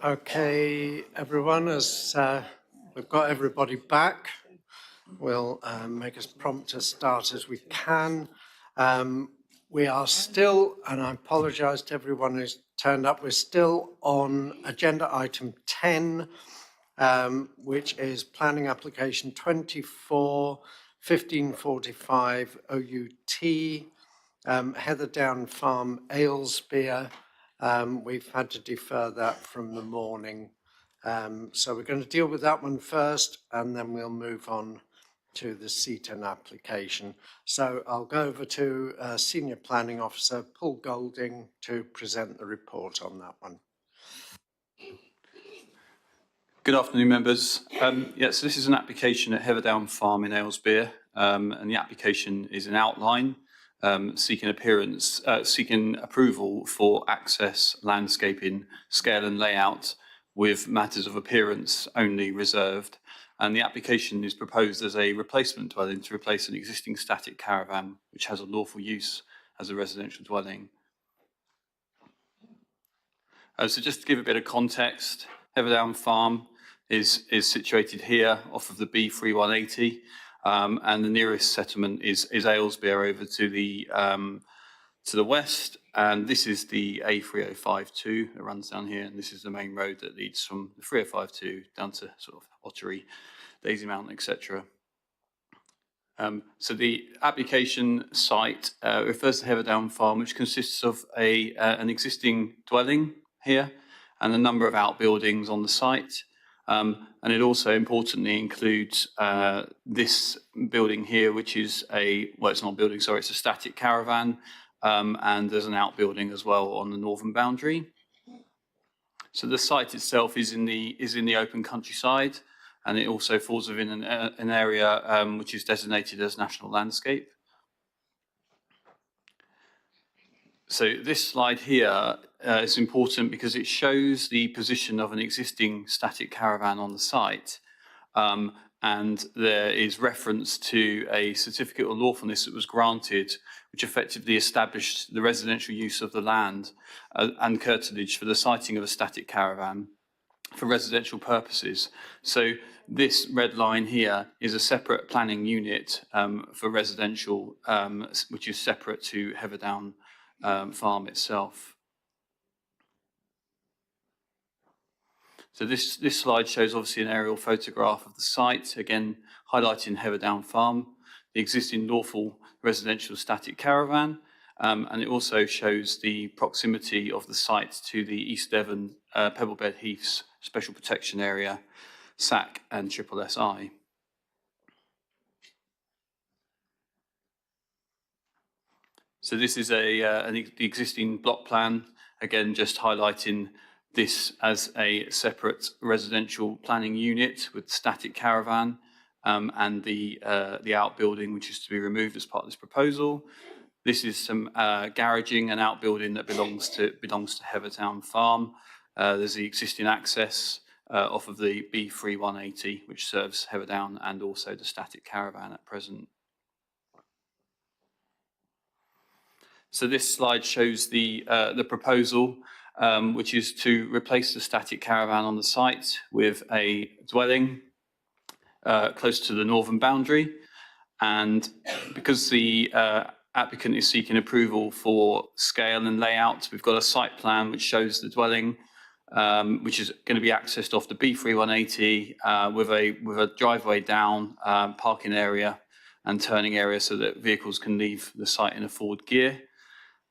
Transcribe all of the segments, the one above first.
Okay, everyone, as we've got everybody back, we'll make as prompt a start as we can. We are still, and I apologise to everyone who's turned up, we're still on agenda item 10, which is planning application 24-1545 OUT, Heatherdown Farm, Aylesbury. We've had to defer that from the morning. So we're going to deal with that one first, and then we'll move on to the Seaton application. So I'll go over to Senior Planning Officer Paul Golding to present the report on that one. Good afternoon, members. So this is an application at Heatherdown Farm in Aylesbury, and the application is an outline seeking approval for access, landscaping, scale and layout with matters of appearance only reserved. And the application is proposed as a replacement dwelling to replace an existing static caravan, which has a lawful use as a residential dwelling. So just to give a bit of context, Heatherdown Farm is situated here off of the B3180, and the nearest settlement is Aylesbury over to the west, and this is the A3052 that runs down here, and this is the main road that leads from the 3052 down to sort of Ottery, Daisy Mountain, etc. So the application site refers to Heatherdown Farm, which consists of an existing dwelling here and a number of outbuildings on the site. And it also importantly includes this building here, which is it's not a building, sorry, it's a static caravan, and there's an outbuilding as well on the northern boundary. So the site itself is in the open countryside, and it also falls within an area which is designated as National Landscape. So this slide here is important because it shows the position of an existing static caravan on the site, and there is reference to a certificate of lawfulness that was granted, which effectively established the residential use of the land and curtilage for the siting of a static caravan for residential purposes. So this red line here is a separate planning unit for residential, which is separate to Heatherdown Farm itself. So this slide shows obviously an aerial photograph of the site, again highlighting Heatherdown Farm, the existing lawful residential static caravan, and it also shows the proximity of the site to the East Devon Pebblebed Heaths Special Protection Area, SAC and SSSI. So this is the existing block plan, again just highlighting this as a separate residential planning unit with static caravan and the outbuilding which is to be removed as part of this proposal. This is some garaging and outbuilding that belongs to Heatherdown Farm. There's the existing access off of the B3180, which serves Heatherdown and also the static caravan at present. So this slide shows the proposal, which is to replace the static caravan on the site with a dwelling close to the northern boundary. And because the applicant is seeking approval for scale and layout, we've got a site plan which shows the dwelling, which is going to be accessed off the B3180 with a driveway down, parking area and turning area so that vehicles can leave the site in a forward gear.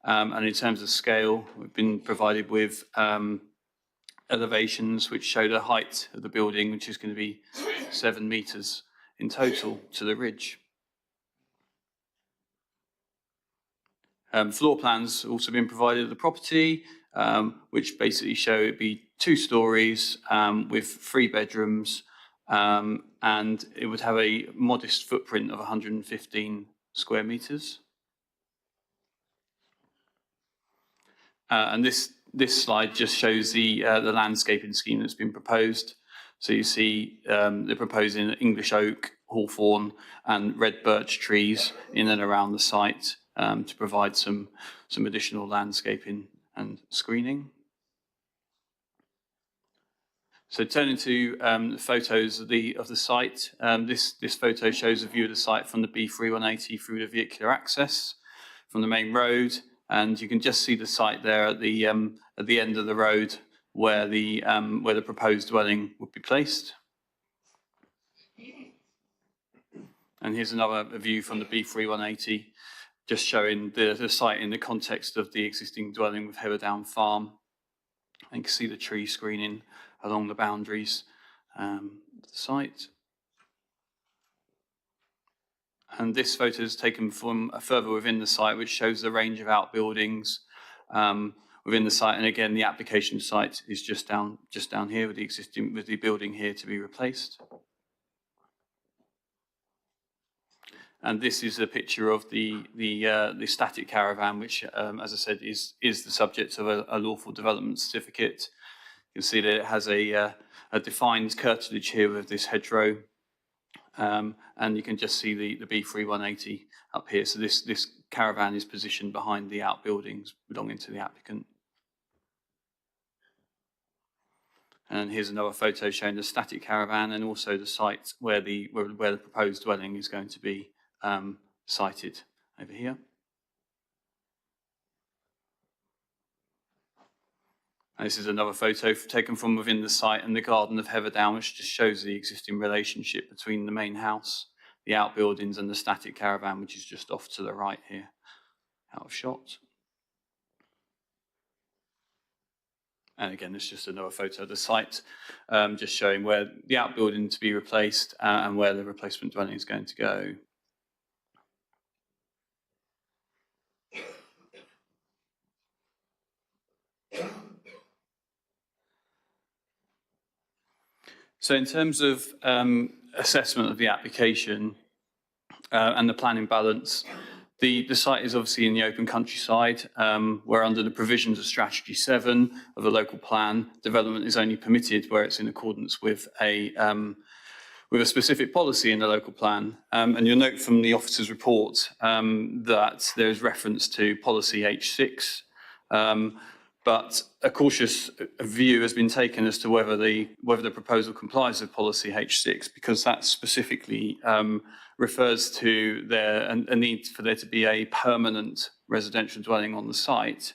And in terms of scale, we've been provided with elevations which show the height of the building, which is going to be 7 metres in total to the ridge. Floor plans have also been provided of the property, which basically show it be 2 stories with 3 bedrooms, and it would have a modest footprint of 115 square metres. And this slide just shows the landscaping scheme that's been proposed. So you see they're proposing English oak, hawthorn and red birch trees in and around the site to provide some additional landscaping and screening. So turning to the photos of the site, this photo shows a view of the site from the B3180 through the vehicular access from the main road, and you can just see the site there at the end of the road where the proposed dwelling would be placed. And here's another view from the B3180, just showing the site in the context of the existing dwelling with Heatherdown Farm. And you can see the tree screening along the boundaries of the site. And this photo is taken from further within the site, which shows the range of outbuildings within the site. And again, the application site is just down here with the building here to be replaced. And this is a picture of the static caravan, which, as I said, is the subject of a lawful development certificate. You can see that it has a defined curtilage here with this hedgerow, and you can just see the B3180 up here. So this caravan is positioned behind the outbuildings belonging to the applicant. And here's another photo showing the static caravan and also the site where the proposed dwelling is going to be sited over here. And this is another photo taken from within the site and the garden of Heatherdown, which just shows the existing relationship between the main house, the outbuildings, and the static caravan, which is just off to the right here, out of shot. And again, it's just another photo of the site, just showing where the outbuilding to be replaced and where the replacement dwelling is going to go. So in terms of assessment of the application and the planning balance, the site is obviously in the open countryside, where under the provisions of Strategy 7 of the local plan, development is only permitted where it's in accordance with a specific policy in the local plan. And you'll note from the officer's report that there is reference to policy H6, but a cautious view has been taken as to whether the proposal complies with policy H6, because that specifically refers to a need for there to be a permanent residential dwelling on the site.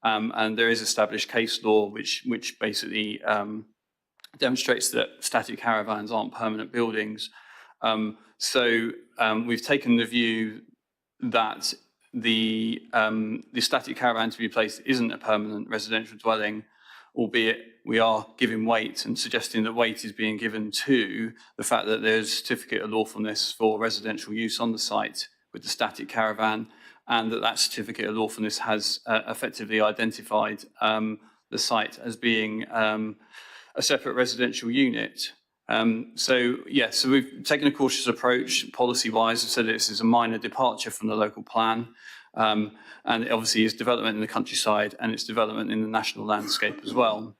And there is established case law which basically demonstrates that static caravans aren't permanent buildings. So we've taken the view that the static caravan to be placed isn't a permanent residential dwelling, albeit we are giving weight and suggesting that weight is being given to the fact that there's a certificate of lawfulness for residential use on the site with the static caravan, and that certificate of lawfulness has effectively identified the site as being a separate residential unit. So we've taken a cautious approach policy-wise. I've said this is a minor departure from the local plan, and it obviously is development in the countryside and it's development in the national landscape as well.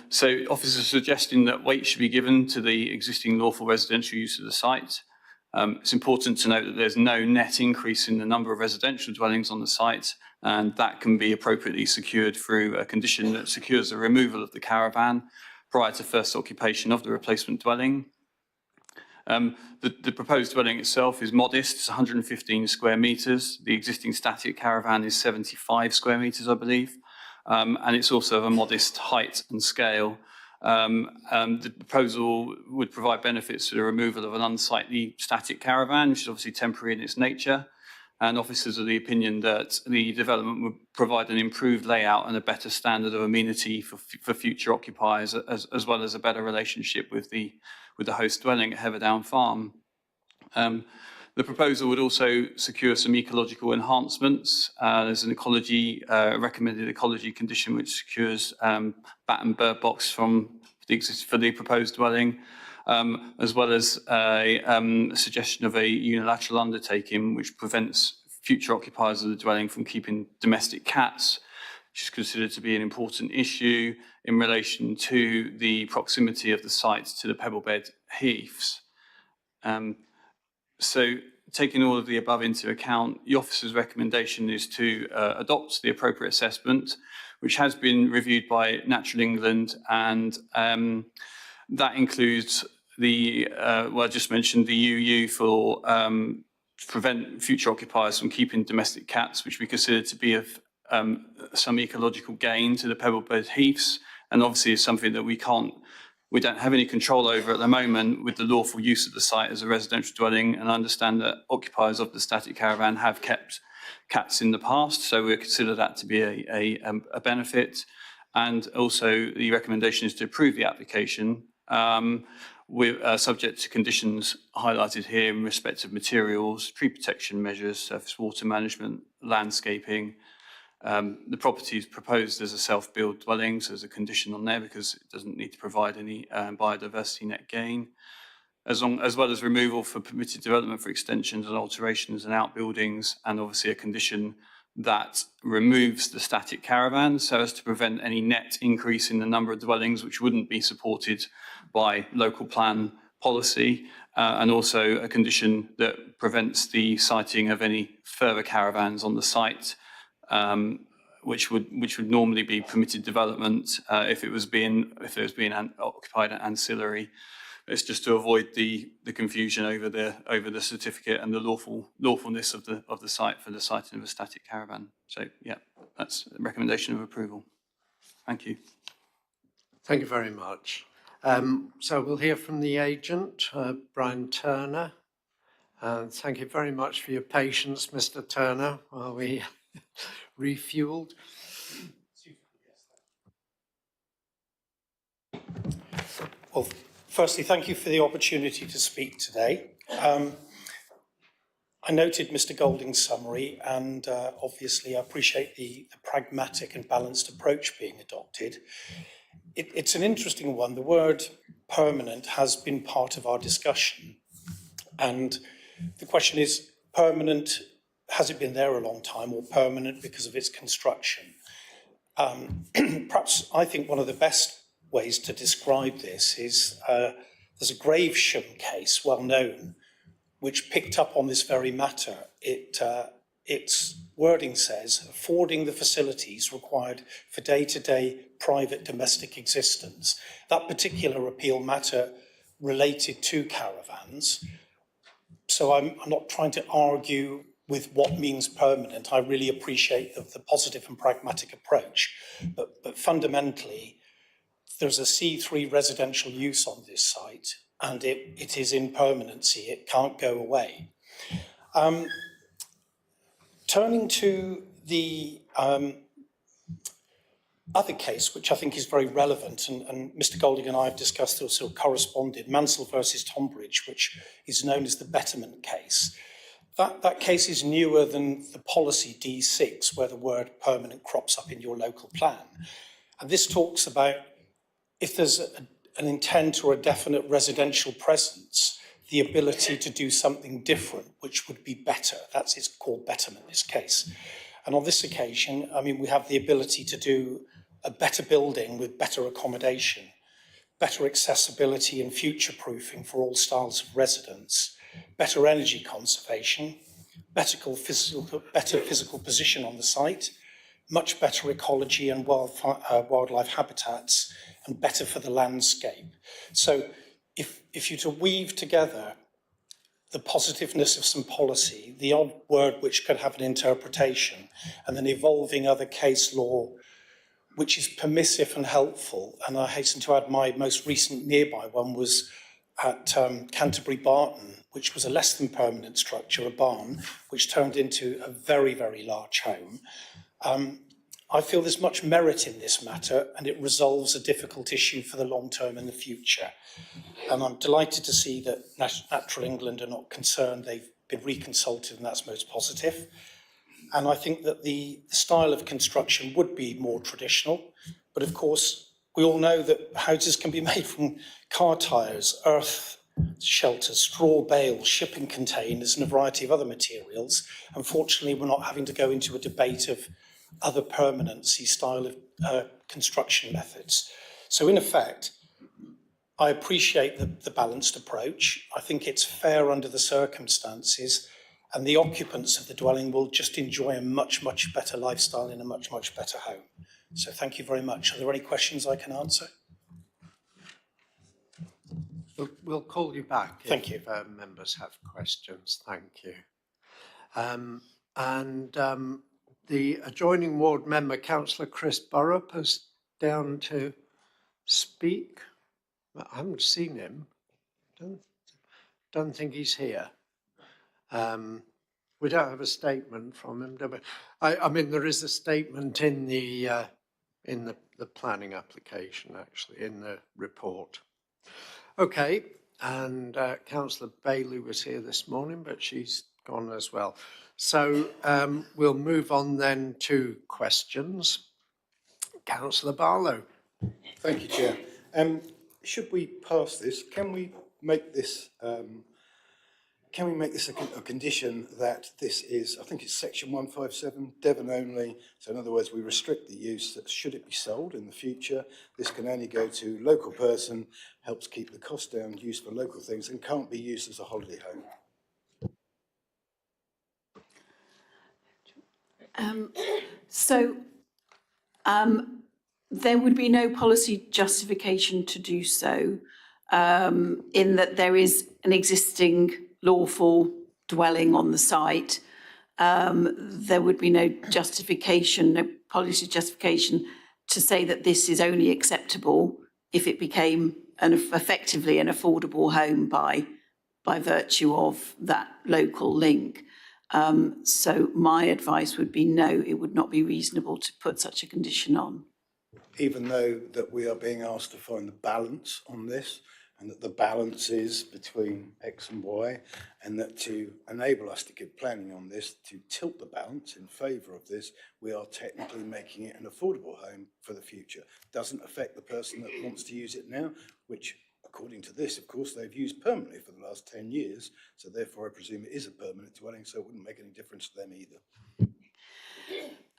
So officers are suggesting that weight should be given to the existing lawful residential use of the site. It's important to note that there's no net increase in the number of residential dwellings on the site, and that can be appropriately secured through a condition that secures the removal of the caravan prior to first occupation of the replacement dwelling. The proposed dwelling itself is modest. It's 115 square metres. The existing static caravan is 75 square metres, I believe. And it's also of a modest height and scale. The proposal would provide benefits to the removal of an unsightly static caravan, which is obviously temporary in its nature. And officers are of the opinion that the development would provide an improved layout and a better standard of amenity for future occupiers, as well as a better relationship with the host dwelling at Heatherdown Farm. The proposal would also secure some ecological enhancements. There's an recommended ecology condition which secures bat and bird box for the proposed dwelling, as well as a suggestion of a unilateral undertaking which prevents future occupiers of the dwelling from keeping domestic cats, which is considered to be an important issue in relation to the proximity of the site to the Pebblebed Heaths. So taking all of the above into account, the officer's recommendation is to adopt the appropriate assessment, which has been reviewed by Natural England, and that includes the, well, I just mentioned the UU for to prevent future occupiers from keeping domestic cats, which we consider to be of some ecological gain to the pebble-bed heaths, and obviously is something that we don't have any control over at the moment with the lawful use of the site as a residential dwelling. And I understand that occupiers of the static caravan have kept cats in the past, so we consider that to be a benefit. And also the recommendation is to approve the application subject to conditions highlighted here in respect of materials, tree protection measures, surface water management, landscaping. The property is proposed as a self-build dwelling, so there's a condition on there because it doesn't need to provide any biodiversity net gain, as well as removal for permitted development for extensions and alterations and outbuildings, and obviously a condition that removes the static caravan so as to prevent any net increase in the number of dwellings which wouldn't be supported by local plan policy, and also a condition that prevents the siting of any further caravans on the site, which would normally be permitted development if it was being occupied at ancillary. It's just to avoid the confusion over the certificate and the lawfulness of the site for the siting of a static caravan. So yeah, that's a recommendation of approval. Thank you. Thank you very much. So we'll hear from the agent, Brian Turner. Thank you very much for your patience, Mr. Turner, while we refueled. Well, firstly, thank you for the opportunity to speak today. I noted Mr. Golding's summary, and obviously I appreciate the pragmatic and balanced approach being adopted. It's an interesting one. The word permanent has been part of our discussion, and the question is, permanent, has it been there a long time, or permanent because of its construction? Perhaps I think one of the best ways to describe this is there's a Gravesham case, well known, which picked up on this very matter. Its wording says, affording the facilities required for day-to-day private domestic existence. That particular appeal matter related to caravans. So I'm not trying to argue with what means permanent. I really appreciate the positive and pragmatic approach. But fundamentally, there's a C3 residential use on this site, and it is in permanency. It can't go away. Turning to the other case, which I think is very relevant, and Mr. Golding and I have discussed, also corresponded, Mansell versus Tonbridge, which is known as the Betterment case. That case is newer than the policy D6, where the word permanent crops up in your local plan. And this talks about if there's an intent or a definite residential presence, the ability to do something different, which would be better. It's called Betterment, this case. And on this occasion, I mean, we have the ability to do a better building with better accommodation, better accessibility and future-proofing for all styles of residence, better energy conservation, better physical position on the site, much better ecology and wildlife habitats, and better for the landscape. So if you're to weave together the positiveness of some policy, the odd word which could have an interpretation, and then evolving other case law which is permissive and helpful, and I hasten to add my most recent nearby one was at Canterbury Barton, which was a less than permanent structure, a barn, which turned into a very, very large home. I feel there's much merit in this matter, and it resolves a difficult issue for the long term in the future. And I'm delighted to see that Natural England are not concerned. They've been reconsulted, and that's most positive. And I think that the style of construction would be more traditional. But of course, we all know that houses can be made from car tyres, earth shelters, straw bales, shipping containers, and a variety of other materials. Unfortunately, we're not having to go into a debate of other permanency style of construction methods. So in effect, I appreciate the balanced approach. I think it's fair under the circumstances, and the occupants of the dwelling will just enjoy a much, much better lifestyle in a much, much better home. So thank you very much. Are there any questions I can answer? We'll call you back Thank if you. members have questions. Thank you. The adjoining ward member, Councillor Chris Burrup, is down to speak. I haven't seen him. Don't think he's here. We don't have a statement from him, do we? I mean, there is a statement in the planning application, actually, in the report. Okay, and Councillor Bailey was here this morning, but she's gone as well. So we'll move on then to questions. Councillor Barlow. Thank you, Chair. Should we pass this? Can we make this? A condition that this is? I think it's section 157, Devon only. So in other words, we restrict the use. That should it be sold in the future, this can only go to local person. Helps keep the cost down. Used for local things and can't be used as a holiday home. There would be no policy justification to do so, in that there is an existing lawful dwelling on the site. There would be no justification, no policy justification to say that this is only acceptable if it became effectively an affordable home by virtue of that local link. So my advice would be no, it would not be reasonable to put such a condition on. Even though that we are being asked to find the balance on this, and that the balance is between X and Y, and that to enable us to give planning on this, to tilt the balance in favour of this, we are technically making it an affordable home for the future. Doesn't affect the person that wants to use it now, which according to this, of course, they've used permanently for the last 10 years. So therefore, I presume it is a permanent dwelling, so it wouldn't make any difference to them either.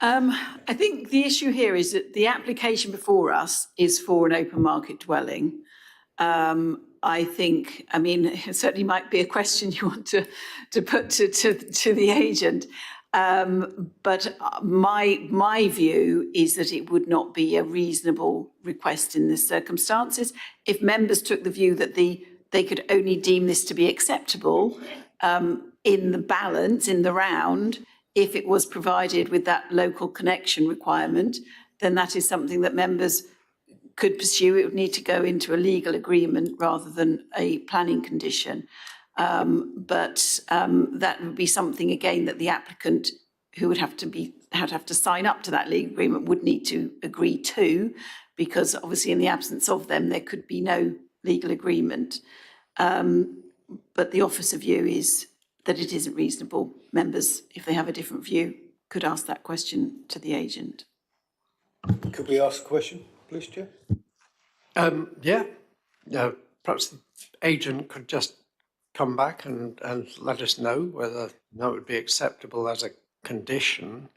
I think the issue here is that the application before us is for an open market dwelling. I think, I mean, it certainly might be a question you want to put to the agent. But my view is that it would not be a reasonable request in this circumstances. If members took the view that they could only deem this to be acceptable in the balance, in the round, if it was provided with that local connection requirement, then that is something that members could pursue. It would need to go into a legal agreement rather than a planning condition. But that would be something, again, that the applicant, who would have to sign up to that legal agreement, would need to agree to, because obviously in the absence of them, there could be no legal agreement. But the officer view is that it isn't reasonable. Members, if they have a different view, could ask that question to the agent. Could we ask a question, please, Chair? Yeah, perhaps the agent could just come back and let us know whether that would be acceptable as a condition.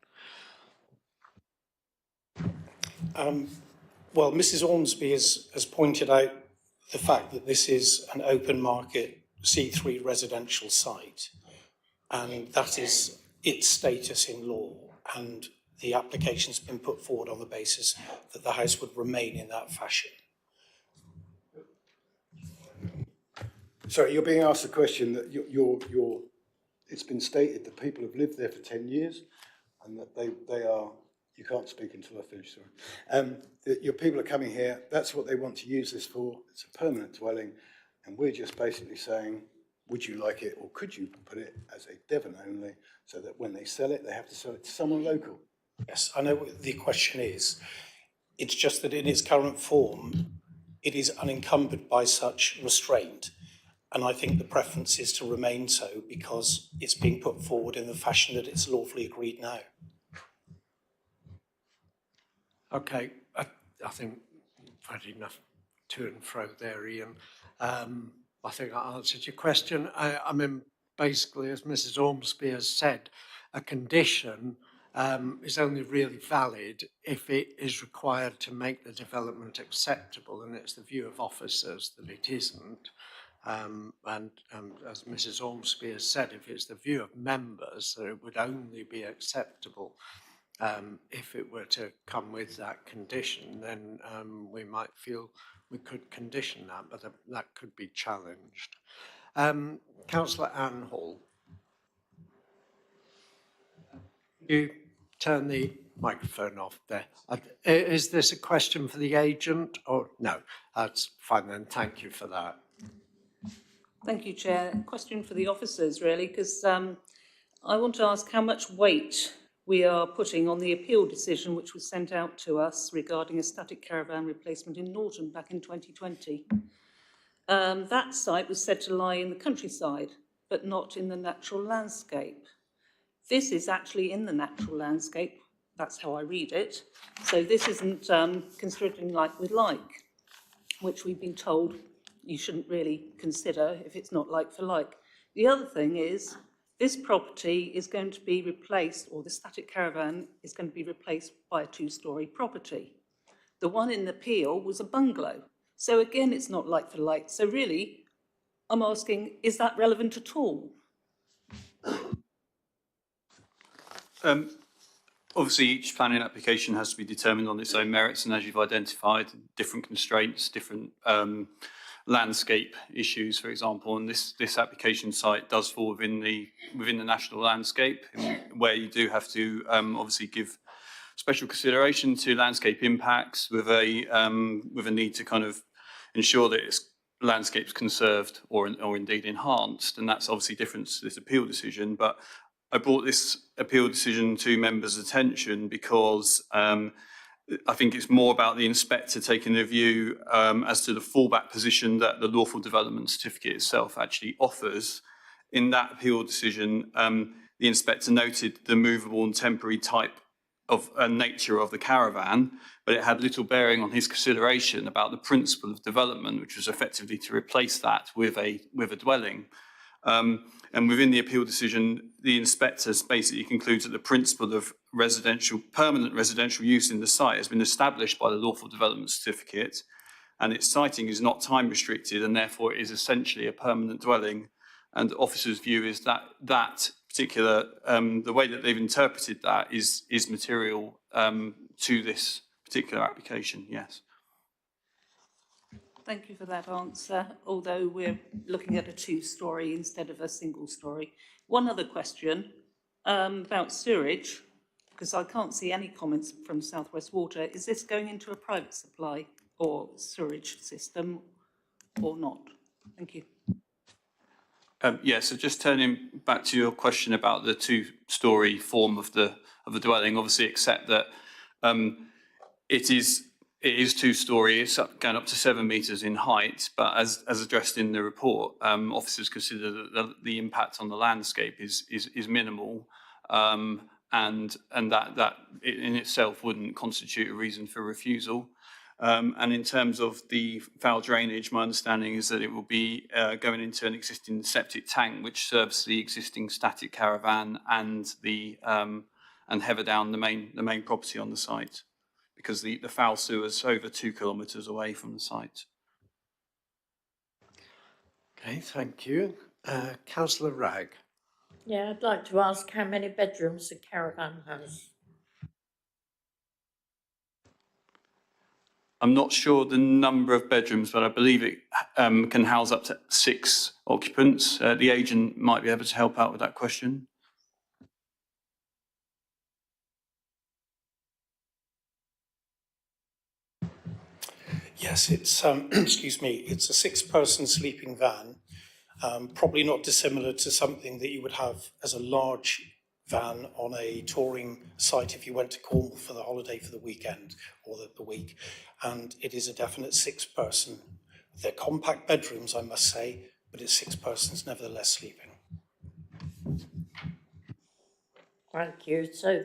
Well, Mrs. Ormsby has pointed out the fact that this is an open market C3 residential site, and that is its status in law, and the application's been put forward on the basis that the house would remain in that fashion. Sorry, you're being asked a question that it's been stated that people have lived there for 10 years and that they are, you can't speak until I finish, sorry. That your people are coming here, that's what they want to use this for, it's a permanent dwelling, and we're just basically saying, would you like it, or could you put it as a Devon only, so that when they sell it, they have to sell it to someone local? Yes, I know what the question is. It's just that in its current form, it is unencumbered by such restraint. And I think the preference is to remain so because it's being put forward in the fashion that it's lawfully agreed now. Okay, I think I've had enough to and fro there, Ian. I think I answered your question. I mean, basically, as Mrs. Ormsby has said, a condition is only really valid if it is required to make the development acceptable, and it's the view of officers that it isn't. And as Mrs. Ormsby has said, if it's the view of members that it would only be acceptable if it were to come with that condition, then we might feel we could condition that, but that could be challenged. Councillor Ann Hall. You turn the microphone off there. Is this a question for the agent or no? That's fine then. Thank you for that. Thank you, Chair. Question for the officers, really, because I want to ask how much weight we are putting on the appeal decision which was sent out to us regarding a static caravan replacement in Norton back in 2020. That site was said to lie in the countryside, but not in the natural landscape. This is actually in the natural landscape. That's how I read it. So this isn't considering like with like, which we've been told you shouldn't really consider if it's not like for like. The other thing is this property is going to be replaced, or the static caravan is going to be replaced by a two-storey property. The one in the Peel was a bungalow. So again, it's not like for like. So really, I'm asking, is that relevant at all? Obviously, each planning application has to be determined on its own merits, and as you've identified, different constraints, different landscape issues, for example, and this application site does fall within the national landscape, where you do have to obviously give special consideration to landscape impacts with a need to kind of ensure that its landscape's conserved or indeed enhanced, and that's obviously different to this appeal decision. But I brought this appeal decision to members' attention because I think it's more about the inspector taking a view as to the fallback position that the lawful development certificate itself actually offers. In that appeal decision, the inspector noted the movable and temporary type of nature of the caravan, but it had little bearing on his consideration about the principle of development, which was effectively to replace that with a dwelling. And within the appeal decision, the inspector basically concludes that the principle of permanent residential use in the site has been established by the lawful development certificate, and its siting is not time restricted, and therefore it is essentially a permanent dwelling. And the officer's view is that that particular, the way that they've interpreted that is material to this particular application, yes. Thank you for that answer, although we're looking at a two-storey instead of a single storey. One other question about sewerage, because I can't see any comments from South West Water. Is this going into a private supply or sewerage system or not? Thank you. Yeah, so just turning back to your question about the two-storey form of the dwelling, obviously accept that it is two-storey, it's going up to 7 metres in height, but as addressed in the report, officers consider that the impact on the landscape is minimal, and that in itself wouldn't constitute a reason for refusal. And in terms of the foul drainage, my understanding is that it will be going into an existing septic tank, which serves the existing static caravan and and Heatherdown, the main property on the site, because the foul sewer is over 2 kilometres away from the site. Okay, thank you. Councillor Ragg. Yeah, I'd like to ask how many bedrooms the caravan has. I'm not sure the number of bedrooms, but I believe it can house up to 6 occupants. The agent might be able to help out with that question. Yes, it's, excuse me, it's a 6-person sleeping van, probably not dissimilar to something that you would have as a large van on a touring site if you went to Cornwall for the holiday for the weekend or the week. And it is a definite 6-person. They're compact bedrooms, I must say, but it's 6 persons nevertheless sleeping. Thank you. So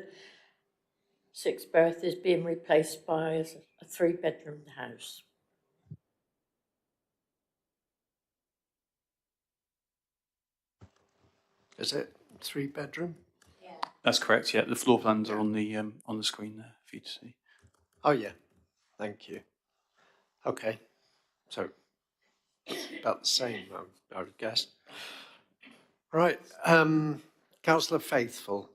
6 berth is being replaced by a 3-bedroom house. Is it 3-bedroom? That's correct, yeah. The floor plans are on the screen there for you to see. Oh, yeah. Thank you. Okay. So, about the same, I would guess. Right. Councillor Faithful.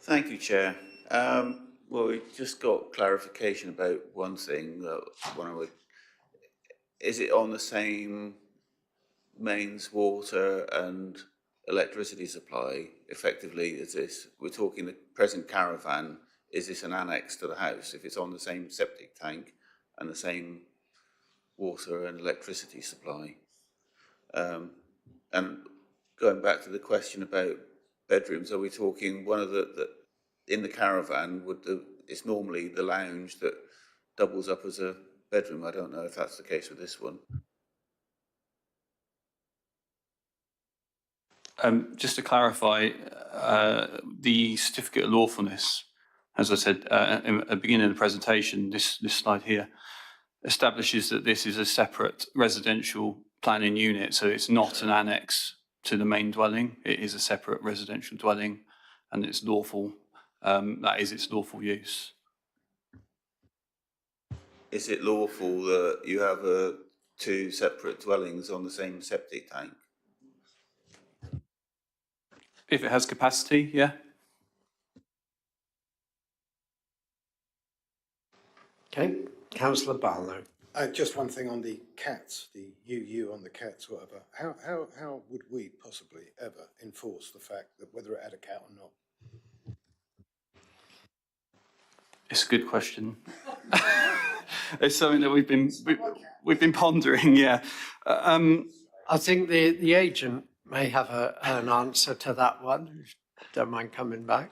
Thank you, Chair. Well, we just got clarification about one thing. Is it on the same mains water and electricity supply, effectively, as this? We're talking the present caravan, is this an annex to the house? If it's on the same septic tank and the same water and electricity supply? And going back to the question about bedrooms, are we talking one of the in the caravan, it's normally the lounge that doubles up as a bedroom? I don't know if that's the case with this one. Just to clarify, the certificate of lawfulness, as I said at the beginning of the presentation, this slide here establishes that this is a separate residential planning unit, so it's not an annex to the main dwelling. It is a separate residential dwelling, and it's lawful. That is its lawful use. Is it lawful that you have two separate dwellings on the same septic tank? If it has capacity, yeah. Okay, councillor Barlow. Just one thing on the cats, the UU on the cats, whatever. How would we possibly ever enforce the fact that whether it had a cat or not? It's a good question. It's something that we've been pondering. Yeah, I think the agent may have an answer to that one. Don't mind coming back.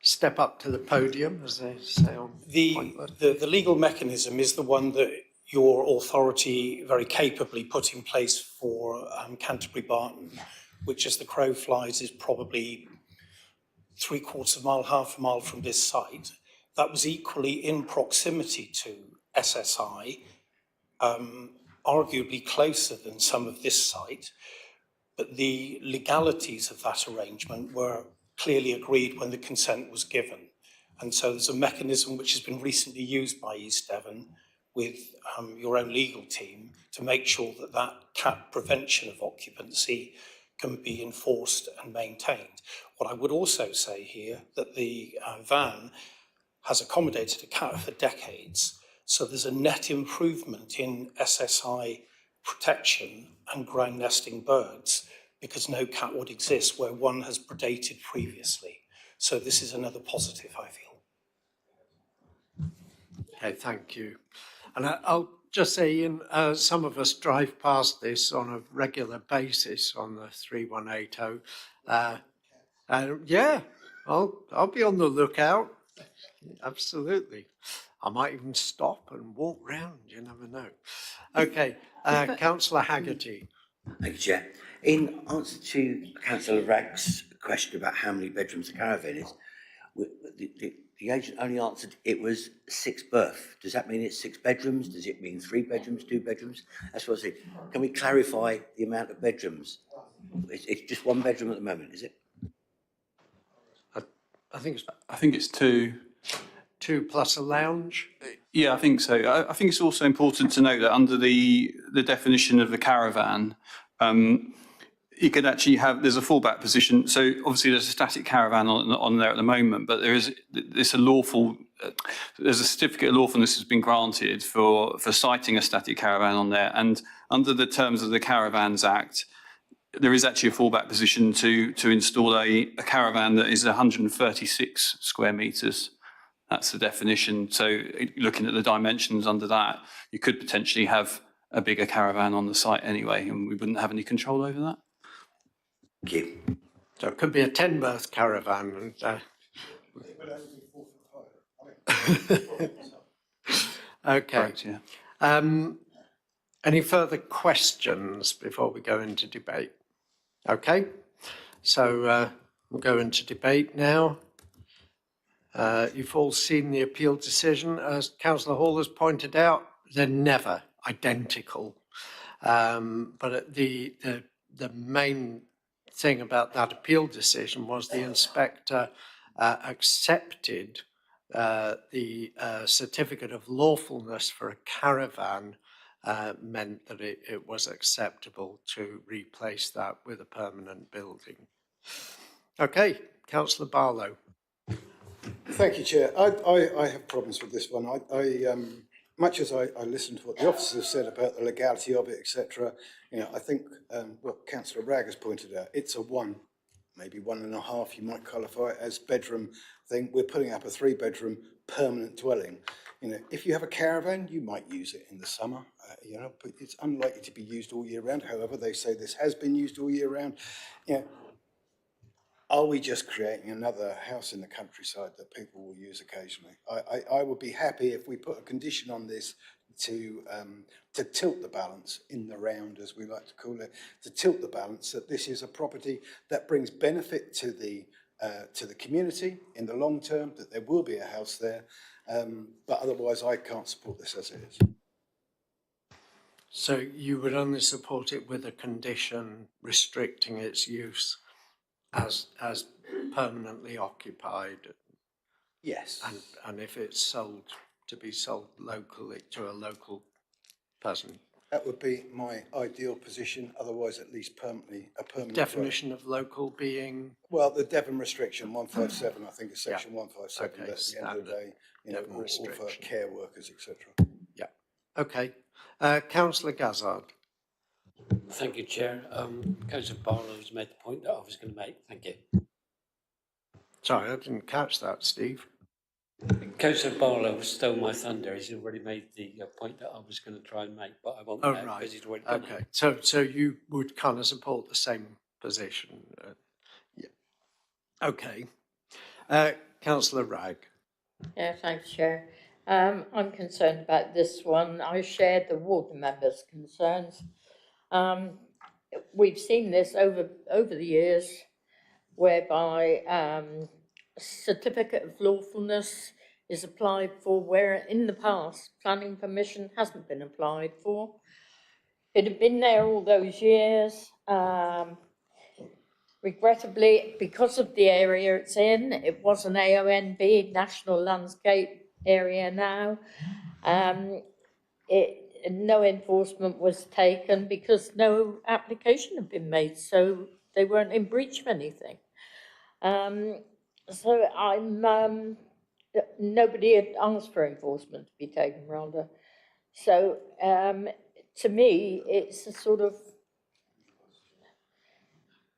Step up to the podium, as they say on The legal mechanism is the one that your authority very capably put in place for Canterbury Barton, which, as the crow flies, is probably 3/4 of a mile, half a mile from this site. That was equally in proximity to SSI, arguably closer than some of this site, but the legalities of that arrangement were clearly agreed when the consent was given. And so there's a mechanism which has been recently used by East Devon with your own legal team to make sure that that cat prevention of occupancy can be enforced and maintained. What I would also say here that the van has accommodated a cat for decades, so there's a net improvement in SSI protection and ground nesting birds, because no cat would exist where one has predated previously. So this is another positive, I feel. Okay, thank you. And I'll just say, Ian, some of us drive past this on a regular basis on the 3180. Yeah, I'll be on the lookout. Absolutely. I might even stop and walk round, you never know. Okay, councillor Haggerty. Thank you, Chair. In answer to Councillor Ragg's question about how many bedrooms a caravan is, the agent only answered it was 6 berth. Does that mean it's 6 bedrooms? Does it mean 3 bedrooms, 2 bedrooms? That's what I said. Can we clarify the amount of bedrooms? It's just 1 bedroom at the moment, is it? I think it's 2. 2 plus a lounge. Yeah, I think so. I think it's also important to note that under the definition of the caravan, you could actually there's a fallback position. So obviously there's a static caravan on there at the moment, but there's a certificate of lawfulness has been granted for siting a static caravan on there. And under the terms of the Caravans Act, there is actually a fallback position to install a caravan that is 136 square metres. That's the definition. So looking at the dimensions under that, you could potentially have a bigger caravan on the site anyway, and we wouldn't have any control over that. Thank you. So it could be a 10 berth caravan. Okay. Correct, yeah. Any further questions before we go into debate? Okay, so we'll go into debate now. You've all seen the appeal decision. As Councillor Hall has pointed out, they're never identical. But the main thing about that appeal decision was the inspector accepted the certificate of lawfulness for a caravan meant that it was acceptable to replace that with a permanent building. Okay, Councillor Barlow. Thank you, Chair. I have problems with this one. Much as I listen to what the officers have said about the legality of it, etc., I think what Councillor Ragg has pointed out, it's a one, maybe 1.5, you might qualify it as bedroom thing. We're putting up a 3-bedroom permanent dwelling. If you have a caravan, you might use it in the summer, but it's unlikely to be used all year round. However, they say this has been used all year round. Are we just creating another house in the countryside that people will use occasionally? I would be happy if we put a condition on this to tilt the balance in the round, as we like to call it, to tilt the balance that this is a property that brings benefit to the community in the long term, that there will be a house there, but otherwise I can't support this as it is. So you would only support it with a condition restricting its use as permanently occupied, Yes. and if it's to be sold locally to a local person. That would be my ideal position, otherwise at least a permanent Definition of local being? Well, the Devon restriction, 157, I think is section 157, Okay, that at the end of the day, Devon all for restriction. care workers, etc. Yeah, okay. Councillor Gazzard. Thank you, Chair. Councillor Barlow's made the point that I was going to make. Thank you. Sorry, I didn't catch that, Steve. Councillor Barlow stole my thunder. He's already made the point that I was going to try and make, but I won't now because he's already done it. Okay, so you would kind of support the same position? Yeah. Okay. Councillor Ragg. Yeah, thanks, Chair. I'm concerned about this one. I shared the ward members' concerns. We've seen this over the years, whereby certificate of lawfulness is applied for where in the past planning permission hasn't been applied for. It had been there all those years. Regrettably, because of the area it's in, it was an AONB, National Landscape Area now. No enforcement was taken because no application had been made, so they weren't in breach of anything. So nobody had asked for enforcement to be taken, rather. So to me, it's a sort of,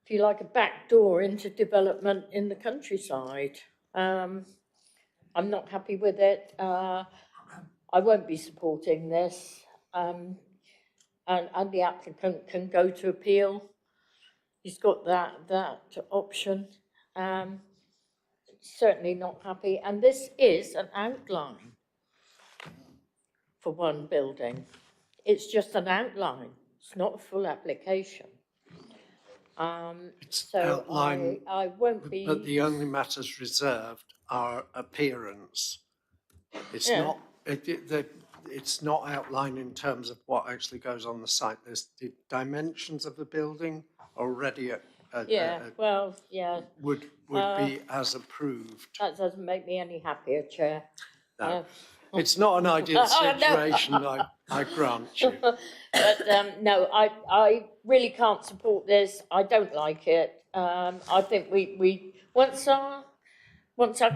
if you like, a back door into development in the countryside. I'm not happy with it. I won't be supporting this. And the applicant can go to appeal. He's got that option. Certainly not happy. And this is an outline for one building. It's just an outline. It's not a full application. So outline, I won't be. But the only matters reserved are appearance. It's not. It's not outlined in terms of what actually goes on the site. There's the dimensions of the building already. Would be as approved. That doesn't make me any happier, Chair. No. It's not an ideal situation, I grant you. But no, I really can't support this. I don't like it. I think we once our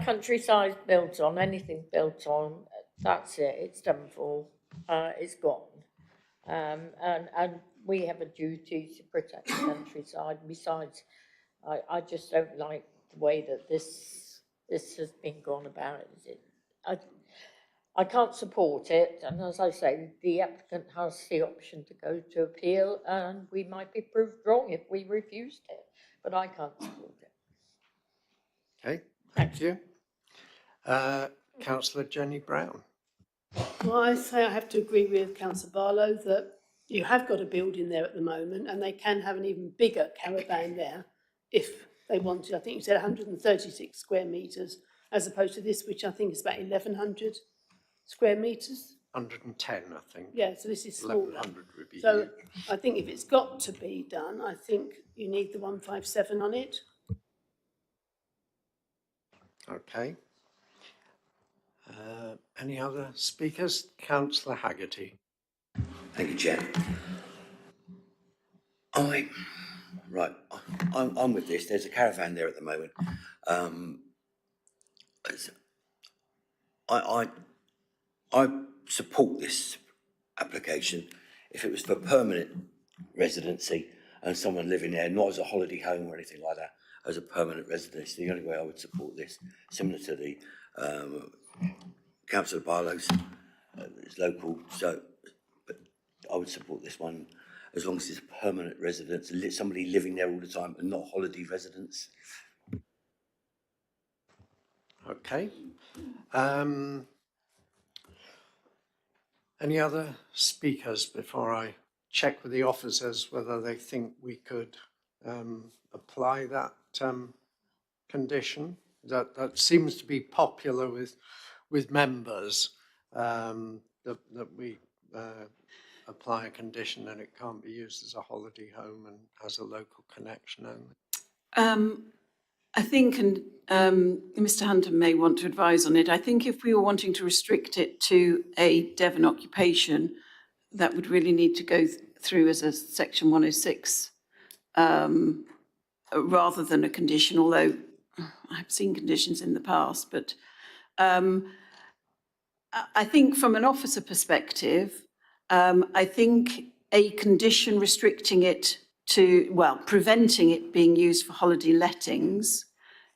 countryside's built on, anything built on, that's it. It's done for. It's gone. And we have a duty to protect the countryside. Besides, I just don't like the way that this has been gone about. I can't support it, and as I say, the applicant has the option to go to appeal, and we might be proved wrong if we refused it, but I can't support it. Okay, thank you. Councillor Jenny Brown. Well, I say I have to agree with Councillor Barlow that you have got a building there at the moment, and they can have an even bigger caravan there if they want to. I think you said 136 square metres, as opposed to this, which I think is about 1,100 square metres. 110, I think. Yeah, so this is smaller. 1,100 would be So huge. I think if it's got to be done, I think you need the 157 on it. Okay. Any other speakers? Councillor Haggerty. Thank you, Chair. I'm with this. There's a caravan there at the moment. I support this application if it was for permanent residency and someone living there, not as a holiday home or anything like that, as a permanent residence. The only way I would support this, similar to the Council of Barlow's, it's local, so but I would support this one as long as it's a permanent residence, somebody living there all the time and not holiday residents. Okay. Any other speakers before I check with the officers whether they think we could apply that condition? That seems to be popular with members, that we apply a condition and it can't be used as a holiday home and has a local connection only. I think, and Mr. Hunter may want to advise on it, I think if we were wanting to restrict it to a Devon occupation, that would really need to go through as a Section 106 rather than a condition, although I've seen conditions in the past. But I think from an officer perspective, I think a condition restricting it to, well, preventing it being used for holiday lettings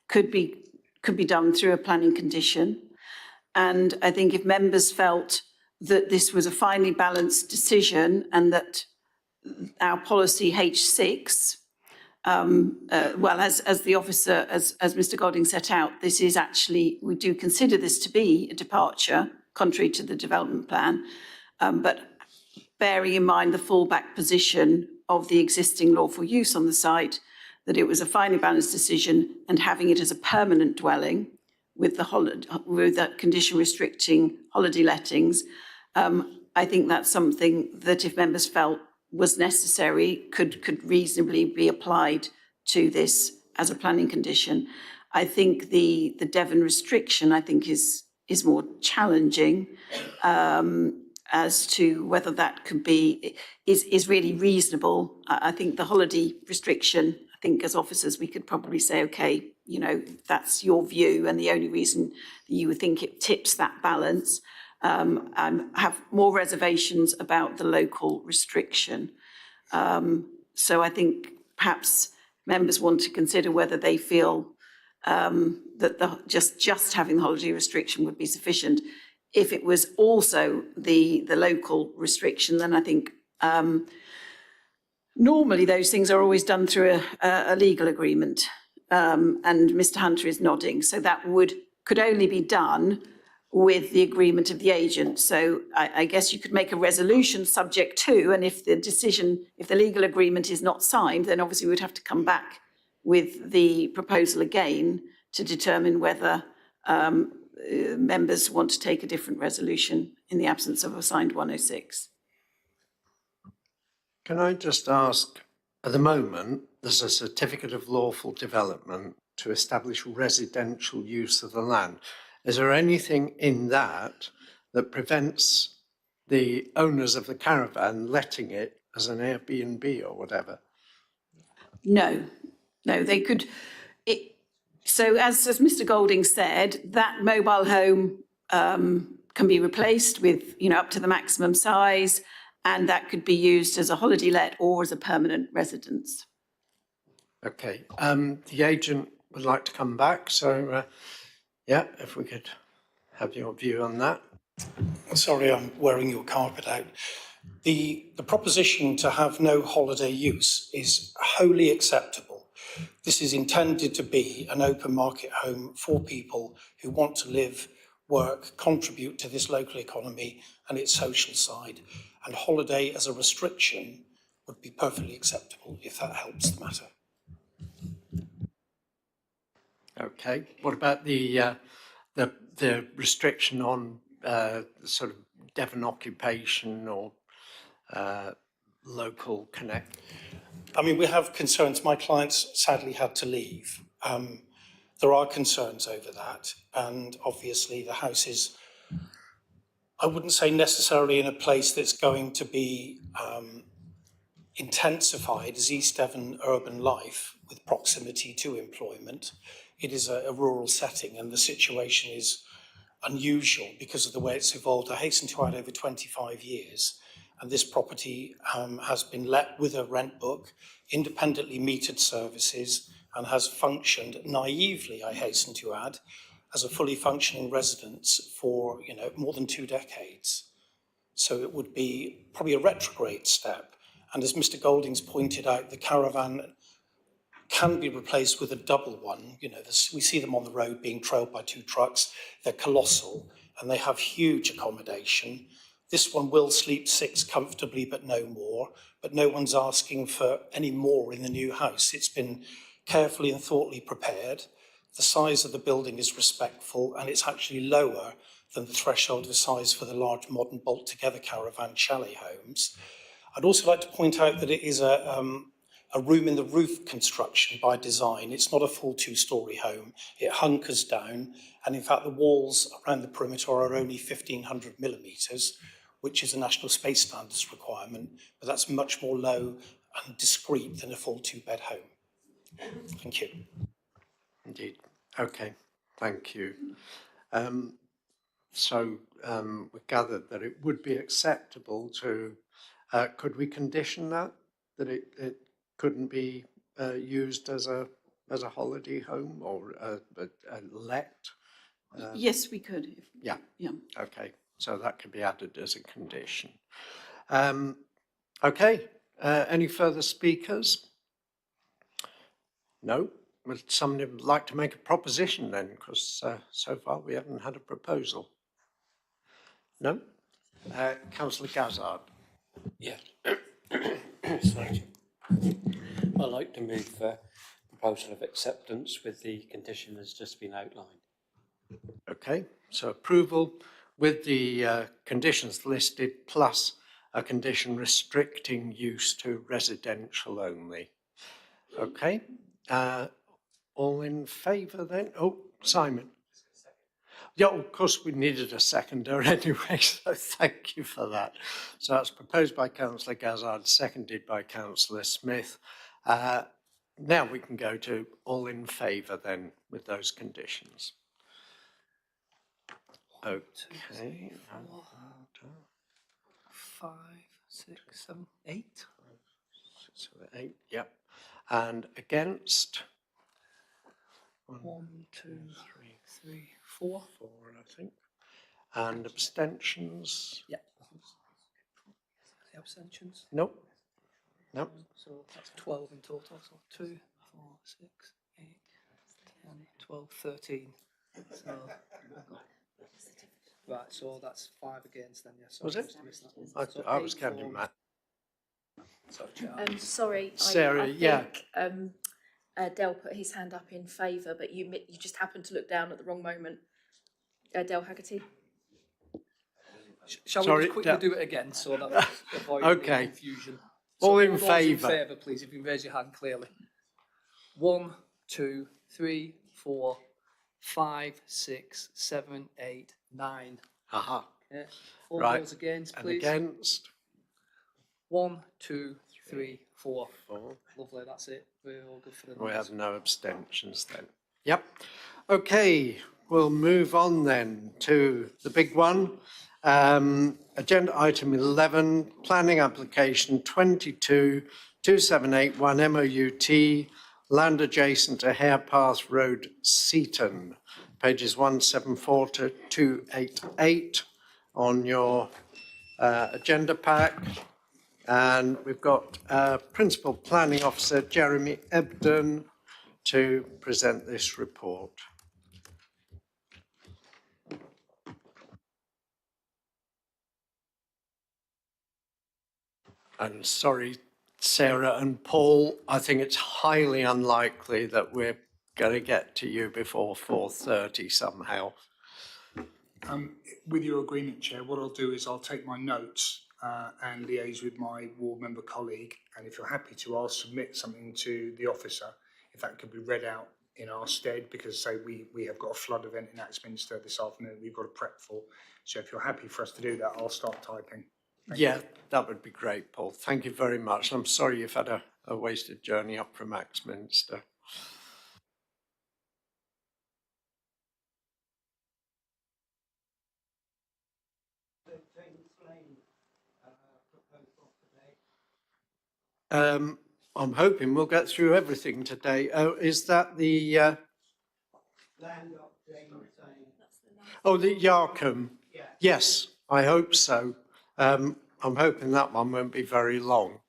could be done through a planning condition. And I think if members felt that this was a finely balanced decision and that our policy H6, well, as the officer, as Mr. Golding set out, this is actually, we do consider this to be a departure contrary to the development plan, but bearing in mind the fallback position of the existing lawful use on the site, that it was a finely balanced decision, and having it as a permanent dwelling with that condition restricting holiday lettings, I think that's something that if members felt was necessary could reasonably be applied to this as a planning condition. I think the Devon restriction, I think, is more challenging as to whether that could be, is really reasonable. I think the holiday restriction, I think as officers we could probably say, okay, you know, that's your view and the only reason you would think it tips that balance. And have more reservations about the local restriction. So I think perhaps members want to consider whether they feel that just having the holiday restriction would be sufficient. If it was also the local restriction, then I think normally those things are always done through a legal agreement. And Mr. Hunter is nodding, so that could only be done with the agreement of the agent. So I guess you could make a resolution subject to, and if the legal agreement is not signed, then obviously we'd have to come back with the proposal again to determine whether members want to take a different resolution in the absence of a signed 106. Can I just ask, at the moment, there's a certificate of lawful development to establish residential use of the land. Is there anything in that prevents the owners of the caravan letting it as an Airbnb or whatever? No, they could. So as Mr. Golding said, that mobile home can be replaced with, up to the maximum size, and that could be used as a holiday let or as a permanent residence. Okay, the agent would like to come back, so yeah, if we could have your view on that. Sorry, I'm wearing your carpet out. The proposition to have no holiday use is wholly acceptable. This is intended to be an open market home for people who want to live, work, contribute to this local economy and its social side. And holiday as a restriction would be perfectly acceptable if that helps the matter. Okay. What about the restriction on sort of Devon occupation or local connect? I mean, we have concerns. My clients sadly had to leave. There are concerns over that, and obviously the house is, I wouldn't say necessarily in a place that's going to be intensified as East Devon urban life with proximity to employment. it is a rural setting and the situation is unusual because of the way it's evolved. I hasten to add over 25 years, and this property has been let with a rent book, independently metered services, and has functioned naively, I hasten to add, as a fully functioning residence for more than 2 decades. So it would be probably a retrograde step. And as Mr. Golding's pointed out, the caravan can be replaced with a double one. We see them on the road being trailed by 2 trucks. They're colossal and they have huge accommodation. This one will sleep 6 comfortably, but no more. But no one's asking for any more in the new house. It's been carefully and thoughtfully prepared. The size of the building is respectful and it's actually lower than the threshold of size for the large modern bolt-together caravan chalet homes. I'd also like to point out that it is a room in the roof construction by design. It's not a full 2-storey home. It hunkers down, and in fact the walls around the perimeter are only 1,500 millimetres, which is a National Space Standards requirement, but that's much more low and discreet than a full 2-bed home. Thank you. Indeed. Okay, thank you. We gathered that it would be acceptable to, could we condition that it couldn't be used as a holiday home or a let? Yes, we could. Yeah. Yeah. Okay, so that could be added as a condition. Okay, any further speakers? No? Would somebody like to make a proposition then? Because so far we haven't had a proposal. No? Councillor Gazzard. Yeah. Sorry. I'd like to move proposal of acceptance with the condition that's just been outlined. Okay, so approval with the conditions listed plus a condition restricting use to residential only. Okay, all in favour then? Oh, Simon. Yeah, of course we needed a seconder anyway, so thank you for that. So that's proposed by Councillor Gazzard, seconded by Councillor Smith. Now we can go to all in favour then with those conditions. Okay. 5, 6, 7, 8. 6, 7, 8, yep. And against? 1, 2, 3, 4. 4, I think. And abstentions? Yeah. The abstentions? Nope. Nope. So that's 12 in total. So 2, 4, 6, 8, 10, 12, 13. So, right, so that's 5 against then, yes. Yeah, was it? I was counting that. Sorry, Sarah, I yeah. think Del put his hand up in favour, but you just happened to look down at the wrong moment. Del Haggerty. Shall we just quickly do it again so that we avoid okay. confusion? All so in favour. In favour, please, if you raise your hand clearly. 1, 2, 3, 4, 5, 6, 7, 8, 9. Aha. Yeah. 4 right. those against, please. And against? 1, 2, 3, 4. 4. Lovely, that's it. We're all good for the We noise. have no abstentions then. Yep. Okay, we'll move on then to the big one. Agenda item 11, planning application 222781 MOUT, land adjacent to Harepath Road, Seaton, pages 174 to 288 on your agenda pack. And we've got Principal Planning Officer Jeremy Ebden to present this report. And sorry, Sarah and Paul, I think it's highly unlikely that we're going to get to you before 4:30 somehow. With your agreement, Chair, what I'll do is I'll take my notes and liaise with my ward member colleague, and if you're happy to, I'll submit something to the officer, if that could be read out in our stead, because say we have got a flood event in Axminster this afternoon we've got to prep for. So if you're happy for us to do that, I'll start typing. Thank you. That would be great, Paul. Thank you very much. I'm sorry you've had a wasted journey up from Axminster. I'm hoping we'll get through everything today. Oh, is that the, oh, the Yarcombe? Yes, I hope so. I'm hoping that one won't be very long.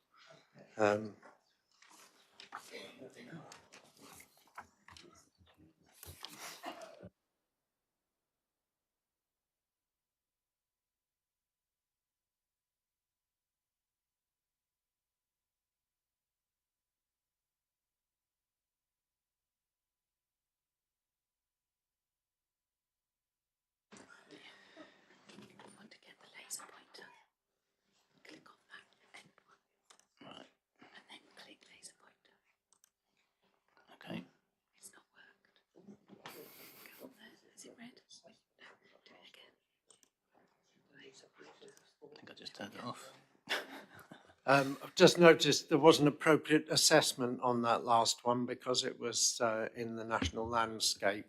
Okay. I think I just turned it off. I've just noticed there was an appropriate assessment on that last one because it was in the national landscape.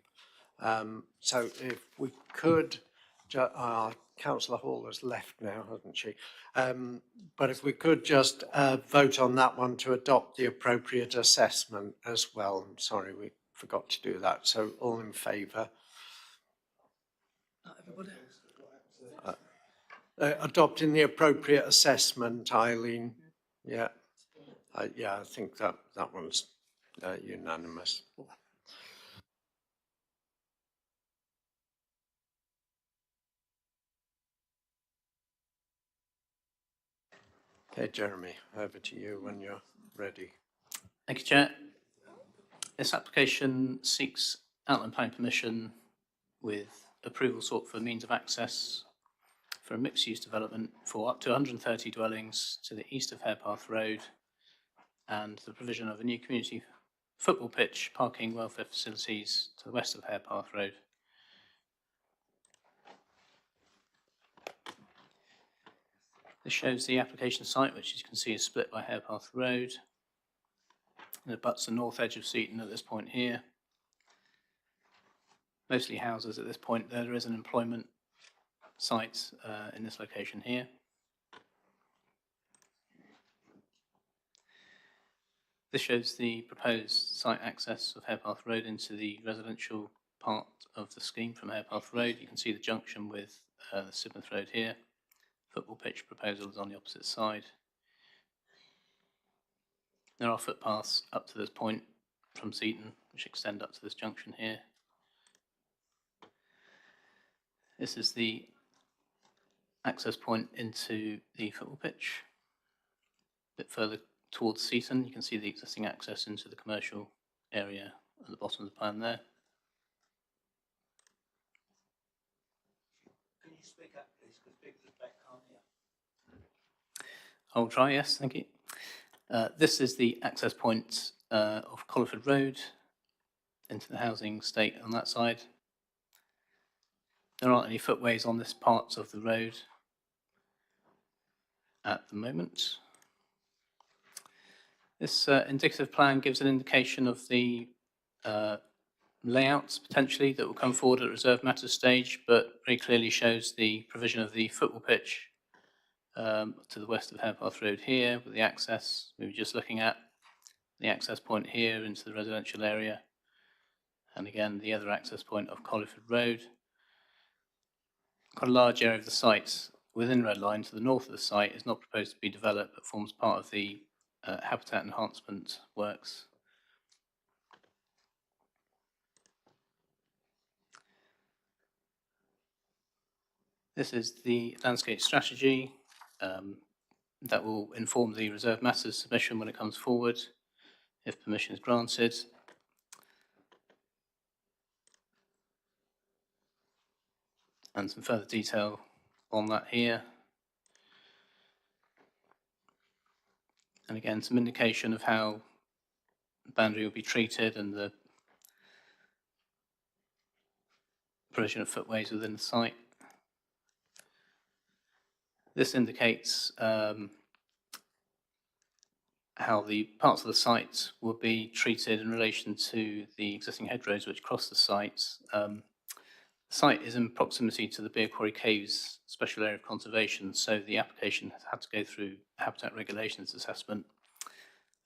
So if we could, Councillor Hall has left now, hasn't she? But if we could just vote on that one to adopt the appropriate assessment as well. I'm sorry, we forgot to do that. So all in favour? Everybody? Adopting the appropriate assessment, Eileen. Yeah. Yeah, I think that one's unanimous. Okay, Jeremy, over to you when you're ready. Thank you, Chair. This application seeks outline planning permission with approval sought for means of access for a mixed-use development for up to 130 dwellings to the east of Harepath Road and the provision of a new community football pitch, parking, welfare facilities to the west of Harepath Road. This shows the application site, which as you can see is split by Harepath Road. And it butts the north edge of Seaton at this point here. Mostly houses at this point. There is an employment site in this location here. This shows the proposed site access of Harepath Road into the residential part of the scheme from Harepath Road. You can see the junction with the Sidmouth Road here. Football pitch proposal is on the opposite side. There are footpaths up to this point from Seaton, which extend up to this junction here. This is the access point into the football pitch. A bit further towards Seaton, you can see the existing access into the commercial area at the bottom of the plan there. Can you speak up, please? Because people back can't hear. I'll try, yes, thank you. This is the access point of Colliford Road into the housing estate on that side. There aren't any footways on this part of the road at the moment. This indicative plan gives an indication of the layouts potentially that will come forward at reserve matters stage, but very clearly shows the provision of the football pitch to the west of Harepath Road here with the access we were just looking at, the access point here into the residential area, and again the other access point of Colliford Road. Quite a large area of the site within red line to the north of the site is not proposed to be developed but forms part of the habitat enhancement works. This is the landscape strategy that will inform the reserve matters submission when it comes forward, if permission is granted. And some further detail on that here. And again, some indication of how the boundary will be treated and the provision of footways within the site. This indicates how the parts of the site will be treated in relation to the existing hedgerows which cross the site. The site is in proximity to the Beer Quarry Caves Special Area of Conservation, so the application has had to go through habitat regulations assessment.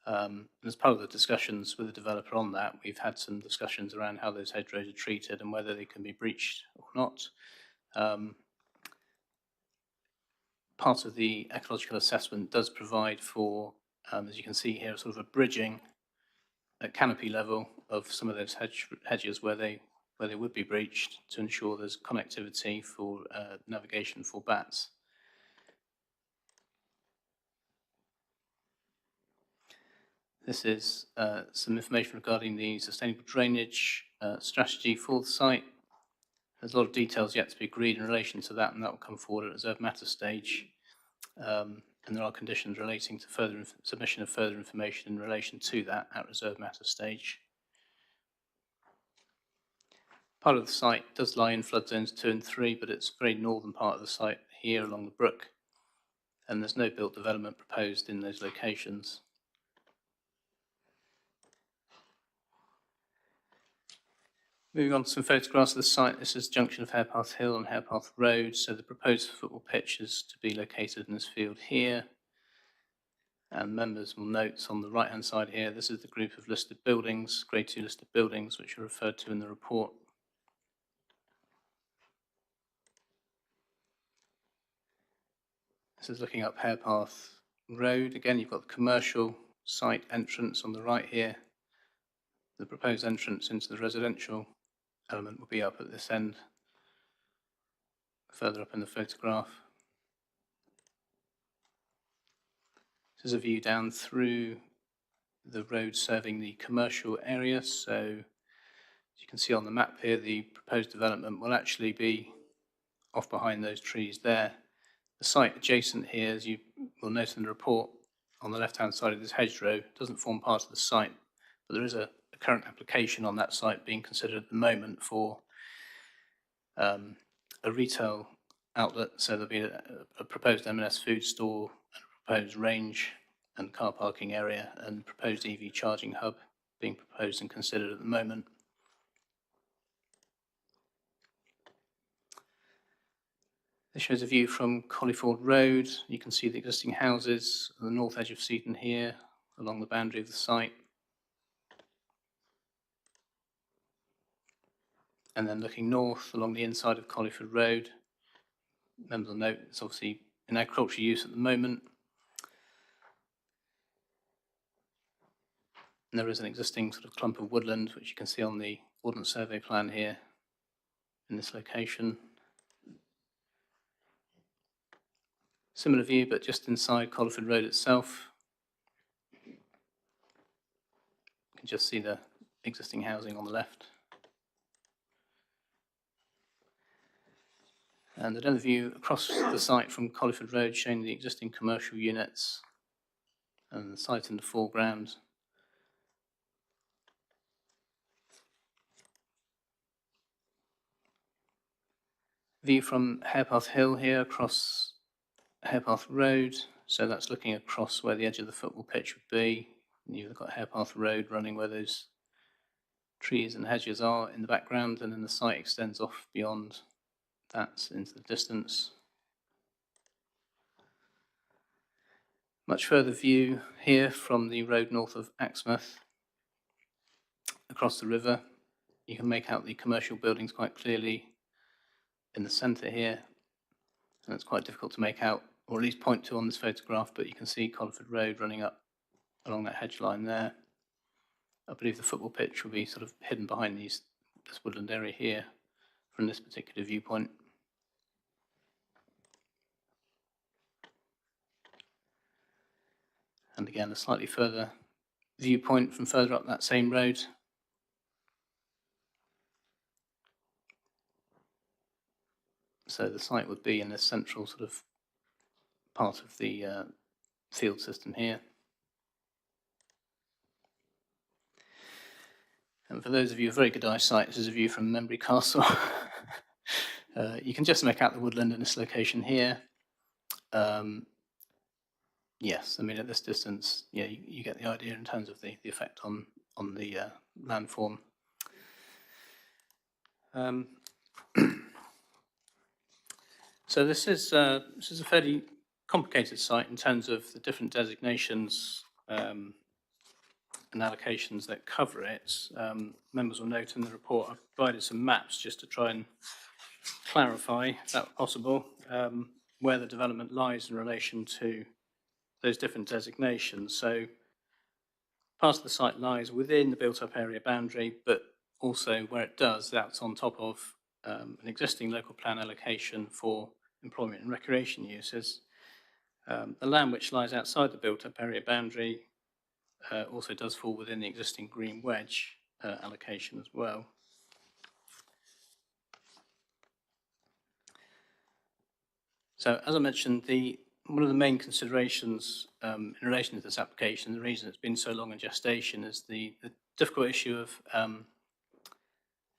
And as part of the discussions with the developer on that, we've had some discussions around how those hedgerows are treated and whether they can be breached or not. Part of the ecological assessment does provide for, as you can see here, sort of a bridging at canopy level of some of those hedges where they would be breached to ensure there's connectivity for navigation for bats. This is some information regarding the sustainable drainage strategy for the site. There's a lot of details yet to be agreed in relation to that, and that will come forward at reserve matter stage. And there are conditions relating to further submission of further information in relation to that at reserve matter stage. Part of the site does lie in flood zones 2 and 3, but it's a very northern part of the site here along the brook, and there's no built development proposed in those locations. Moving on to some photographs of the site, this is the junction of Harepath Hill and Harepath Road. So the proposed football pitch is to be located in this field here. And members will note on the right-hand side here, this is the group of listed buildings, Grade 2 listed buildings, which are referred to in the report. This is looking up Harepath Road. Again, you've got the commercial site entrance on the right here. The proposed entrance into the residential element will be up at this end, further up in the photograph. This is a view down through the road serving the commercial area. So as you can see on the map here, the proposed development will actually be off behind those trees there. The site adjacent here, as you will note in the report, on the left-hand side of this hedgerow, doesn't form part of the site, but there is a current application on that site being considered at the moment for a retail outlet. So there'll be a proposed M&S food store, and a proposed range and car parking area, and proposed EV charging hub being proposed and considered at the moment. This shows a view from Colliford Road. You can see the existing houses on the north edge of Seaton here, along the boundary of the site. And then looking north along the inside of Colliford Road, members will note it's obviously in agricultural use at the moment. And there is an existing sort of clump of woodland, which you can see on the Ordnance Survey plan here in this location. Similar view, but just inside Colliford Road itself. You can just see the existing housing on the left. And another view across the site from Colliford Road showing the existing commercial units and the site in the foreground. View from Harepath Hill here across Harepath Road. So that's looking across where the edge of the football pitch would be. And you've got Harepath Road running where those trees and hedges are in the background, and then the site extends off beyond that into the distance. Much further view here from the road north of Axmouth across the river. You can make out the commercial buildings quite clearly in the centre here, and it's quite difficult to make out, or at least point to on this photograph, but you can see Colliford Road running up along that hedge line there. I believe the football pitch will be sort of hidden behind this woodland area here from this particular viewpoint. And again, a slightly further viewpoint from further up that same road. So the site would be in this central sort of part of the field system here. And for those of you with very good eyesight, this is a view from Membry Castle. You can just make out the woodland in this location here. Yes, I mean at this distance, yeah, you get the idea in terms of the effect on the landform. So this is a fairly complicated site in terms of the different designations and allocations that cover it. Members will note in the report I've provided some maps just to try and clarify, if that were possible, where the development lies in relation to those different designations. So part of the site lies within the built-up area boundary, but also where it does, that's on top of an existing local plan allocation for employment and recreation uses. The land which lies outside the built-up area boundary also does fall within the existing green wedge allocation as well. So, as I mentioned, one of the main considerations in relation to this application, the reason it's been so long in gestation, is the difficult issue of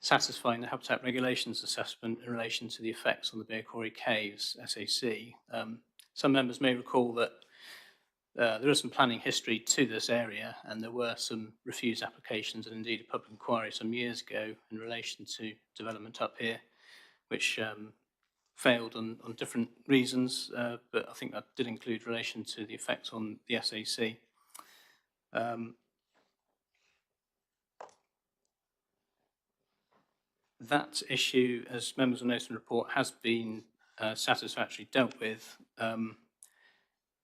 satisfying the habitat regulations assessment in relation to the effects on the Beer Quarry Caves, SAC. Some members may recall that there is some planning history to this area, and there were some refused applications and indeed a public inquiry some years ago in relation to development up here, which failed on different reasons, but I think that did include relation to the effects on the SAC. That issue, as members will note in the report, has been satisfactorily dealt with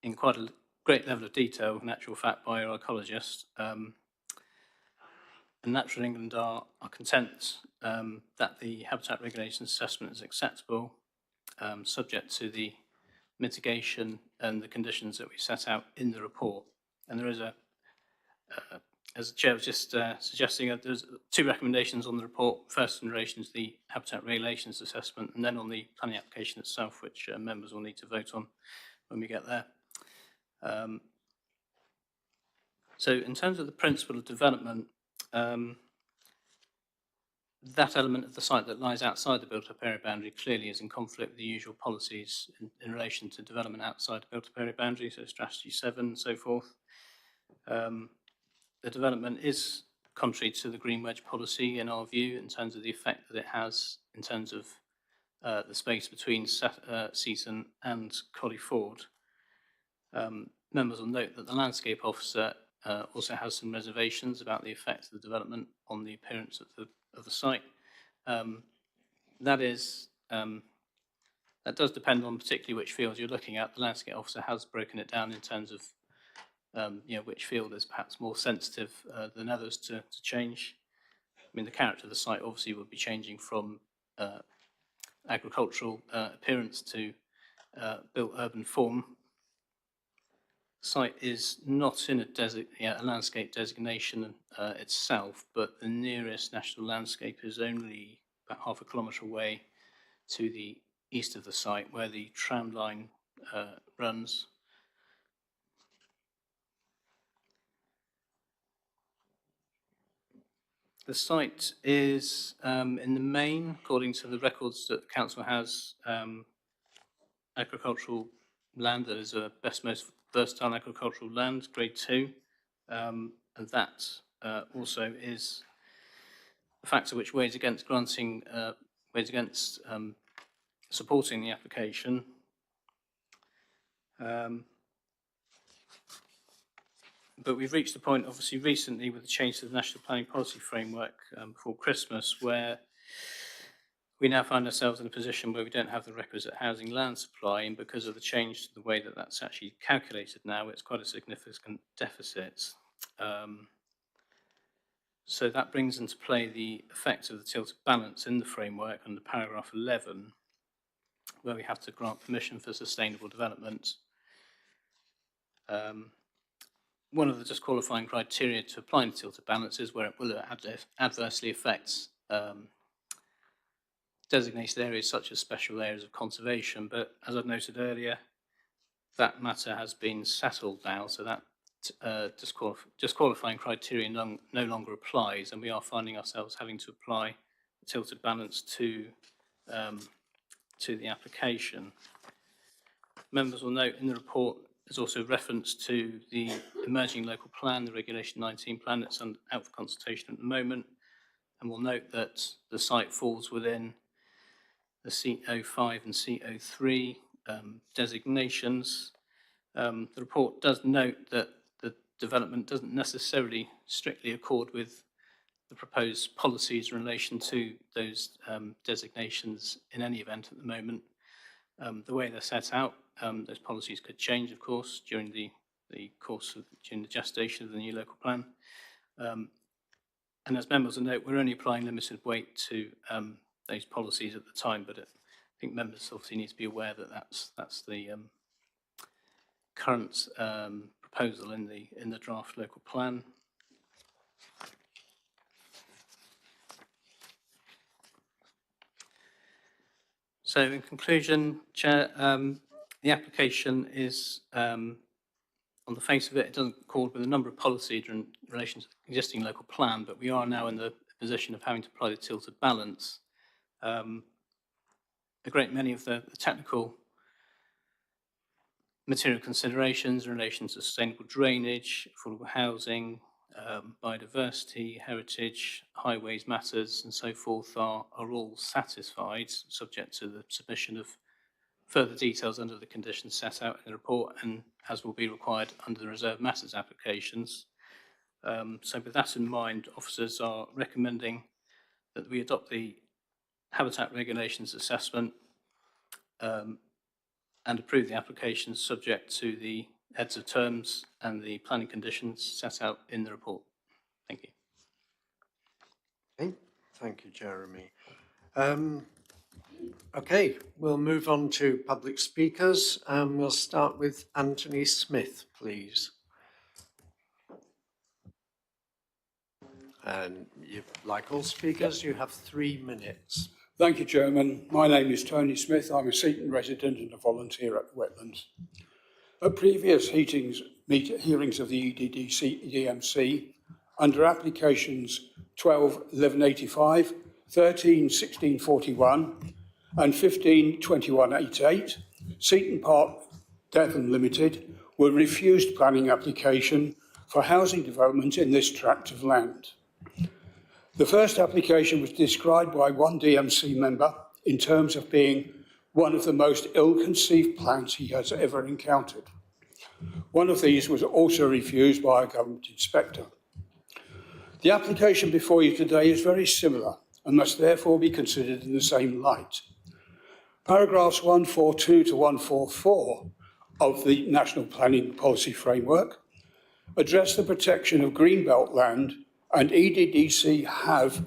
in quite a great level of detail, in actual fact, by our ecologist. And Natural England are content that the habitat regulation assessment is acceptable, subject to the mitigation and the conditions that we set out in the report. And there is as the Chair was just suggesting, there's two recommendations on the report. First, in relation to the habitat regulations assessment, and then on the planning application itself, which members will need to vote on when we get there. So in terms of the principle of development, that element of the site that lies outside the built-up area boundary clearly is in conflict with the usual policies in relation to development outside the built-up area boundary, so strategy 7 and so forth. The development is contrary to the green wedge policy in our view, in terms of the effect that it has in terms of the space between Seaton and Collie Ford. Members will note that the landscape officer also has some reservations about the effect of the development on the appearance of the site. That does depend on particularly which fields you're looking at. The landscape officer has broken it down in terms of which field is perhaps more sensitive than others to change. I mean, the character of the site obviously would be changing from agricultural appearance to built urban form. The site is not in a landscape designation itself, but the nearest national landscape is only about half a kilometre away to the east of the site, where the tram line runs. The site is, in the main, according to the records that the council has, agricultural land that is a best most versatile agricultural land, grade 2, and that also is a factor which weighs against supporting the application. But we've reached the point, obviously, recently with the change to the National Planning Policy Framework before Christmas, where we now find ourselves in a position where we don't have the requisite housing land supply, and because of the change to the way that that's actually calculated now, it's quite a significant deficit. So that brings into play the effect of the tilted balance in the framework under paragraph 11, where we have to grant permission for sustainable development. One of the disqualifying criteria to applying the tilted balance is where it will adversely affect designated areas such as special areas of conservation, but as I've noted earlier, that matter has been settled now, so that disqualifying criteria no longer applies, and we are finding ourselves having to apply the tilted balance to the application. Members will note in the report there's also reference to the emerging local plan, the Regulation 19 plan that's out for consultation at the moment, and we'll note that the site falls within the C05 and C03 designations. The report does note that the development doesn't necessarily strictly accord with the proposed policies in relation to those designations in any event at the moment. The way they're set out, those policies could change, of course, during the gestation of the new local plan. And as members will note, we're only applying limited weight to those policies at the time, but I think members obviously need to be aware that that's the current proposal in the draft local plan. So in conclusion, Chair, the application is, on the face of it, it doesn't accord with a number of policies in relation to the existing local plan, but we are now in the position of having to apply the tilted balance. A great many of the technical material considerations in relation to sustainable drainage, affordable housing, biodiversity, heritage, highways matters and so forth are all satisfied, subject to the submission of further details under the conditions set out in the report and as will be required under the reserved matters applications. So with that in mind, officers are recommending that we adopt the habitat regulations assessment and approve the application subject to the heads of terms and the planning conditions set out in the report. Thank you. Okay, thank you, Jeremy. Okay, we'll move on to public speakers. We'll start with Anthony Smith, please. And like all speakers, you have 3 minutes. Thank you, Chairman. My name is Tony Smith. I'm a Seaton resident and a volunteer at the wetlands. At previous hearings of the EDDC, under applications 12-1185, 13-1641 and 15-2188, Seaton Park Devon Limited were refused planning application for housing development in this tract of land. The first application was described by one DMC member in terms of being one of the most ill-conceived plans he has ever encountered. One of these was also refused by a government inspector. The application before you today is very similar and must therefore be considered in the same light. Paragraphs 142 to 144 of the National Planning Policy Framework address the protection of greenbelt land, and EDDC have,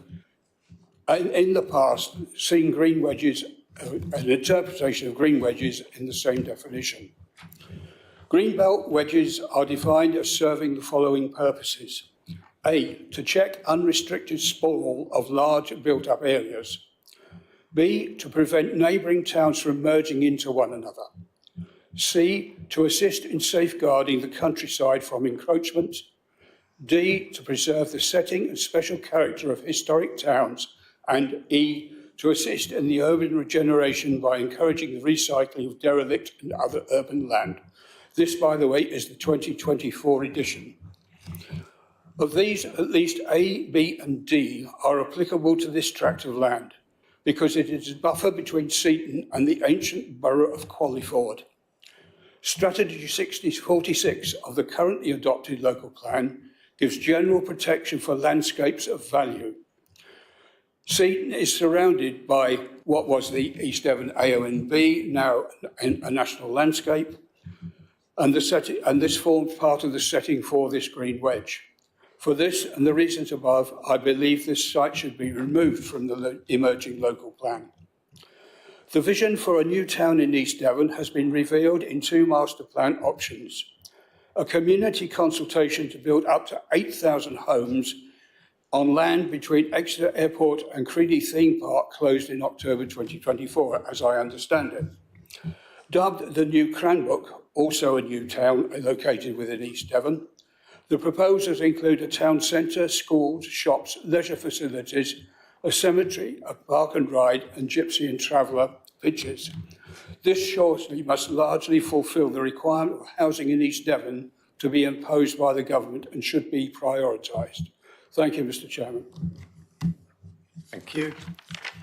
in the past, seen green wedges, an interpretation of green wedges in the same definition. Greenbelt wedges are defined as serving the following purposes. A, to check unrestricted sprawl of large built-up areas. B, to prevent neighbouring towns from merging into one another. C, to assist in safeguarding the countryside from encroachment. D, to preserve the setting and special character of historic towns. And E, to assist in the urban regeneration by encouraging the recycling of derelict and other urban land. This, by the way, is the 2024 edition. Of these, at least A, B and D are applicable to this tract of land because it is a buffer between Seaton and the ancient borough of Qualliford. Strategy 6046 of the currently adopted local plan gives general protection for landscapes of value. Seaton is surrounded by what was the East Devon AONB, now a national landscape, and this forms part of the setting for this green wedge. For this and the reasons above, I believe this site should be removed from the emerging local plan. The vision for a new town in East Devon has been revealed in 2 master plan options. A community consultation to build up to 8,000 homes on land between Exeter Airport and Creedy Theme Park closed in October 2024, as I understand it. Dubbed the New Cranbrook, also a new town located within East Devon, the proposals include a town centre, schools, shops, leisure facilities, a cemetery, a park and ride, and gypsy and traveller pitches. This shortly must largely fulfil the requirement of housing in East Devon to be imposed by the government and should be prioritised. Thank you, Mr. Chairman. Thank you.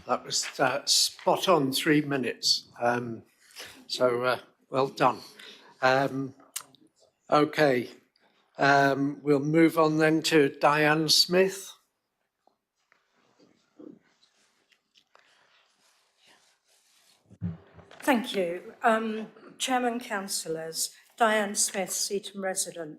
That was spot on 3 minutes. Well done. Okay. We'll move on then to Diane Smith. Thank you. Chairman, councillors, Diane Smith, Seaton resident.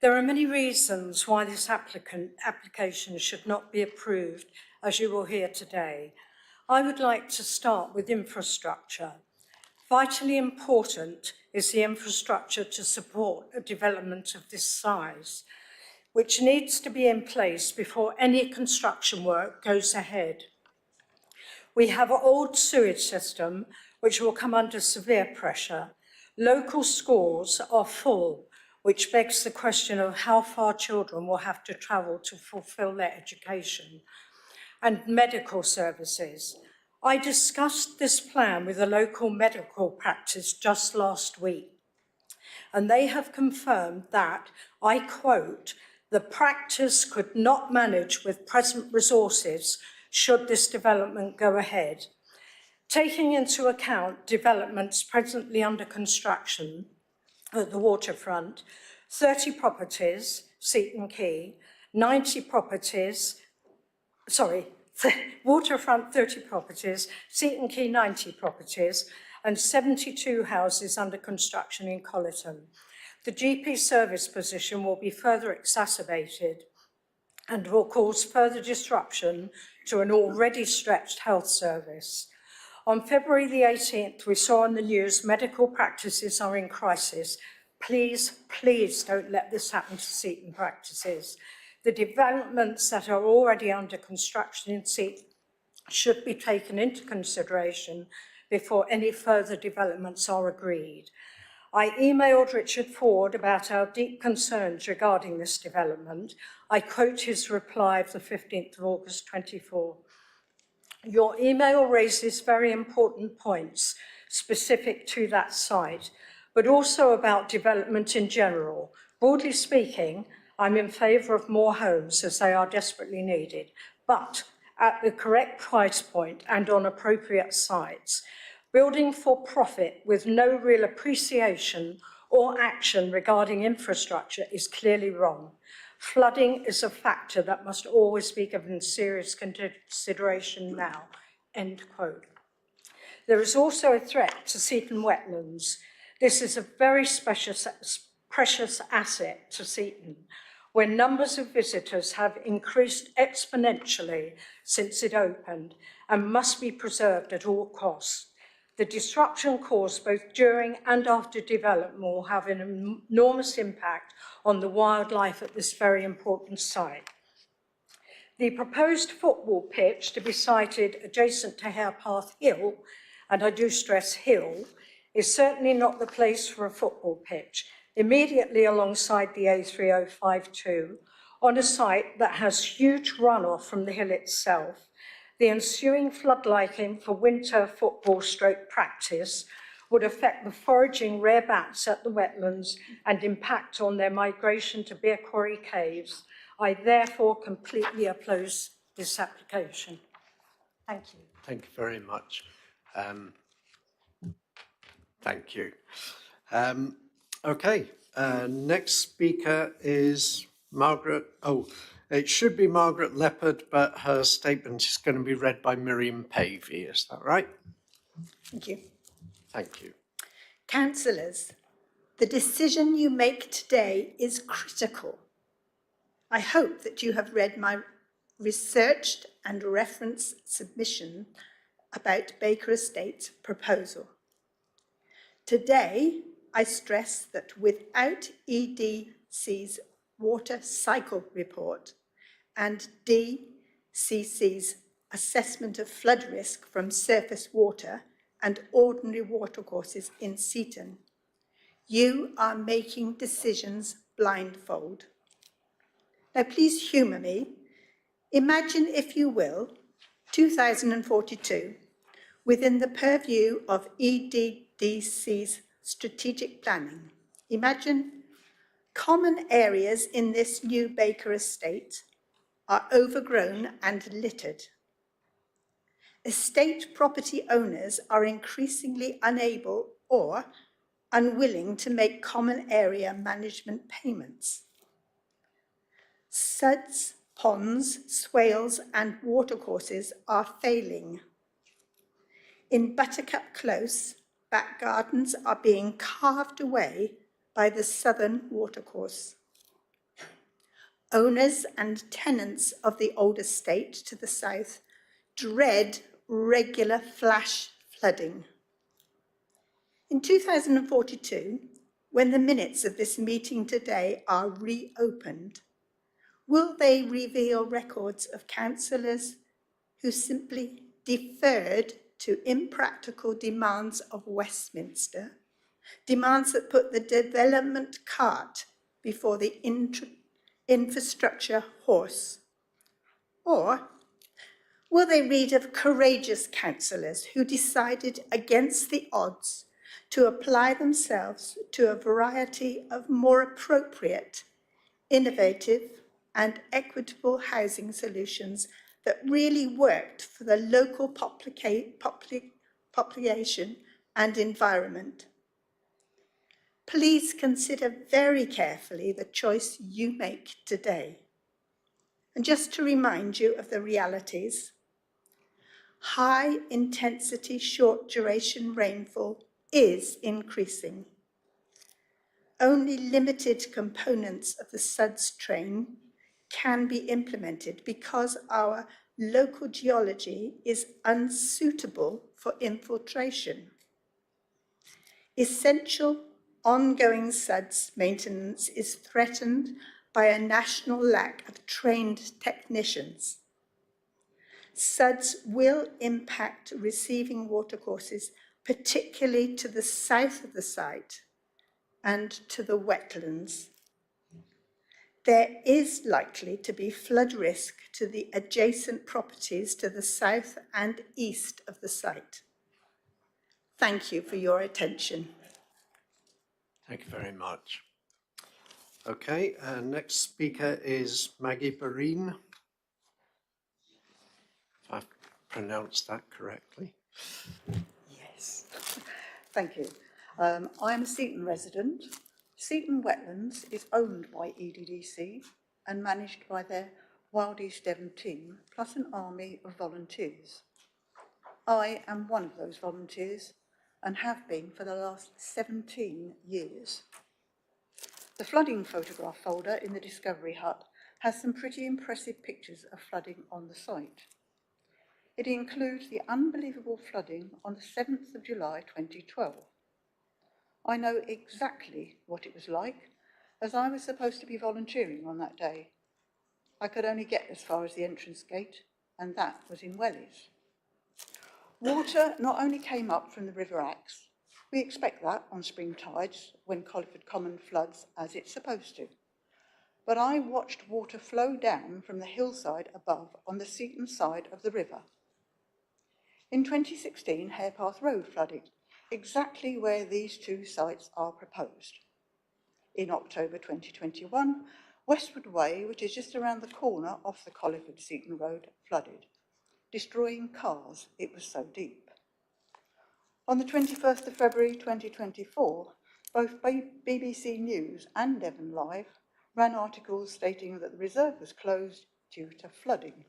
There are many reasons why this application should not be approved, as you will hear today. I would like to start with infrastructure. Vitally important is the infrastructure to support a development of this size, which needs to be in place before any construction work goes ahead. We have an old sewage system which will come under severe pressure. Local schools are full, which begs the question of how far children will have to travel to fulfil their education. And medical services. I discussed this plan with a local medical practice just last week, and they have confirmed that, I quote, the practice could not manage with present resources should this development go ahead. Taking into account developments presently under construction at the waterfront, 30 properties, Seaton Quay, 90 properties, waterfront 30 properties, Seaton Quay 90 properties, and 72 houses under construction in Colleton. The GP service position will be further exacerbated and will cause further disruption to an already stretched health service. On February the 18th, we saw on the news medical practices are in crisis. Please, please don't let this happen to Seaton practices. The developments that are already under construction in Seaton should be taken into consideration before any further developments are agreed. I emailed Richard Ford about our deep concerns regarding this development. I quote his reply of the 15th of August 24. Your email raises very important points specific to that site, but also about development in general. Broadly speaking, I'm in favour of more homes as they are desperately needed, but at the correct price point and on appropriate sites. Building for profit with no real appreciation or action regarding infrastructure is clearly wrong. Flooding is a factor that must always be given serious consideration now, end quote. There is also a threat to Seaton wetlands. This is a very precious asset to Seaton, where numbers of visitors have increased exponentially since it opened and must be preserved at all costs. The disruption caused both during and after development will have an enormous impact on the wildlife at this very important site. The proposed football pitch to be sited adjacent to Harepath Hill, and I do stress hill, is certainly not the place for a football pitch, immediately alongside the A3052, on a site that has huge runoff from the hill itself. The ensuing floodlighting for winter football stroke practice would affect the foraging rare bats at the wetlands and impact on their migration to Beer Quarry Caves. I therefore completely oppose this application. Thank you. Thank you very much. Thank you. Okay, next speaker is Margaret. Oh, it should be Margaret Leopard, but her statement is going to be read by Miriam Pavey. Is that right? Thank you. Thank you. Councillors, the decision you make today is critical. I hope that you have read my researched and referenced submission about Baker Estate's proposal. Today, I stress that without EDC's water cycle report and DCC's assessment of flood risk from surface water and ordinary watercourses in Seaton, you are making decisions blindfold. Now, please humour me. Imagine, if you will, 2042, within the purview of EDC's strategic planning. Imagine common areas in this new Baker Estate are overgrown and littered. Estate property owners are increasingly unable or unwilling to make common area management payments. Suds, ponds, swales and watercourses are failing. In Buttercup Close, back gardens are being carved away by the southern watercourse. Owners and tenants of the old estate to the south dread regular flash flooding. In 2042, when the minutes of this meeting today are reopened, will they reveal records of councillors who simply deferred to impractical demands of Westminster, demands that put the development cart before the infrastructure horse? Or will they read of courageous councillors who decided against the odds to apply themselves to a variety of more appropriate, innovative and equitable housing solutions that really worked for the local population and environment? Please consider very carefully the choice you make today. And just to remind you of the realities, high intensity, short duration rainfall is increasing. Only limited components of the SUDS train can be implemented because our local geology is unsuitable for infiltration. Essential ongoing SUDS maintenance is threatened by a national lack of trained technicians. SUDS will impact receiving watercourses, particularly to the south of the site and to the wetlands. There is likely to be flood risk to the adjacent properties to the south and east of the site. Thank you for your attention. Thank you very much. Okay, next speaker is Maggie Barine. If I've pronounced that correctly. Yes, thank you. I am a Seaton resident. Seaton Wetlands is owned by EDDC and managed by their Wild East Devon team, plus an army of volunteers. I am one of those volunteers and have been for the last 17 years. The flooding photograph folder in the Discovery Hut has some pretty impressive pictures of flooding on the site. It includes the unbelievable flooding on the 7th of July 2012. I know exactly what it was like, as I was supposed to be volunteering on that day. I could only get as far as the entrance gate, and that was in Wellies. Water not only came up from the River Axe, we expect that on spring tides when Colliford Common floods as it's supposed to, but I watched water flow down from the hillside above on the Seaton side of the river. In 2016, Harepath Road flooded, exactly where these two sites are proposed. In October 2021, Westwood Way, which is just around the corner off the Colliford-Seaton Road, flooded, destroying cars, it was so deep. On the 21st of February 2024, both BBC News and Devon Live ran articles stating that the reserve was closed due to flooding.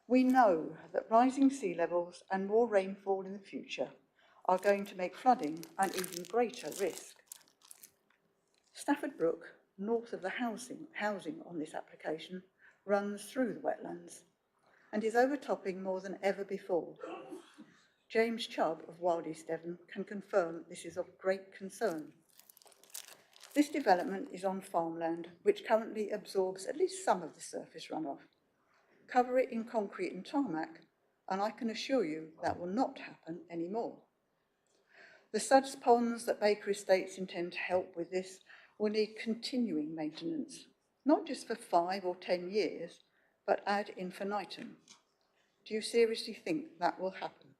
We know that rising sea levels and more rainfall in the future are going to make flooding an even greater risk. Stafford Brook, north of the housing on this application, runs through the wetlands and is overtopping more than ever before. James Chubb of Wild East Devon can confirm this is of great concern. This development is on farmland which currently absorbs at least some of the surface runoff. Cover it in concrete and tarmac, and I can assure you that will not happen anymore. The Suds ponds that Baker Estates intend to help with this will need continuing maintenance, not just for 5 or 10 years, but ad infinitum. Do you seriously think that will happen?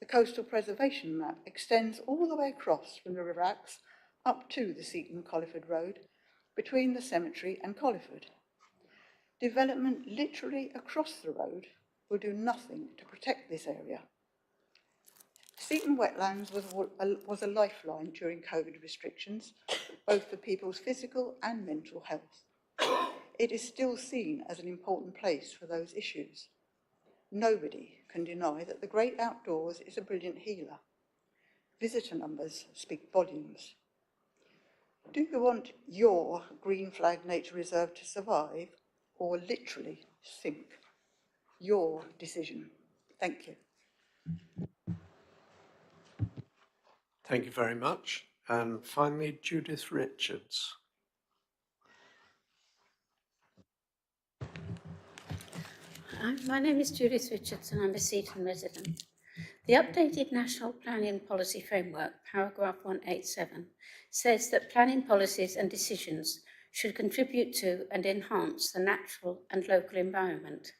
The coastal preservation map extends all the way across from the River Axe up to the Seaton-Colliford Road, between the cemetery and Colliford. Development literally across the road will do nothing to protect this area. Seaton Wetlands was a lifeline during COVID restrictions, both for people's physical and mental health. It is still seen as an important place for those issues. Nobody can deny that the great outdoors is a brilliant healer. Visitor numbers speak volumes. Do you want your green flag nature reserve to survive or literally sink? Your decision. Thank you. Thank you very much. And finally, Judith Richards. My name is Judith Richards and I'm a Seaton resident. The updated National Planning Policy Framework, paragraph 187, says that planning policies and decisions should contribute to and enhance the natural and local environment.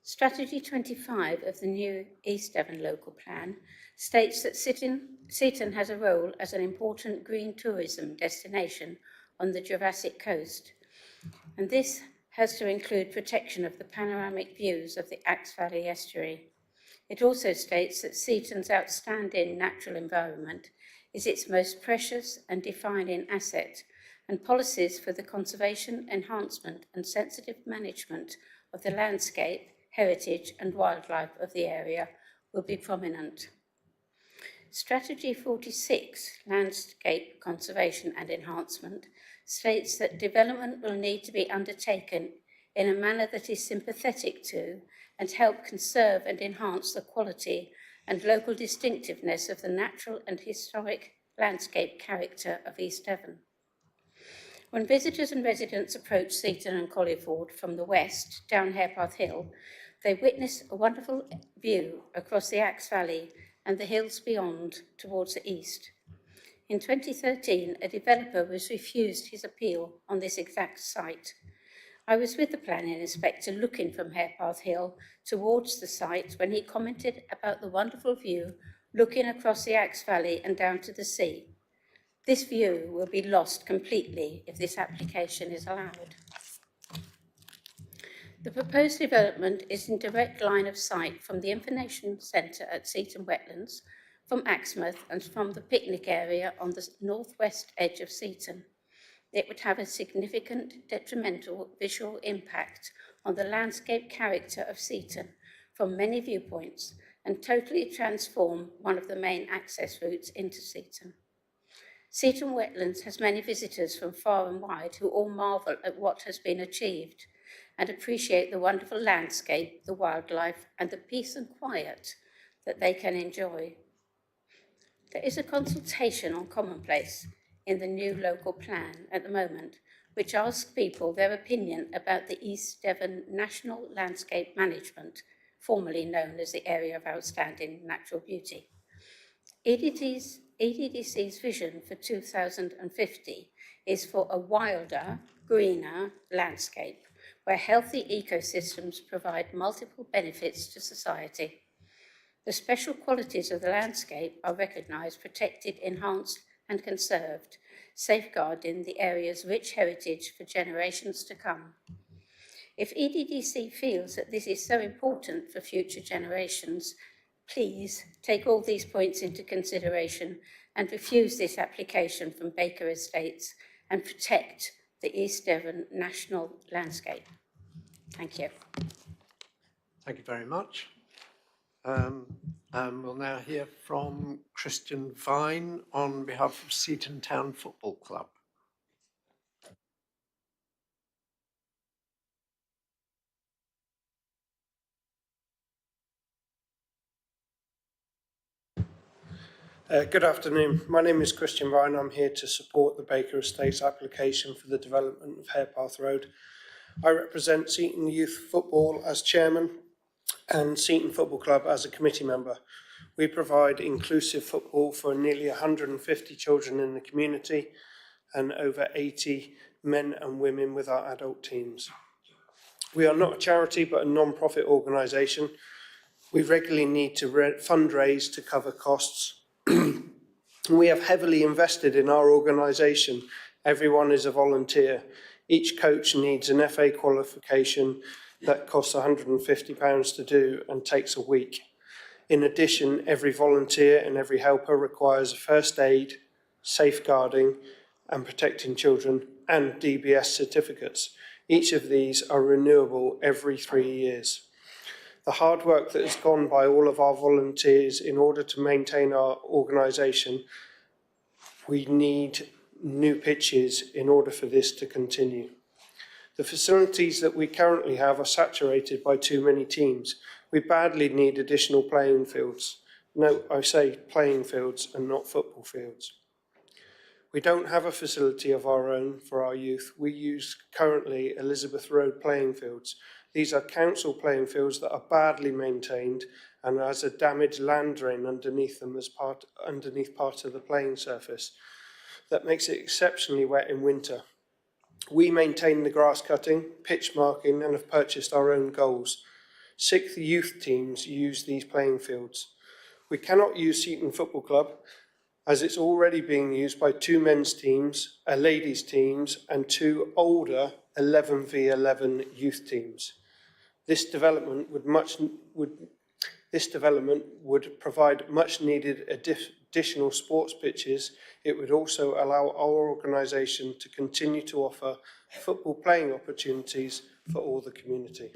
Strategy 25 of the new East Devon Local Plan states that Seaton has a role as an important green tourism destination on the Jurassic Coast, and this has to include protection of the panoramic views of the Axe Valley estuary. It also states that Seaton's outstanding natural environment is its most precious and defining asset, and policies for the conservation, enhancement and sensitive management of the landscape, heritage and wildlife of the area will be prominent. Strategy 46, Landscape Conservation and Enhancement, states that development will need to be undertaken in a manner that is sympathetic to and help conserve and enhance the quality and local distinctiveness of the natural and historic landscape character of East Devon. When visitors and residents approach Seaton and Colliford from the west down Harepath Hill, they witness a wonderful view across the Axe Valley and the hills beyond towards the east. In 2013, a developer was refused his appeal on this exact site. I was with the planning inspector looking from Harepath Hill towards the site when he commented about the wonderful view looking across the Axe Valley and down to the sea. This view will be lost completely if this application is allowed. The proposed development is in direct line of sight from the information centre at Seaton Wetlands, from Axmouth and from the picnic area on the northwest edge of Seaton. It would have a significant detrimental visual impact on the landscape character of Seaton from many viewpoints and totally transform one of the main access routes into Seaton. Seaton Wetlands has many visitors from far and wide who all marvel at what has been achieved and appreciate the wonderful landscape, the wildlife, and the peace and quiet that they can enjoy. There is a consultation on commonplace in the new local plan at the moment, which asks people their opinion about the East Devon National Landscape Management, formerly known as the Area of Outstanding Natural Beauty. EDDC's vision for 2050 is for a wilder, greener landscape where healthy ecosystems provide multiple benefits to society. The special qualities of the landscape are recognised, protected, enhanced and conserved, safeguarding the area's rich heritage for generations to come. If EDDC feels that this is so important for future generations, please take all these points into consideration and refuse this application from Baker Estates and protect the East Devon National Landscape. Thank you. Thank you very much. We'll now hear from Christian Vine on behalf of Seaton Town Football Club. Good afternoon. My name is Christian Vine. I'm here to support the Baker Estates application for the development of Harepath Road. I represent Seaton Youth Football as chairman and Seaton Football Club as a committee member. We provide inclusive football for nearly 150 children in the community and over 80 men and women with our adult teams. We are not a charity but a non-profit organisation. We regularly need to fundraise to cover costs. We have heavily invested in our organisation. Everyone is a volunteer. Each coach needs an FA qualification that costs £150 to do and takes a week. In addition, every volunteer and every helper requires first aid, safeguarding and protecting children and DBS certificates. Each of these are renewable every 3 years. The hard work that has gone by all of our volunteers in order to maintain our organisation, we need new pitches in order for this to continue. The facilities that we currently have are saturated by too many teams. We badly need additional playing fields. No, I say playing fields and not football fields. We don't have a facility of our own for our youth. We use currently Elizabeth Road playing fields. These are council playing fields that are badly maintained and has a damaged land drain underneath them as part of the playing surface. That makes it exceptionally wet in winter. We maintain the grass cutting, pitch marking and have purchased our own goals. 6 youth teams use these playing fields. We cannot use Seaton Football Club as it's already being used by 2 men's teams, a ladies teams and 2 older 11v11 youth teams. This development would provide much needed additional sports pitches. It would also allow our organisation to continue to offer football playing opportunities for all the community.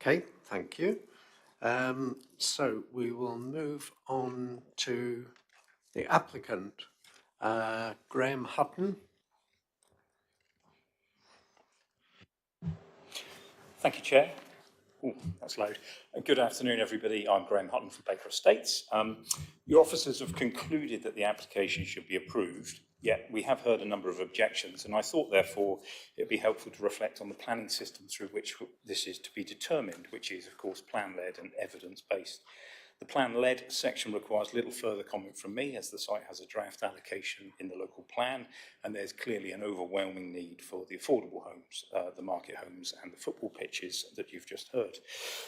Okay, thank you. So we will move on to the applicant, Graham Hutton. Thank you, Chair. Ooh, that's loud. Good afternoon, everybody. I'm Graham Hutton from Baker Estates. Your officers have concluded that the application should be approved, yet we have heard a number of objections, and I thought, therefore, it would be helpful to reflect on the planning system through which this is to be determined, which is, of course, plan-led and evidence-based. The plan-led section requires little further comment from me, as the site has a draft allocation in the local plan, and there's clearly an overwhelming need for the affordable homes, the market homes and the football pitches that you've just heard.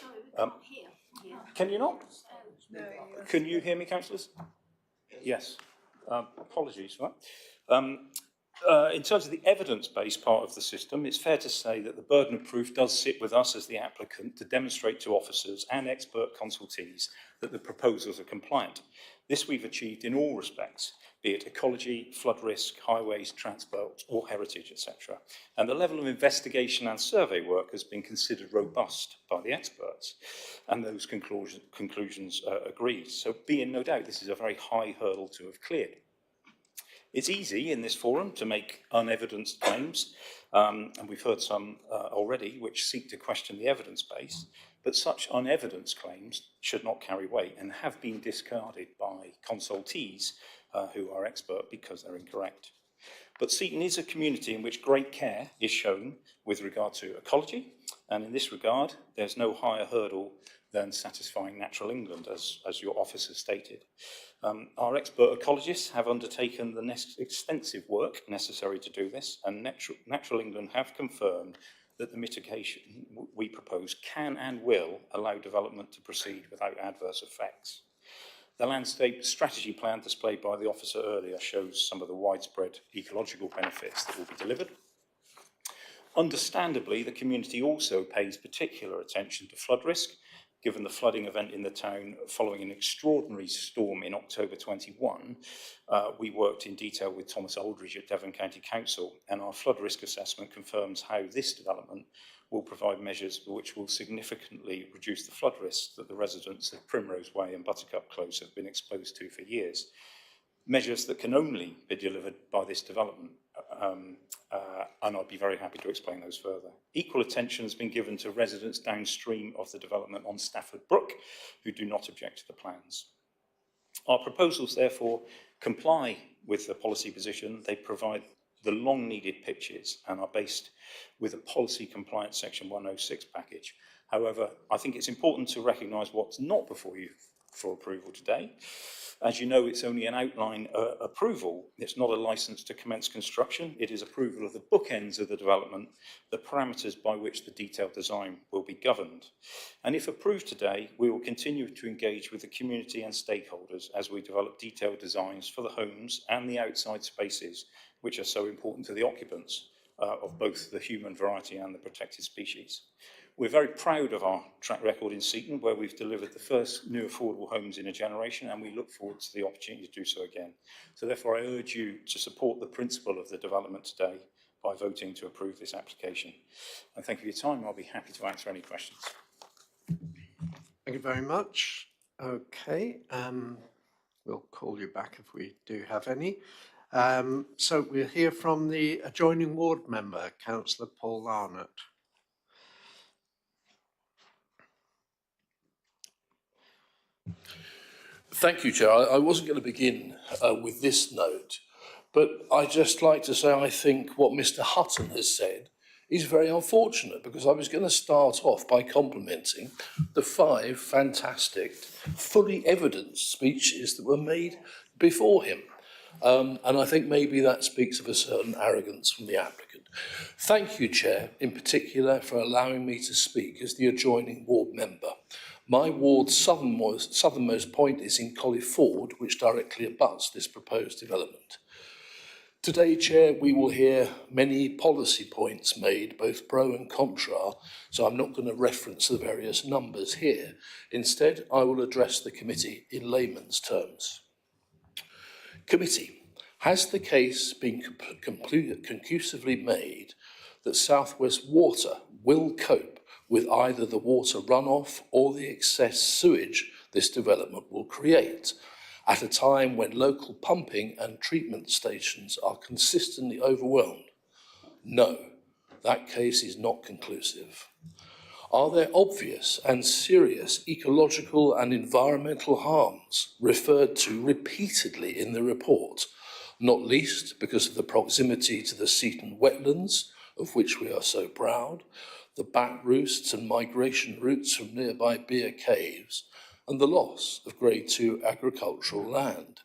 Sorry, we can't hear. Yeah. Can you not? No. Can you hear me, councillors? Yes. Apologies for that. In terms of the evidence-based part of the system, it's fair to say that the burden of proof does sit with us as the applicant to demonstrate to officers and expert consultees that the proposals are compliant. This we've achieved in all respects, be it ecology, flood risk, highways, transport or heritage, etc. And the level of investigation and survey work has been considered robust by the experts, and those conclusions agreed. So be in no doubt, this is a very high hurdle to have cleared. It's easy in this forum to make unevidenced claims, and we've heard some already which seek to question the evidence base, but such unevidenced claims should not carry weight and have been discarded by consultees who are expert because they're incorrect. But Seaton is a community in which great care is shown with regard to ecology, and in this regard, there's no higher hurdle than satisfying Natural England, as your officer stated. Our expert ecologists have undertaken the extensive work necessary to do this, and Natural England have confirmed that the mitigation we propose can and will allow development to proceed without adverse effects. The landscape strategy plan displayed by the officer earlier shows some of the widespread ecological benefits that will be delivered. Understandably, the community also pays particular attention to flood risk, given the flooding event in the town following an extraordinary storm in October 21. We worked in detail with Thomas Aldridge at Devon County Council, and our flood risk assessment confirms how this development will provide measures which will significantly reduce the flood risks that the residents of Primrose Way and Buttercup Close have been exposed to for years. Measures that can only be delivered by this development, and I'd be very happy to explain those further. Equal attention has been given to residents downstream of the development on Stafford Brook who do not object to the plans. Our proposals therefore comply with the policy position. They provide the long needed pitches and are based with a policy compliant section 106 package. However, I think it's important to recognise what's not before you for approval today. As you know, it's only an outline approval. It's not a licence to commence construction. It is approval of the bookends of the development, the parameters by which the detailed design will be governed. And if approved today, we will continue to engage with the community and stakeholders as we develop detailed designs for the homes and the outside spaces, which are so important to the occupants of both the human variety and the protected species. We're very proud of our track record in Seaton, where we've delivered the first new affordable homes in a generation, and we look forward to the opportunity to do so again. So therefore, I urge you to support the principle of the development today by voting to approve this application. And thank you for your time. I'll be happy to answer any questions. Thank you very much. Okay, we'll call you back if we do have any. So we'll hear from the adjoining ward member, Councillor Paul Arnott. Thank you, Chair. I wasn't going to begin with this note, but I'd just like to say I think what Mr. Hutton has said is very unfortunate, because I was going to start off by complimenting the 5 fantastic, fully evidenced speeches that were made before him. And I think maybe that speaks of a certain arrogance from the applicant. Thank you, Chair, in particular for allowing me to speak as the adjoining ward member. My ward's southernmost point is in Collie Ford, which directly abuts this proposed development. Today, Chair, we will hear many policy points made, both pro and contra, so I'm not going to reference the various numbers here. Instead, I will address the committee in layman's terms. Committee, has the case been conclusively made that South West Water will cope with either the water runoff or the excess sewage this development will create, at a time when local pumping and treatment stations are consistently overwhelmed? No, that case is not conclusive. Are there obvious and serious ecological and environmental harms referred to repeatedly in the report, not least because of the proximity to the Seaton wetlands, of which we are so proud, the bat roosts and migration routes from nearby beer caves, and the loss of Grade 2 agricultural land?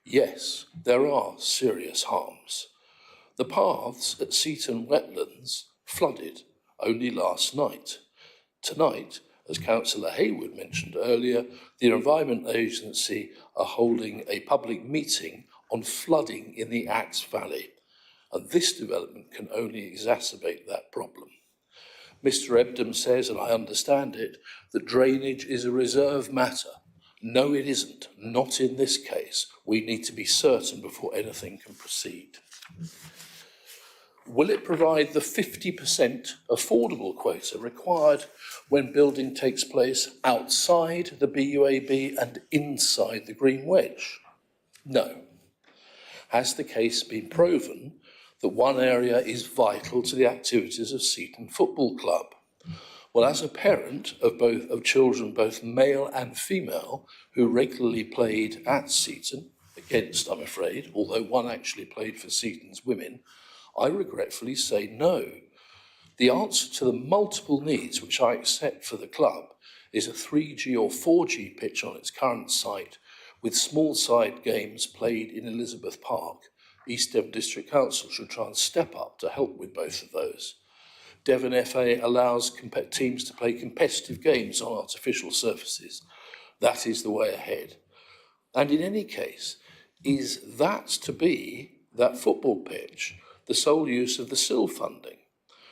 Yes, there are serious harms. The paths at Seaton wetlands flooded only last night. Tonight, as Councillor Hayward mentioned earlier, the Environment Agency are holding a public meeting on flooding in the Axe Valley, and this development can only exacerbate that problem. Mr. Ebdom says, and I understand it, that drainage is a reserve matter. No, it isn't. Not in this case. We need to be certain before anything can proceed. Will it provide the 50% affordable quota required when building takes place outside the BUAB and inside the Green Wedge? No. Has the case been proven that one area is vital to the activities of Seaton Football Club? Well, as a parent of children, both male and female, who regularly played at Seaton, against, I'm afraid, although one actually played for Seaton's women, I regretfully say no. The answer to the multiple needs which I accept for the club is a 3G or 4G pitch on its current site, with small-side games played in Elizabeth Park. East Devon District Council should try and step up to help with both of those. Devon FA allows teams to play competitive games on artificial surfaces. That is the way ahead. And in any case, is that to be, that football pitch, the sole use of the SIL funding?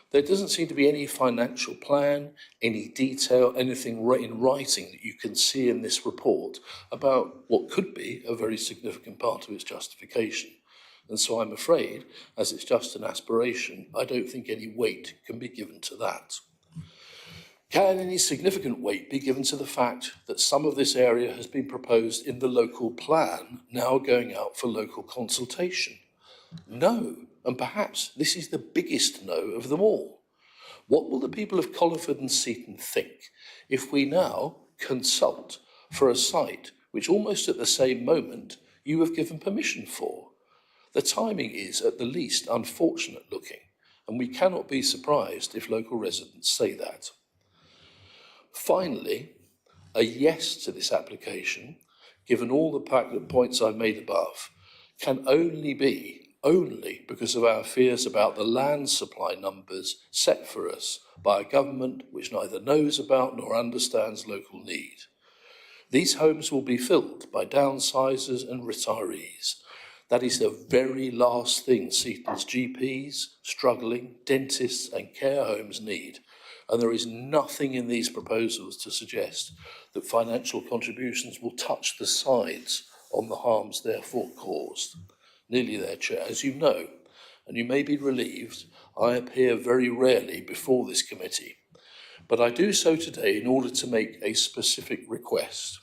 There doesn't seem to be any financial plan, any detail, anything in writing that you can see in this report about what could be a very significant part of its justification. And so I'm afraid, as it's just an aspiration, I don't think any weight can be given to that. Can any significant weight be given to the fact that some of this area has been proposed in the local plan, now going out for local consultation? No, and perhaps this is the biggest no of them all. What will the people of Colliford and Seaton think if we now consult for a site which almost at the same moment you have given permission for? The timing is at the least unfortunate looking, and we cannot be surprised if local residents say that. Finally, a yes to this application, given all the points I've made above, can only because of our fears about the land supply numbers set for us by a government which neither knows about nor understands local need. These homes will be filled by downsizers and retirees. That is the very last thing Seaton's GPs, struggling, dentists and care homes need, and there is nothing in these proposals to suggest that financial contributions will touch the sides on the harms therefore caused. Nearly there, Chair. As you know, and you may be relieved, I appear very rarely before this committee, but I do so today in order to make a specific request.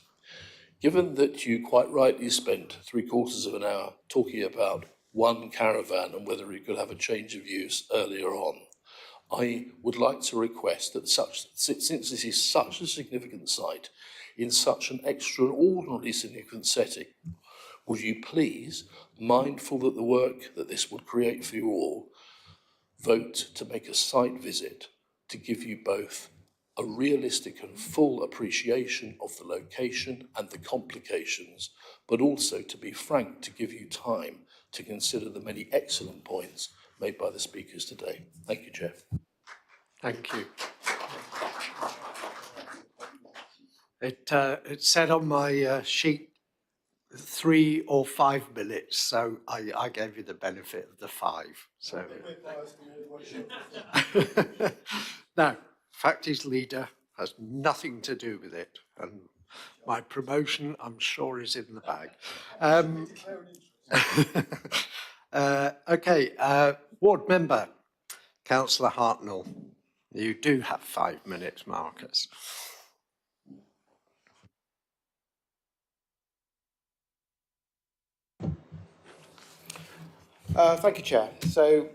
Given that you quite rightly spent 3/4 of an hour talking about one caravan and whether it could have a change of use earlier on, I would like to request that since this is such a significant site, in such an extraordinarily significant setting, would you please, mindful that the work that this would create for you all, vote to make a site visit to give you both a realistic and full appreciation of the location and the complications, but also, to be frank, to give you time to consider the many excellent points made by the speakers today. Thank you, Chair. Thank you. It said on my sheet 3 or 5 minutes, so I gave you the benefit of the 5. So no, fact is, leader has nothing to do with it, and my promotion, I'm sure, is in the bag. Okay, ward member, Councillor Hartnell, you do have 5 minutes, Marcus. Thank you, Chair. So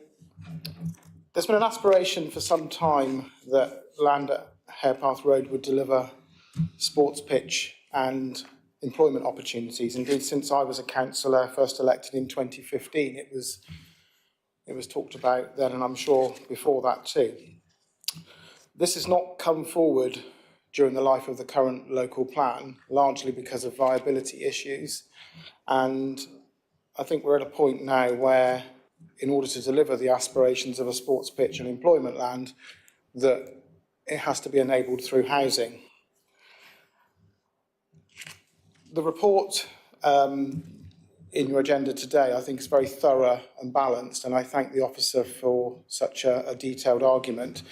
there's been an aspiration for some time that land at Harepath Road would deliver sports pitch and employment opportunities. Indeed, since I was a councillor, first elected in 2015, it was talked about then, and I'm sure before that too. This has not come forward during the life of the current local plan, largely because of viability issues. And I think we're at a point now where, in order to deliver the aspirations of a sports pitch and employment land, that it has to be enabled through housing. The report in your agenda today, I think, is very thorough and balanced, and I thank the officer for such a detailed argument,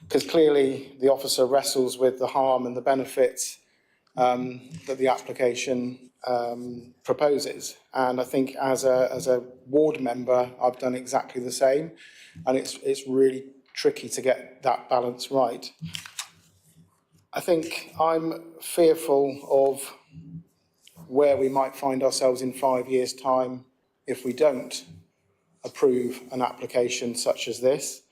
because clearly the officer wrestles with the harm and the benefits that the application proposes. And I think as a ward member, I've done exactly the same, and it's really tricky to get that balance right. I think I'm fearful of where we might find ourselves in 5 years' time if we don't approve an application such as this,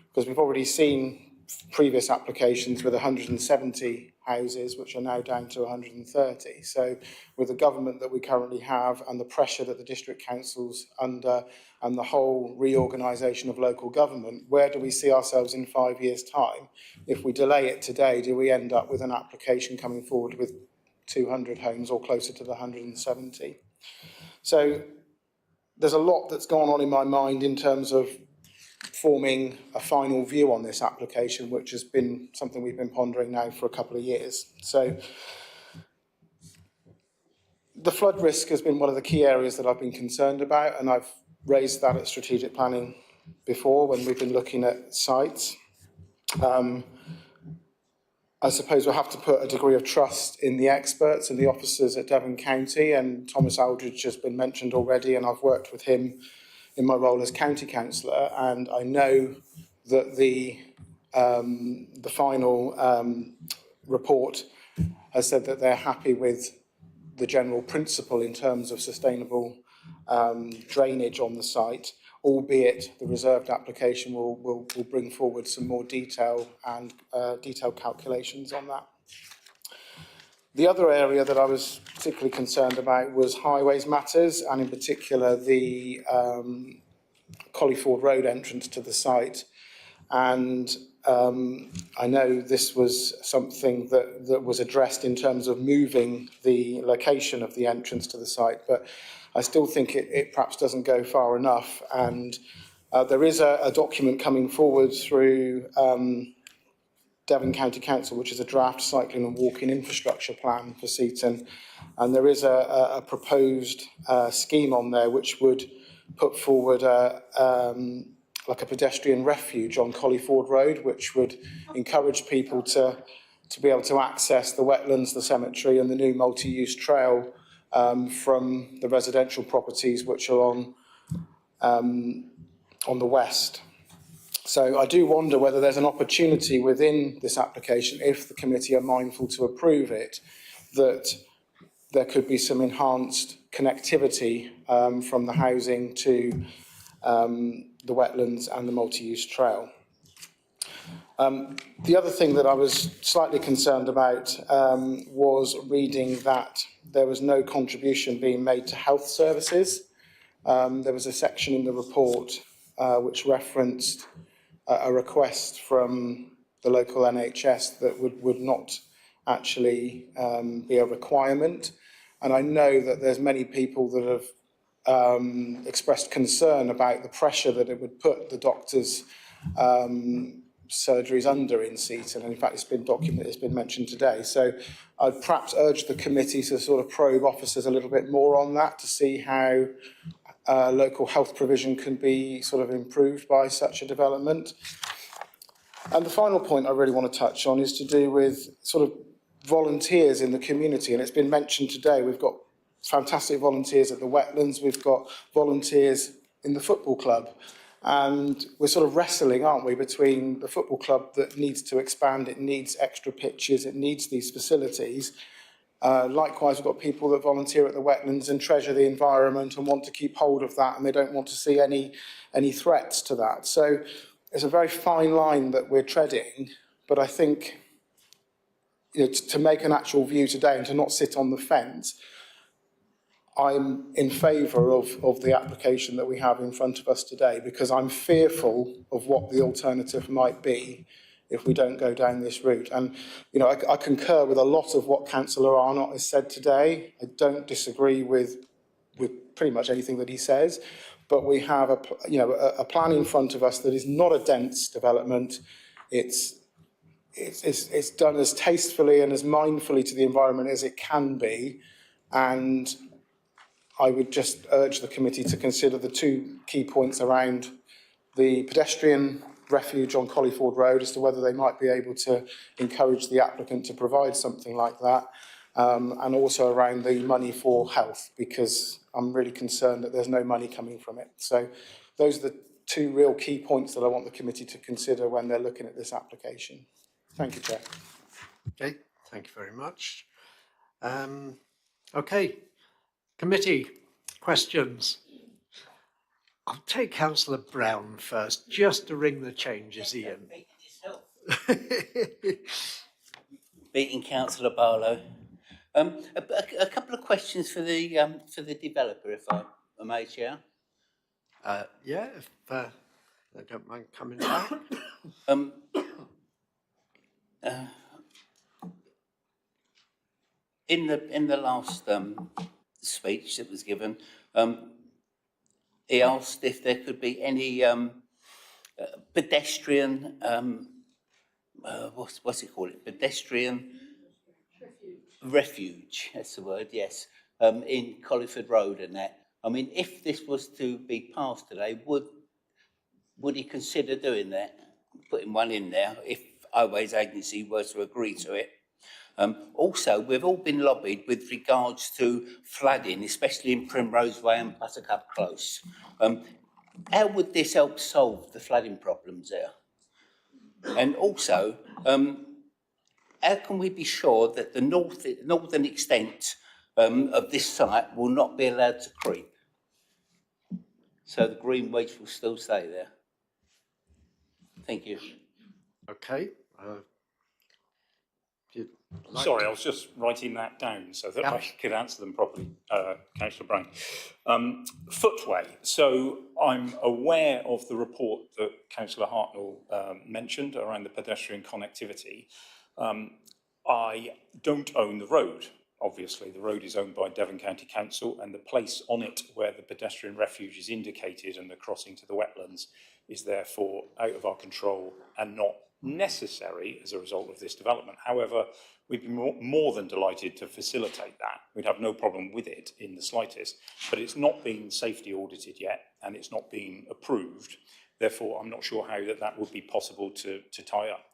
because we've already seen previous applications with 170 houses, which are now down to 130. So with the government that we currently have and the pressure that the district council's under and the whole reorganisation of local government, where do we see ourselves in 5 years' time? If we delay it today, do we end up with an application coming forward with 200 homes or closer to the 170? So there's a lot that's gone on in my mind in terms of forming a final view on this application, which has been something we've been pondering now for a couple of years. So the flood risk has been one of the key areas that I've been concerned about, and I've raised that at strategic planning before when we've been looking at sites. I suppose we'll have to put a degree of trust in the experts and the officers at Devon County, and Thomas Aldridge has been mentioned already, and I've worked with him in my role as county councillor, and I know that the final report has said that they're happy with the general principle in terms of sustainable drainage on the site, albeit the reserved application will bring forward some more detail and detailed calculations on that. The other area that I was particularly concerned about was highways matters, and in particular the Colliford Road entrance to the site. And I know this was something that was addressed in terms of moving the location of the entrance to the site, but I still think it perhaps doesn't go far enough. And there is a document coming forward through Devon County Council, which is a draft cycling and walking infrastructure plan for Seaton, and there is a proposed scheme on there which would put forward a like a pedestrian refuge on Colliford Road, which would encourage people to be able to access the wetlands, the cemetery and the new multi-use trail from the residential properties which are on the west. So I do wonder whether there's an opportunity within this application, if the committee are mindful to approve it, that there could be some enhanced connectivity from the housing to the wetlands and the multi-use trail. The other thing that I was slightly concerned about was reading that there was no contribution being made to health services. There was a section in the report which referenced a request from the local NHS that would not actually be a requirement. And I know that there's many people that have expressed concern about the pressure that it would put the doctors' surgeries under in Seaton, and in fact it's been documented, it's been mentioned today. So I'd perhaps urge the committee to sort of probe officers a little bit more on that to see how local health provision can be sort of improved by such a development. And the final point I really want to touch on is to do with sort of volunteers in the community, and it's been mentioned today. We've got fantastic volunteers at the wetlands, we've got volunteers in the football club, and we're sort of wrestling, aren't we, between the football club that needs to expand, it needs extra pitches, it needs these facilities. Likewise, we've got people that volunteer at the wetlands and treasure the environment and want to keep hold of that, and they don't want to see any threats to that. So it's a very fine line that we're treading, but I think, you know, to make an actual view today and to not sit on the fence, I'm in favour of the application that we have in front of us today, because I'm fearful of what the alternative might be if we don't go down this route. And, you know, I concur with a lot of what Councillor Arnott has said today. I don't disagree with pretty much anything that he says, but we have a plan in front of us that is not a dense development. It's done as tastefully and as mindfully to the environment as it can be, and I would just urge the committee to consider the two key points around the pedestrian refuge on Colliford Road as to whether they might be able to encourage the applicant to provide something like that, and also around the money for health, because I'm really concerned that there's no money coming from it. So those are the two real key points that I want the committee to consider when they're looking at this application. Thank you, Chair. Okay, thank you very much. Okay, committee questions. I'll take Councillor Brown first, just to ring the changes, Ian. Beating Councillor Barlow. A couple of questions for the developer, if I may, Chair. Yeah, if they don't mind coming back. In the last speech that was given, he asked if there could be any pedestrian, what's it called? Pedestrian refuge. That's the word. Yes, in Colliford Road and that. I mean, if this was to be passed today, would he consider doing that, putting one in there, if Highways Agency were to agree to it? Also, we've all been lobbied with regards to flooding, especially in Primrose Way and Buttercup Close. How would this help solve the flooding problems there? And also, how can we be sure that the northern extent of this site will not be allowed to creep? So the green wedge will still stay there. Thank you. Okay. Sorry, I was just writing that down so that I could answer them properly, Councillor Brown. Footway. So I'm aware of the report that Councillor Hartnell mentioned around the pedestrian connectivity. I don't own the road, obviously. The road is owned by Devon County Council, and the place on it where the pedestrian refuge is indicated and the crossing to the wetlands is therefore out of our control and not necessary as a result of this development. However, we'd be more than delighted to facilitate that. We'd have no problem with it in the slightest, but it's not been safety audited yet and it's not been approved. Therefore, I'm not sure how that would be possible to tie up.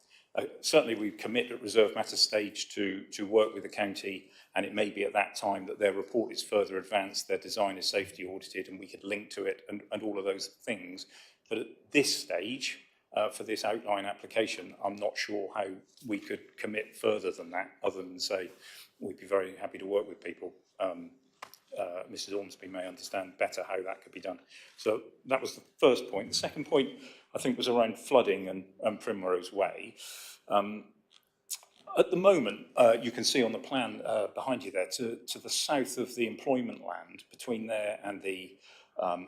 Certainly, we commit at reserve matter stage to work with the county, and it may be at that time that their report is further advanced, their design is safety audited, and we could link to it and all of those things. But at this stage, for this outline application, I'm not sure how we could commit further than that, other than say we'd be very happy to work with people. Mrs. Ormsby may understand better how that could be done. So that was the first point. The second point, I think, was around flooding and Primrose Way. At the moment, you can see on the plan behind you there, to the south of the employment land, between there and the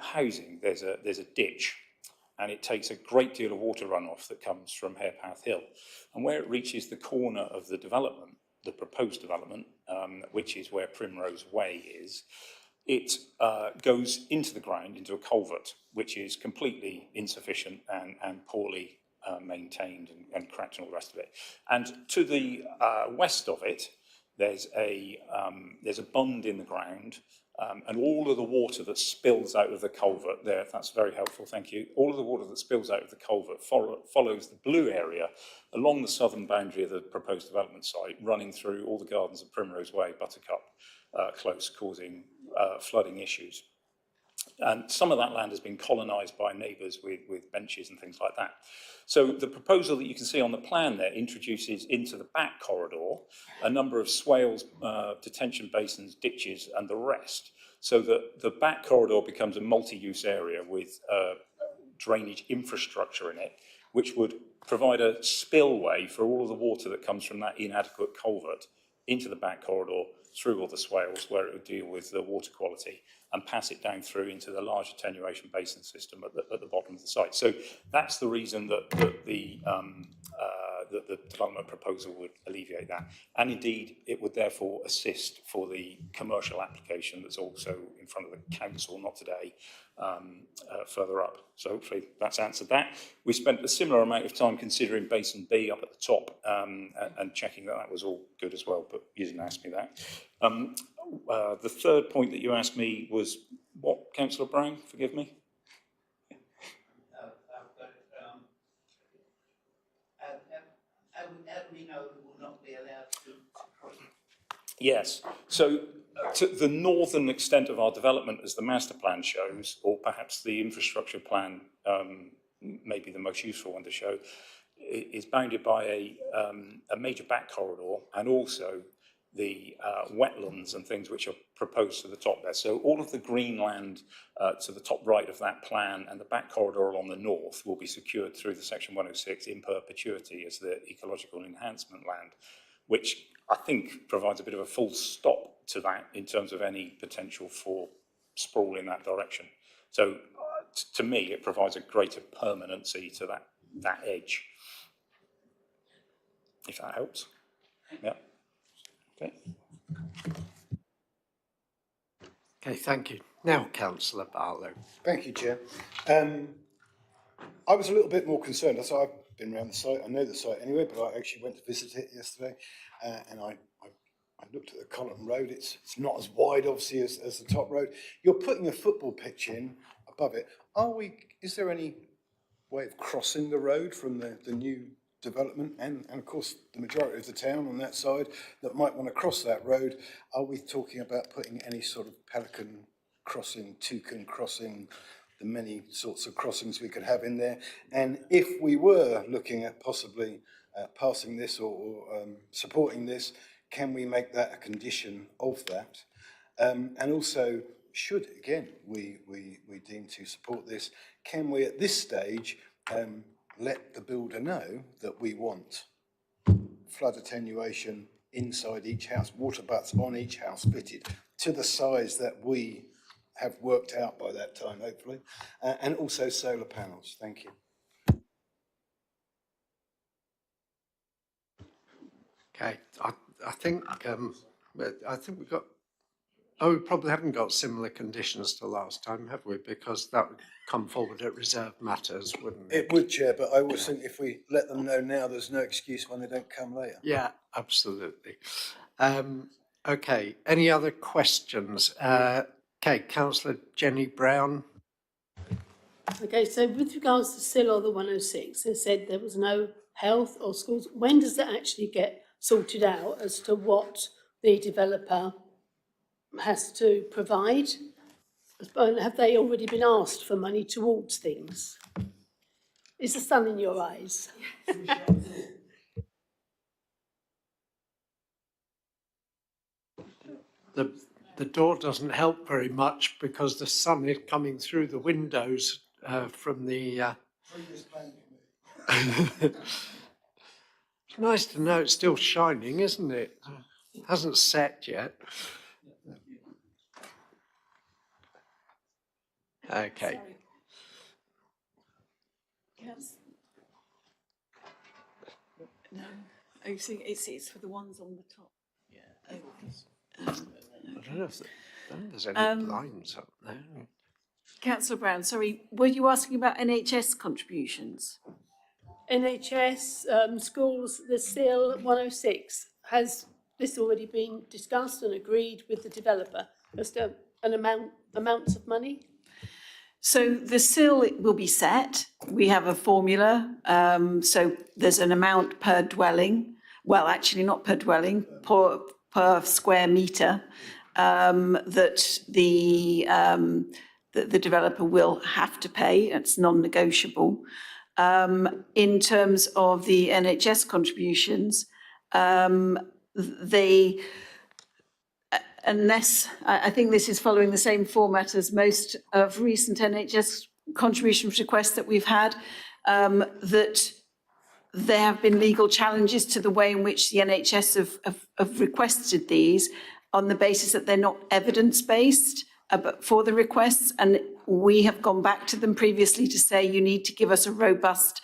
housing, there's a ditch, and it takes a great deal of water runoff that comes from Harepath Hill. And where it reaches the corner of the development, the proposed development, which is where Primrose Way is, it goes into the ground, into a culvert, which is completely insufficient and poorly maintained and cracked and all the rest of it. And to the west of it, there's a bund in the ground, and all of the water that spills out of the culvert there, that's very helpful, thank you. All of the water that spills out of the culvert follows the blue area along the southern boundary of the proposed development site, running through all the gardens of Primrose Way, Buttercup Close, causing flooding issues. And some of that land has been colonised by neighbours with benches and things like that. So the proposal that you can see on the plan there introduces into the back corridor a number of swales, detention basins, ditches and the rest, so that the back corridor becomes a multi-use area with drainage infrastructure in it, which would provide a spillway for all of the water that comes from that inadequate culvert into the back corridor, through all the swales where it would deal with the water quality and pass it down through into the large attenuation basin system at the bottom of the site. So that's the reason that the development proposal would alleviate that. And indeed, it would therefore assist for the commercial application that's also in front of the council, not today, further up. So hopefully that's answered that. We spent a similar amount of time considering Basin B up at the top and checking that that was all good as well, but you didn't ask me that. The third point that you asked me was what, Councillor Brown? Forgive me. How do we know we will not be allowed to cross? Yes. So to the northern extent of our development, as the master plan shows, or perhaps the infrastructure plan may be the most useful one to show, is bounded by a major back corridor and also the wetlands and things which are proposed to the top there. So all of the green land to the top right of that plan and the back corridor along the north will be secured through the Section 106 in perpetuity as the ecological enhancement land, which I think provides a bit of a full stop to that in terms of any potential for sprawl in that direction. So to me, it provides a greater permanency to that edge, if that helps. Yeah. Okay. Okay, thank you. Now, Councillor Barlow. Thank you, Chair. I was a little bit more concerned. I've been around the site. I know the site anyway, but I actually went to visit it yesterday, and I looked at the Colton Road. It's not as wide, obviously, as the top road. You're putting a football pitch in above it. Is there any way of crossing the road from the new development and of course the majority of the town on that side that might want to cross that road? Are we talking about putting any sort of pelican crossing, toucan crossing, the many sorts of crossings we could have in there? And if we were looking at possibly passing this or supporting this, can we make that a condition of that? And also, should again we deem to support this, can we at this stage let the builder know that we want flood attenuation inside each house, water butts on each house fitted to the size that we have worked out by that time, hopefully, and also solar panels. Thank you. Okay, I think we've got. Oh, we probably haven't got similar conditions to last time, have we? Because that would come forward at reserved matters, wouldn't it? It would, Chair, but I always think if we let them know now, there's no excuse when they don't come later. Yeah, absolutely. Okay, any other questions? Okay, Councillor Jenny Brown. Okay, so with regards to SIL or the 106, they said there was no health or schools. When does that actually get sorted out as to what the developer has to provide? Have they already been asked for money towards things? Is the sun in your eyes? The door doesn't help very much because the sun is coming through the windows from the... It's nice to know it's still shining, isn't it? It hasn't set yet. Okay. Yes. No, oh, see, it's for the ones on the top. Yeah. I don't know if there's any lines up there. Councillor Brown, sorry, were you asking about NHS contributions? NHS, schools, the SIL 106, has this already been discussed and agreed with the developer as to an amounts of money? So the SIL will be set. We have a formula. So there's an amount per dwelling. Well, actually not per dwelling, per square metre that the developer will have to pay. It's non-negotiable. In terms of the NHS contributions, unless, I think this is following the same format as most of recent NHS contribution requests that we've had, that there have been legal challenges to the way in which the NHS have requested these on the basis that they're not evidence-based for the requests. And we have gone back to them previously to say, you need to give us a robust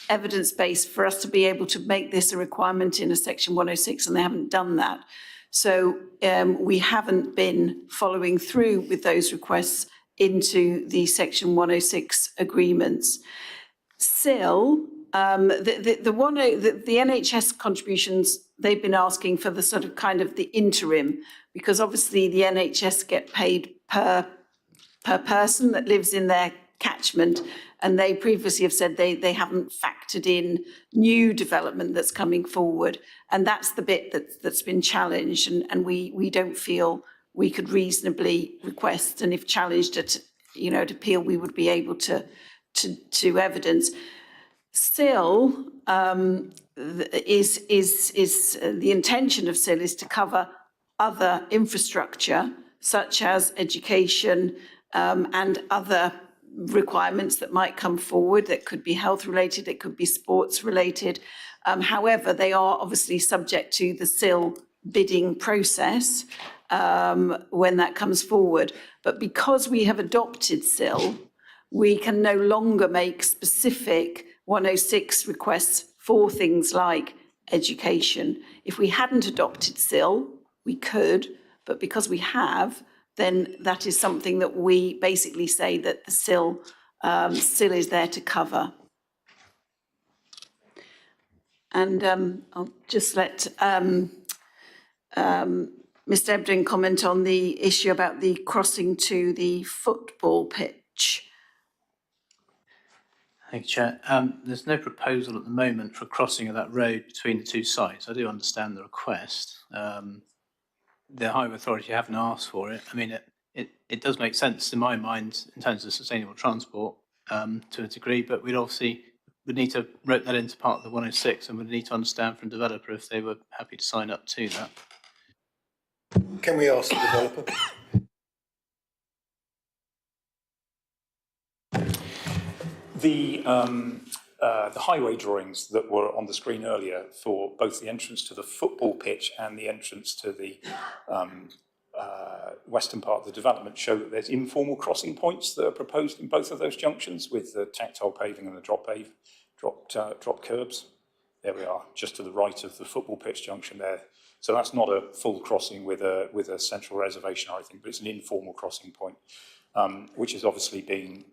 evidence base for us to be able to make this a requirement in a Section 106, and they haven't done that. So we haven't been following through with those requests into the Section 106 agreements. SIL, the NHS contributions, they've been asking for the sort of kind of the interim, because obviously the NHS get paid per person that lives in their catchment, and they previously have said they haven't factored in new development that's coming forward, and that's the bit that's been challenged, and we don't feel we could reasonably request, and if challenged at appeal, we would be able to evidence. SIL is the intention of SIL is to cover other infrastructure such as education and other requirements that might come forward. That could be health related, it could be sports related. However, they are obviously subject to the SIL bidding process when that comes forward. But because we have adopted SIL, we can no longer make specific 106 requests for things like education. If we hadn't adopted SIL, we could, but because we have, then that is something that we basically say that the SIL is there to cover. And I'll just let Mr. Ebden comment on the issue about the crossing to the football pitch. Thank you, Chair. There's no proposal at the moment for crossing of that road between the two sites. I do understand the request. The Highway Authority haven't asked for it. I mean, it does make sense in my mind in terms of sustainable transport to a degree, but we'd need to rope that into part of the 106, and we'd need to understand from the developer if they were happy to sign up to that. Can we ask the developer? The highway drawings that were on the screen earlier for both the entrance to the football pitch and the entrance to the western part of the development show that there's informal crossing points that are proposed in both of those junctions with the tactile paving and the drop curbs. There we are, just to the right of the football pitch junction there. So that's not a full crossing with a central reservation or anything, but it's an informal crossing point. Which has obviously been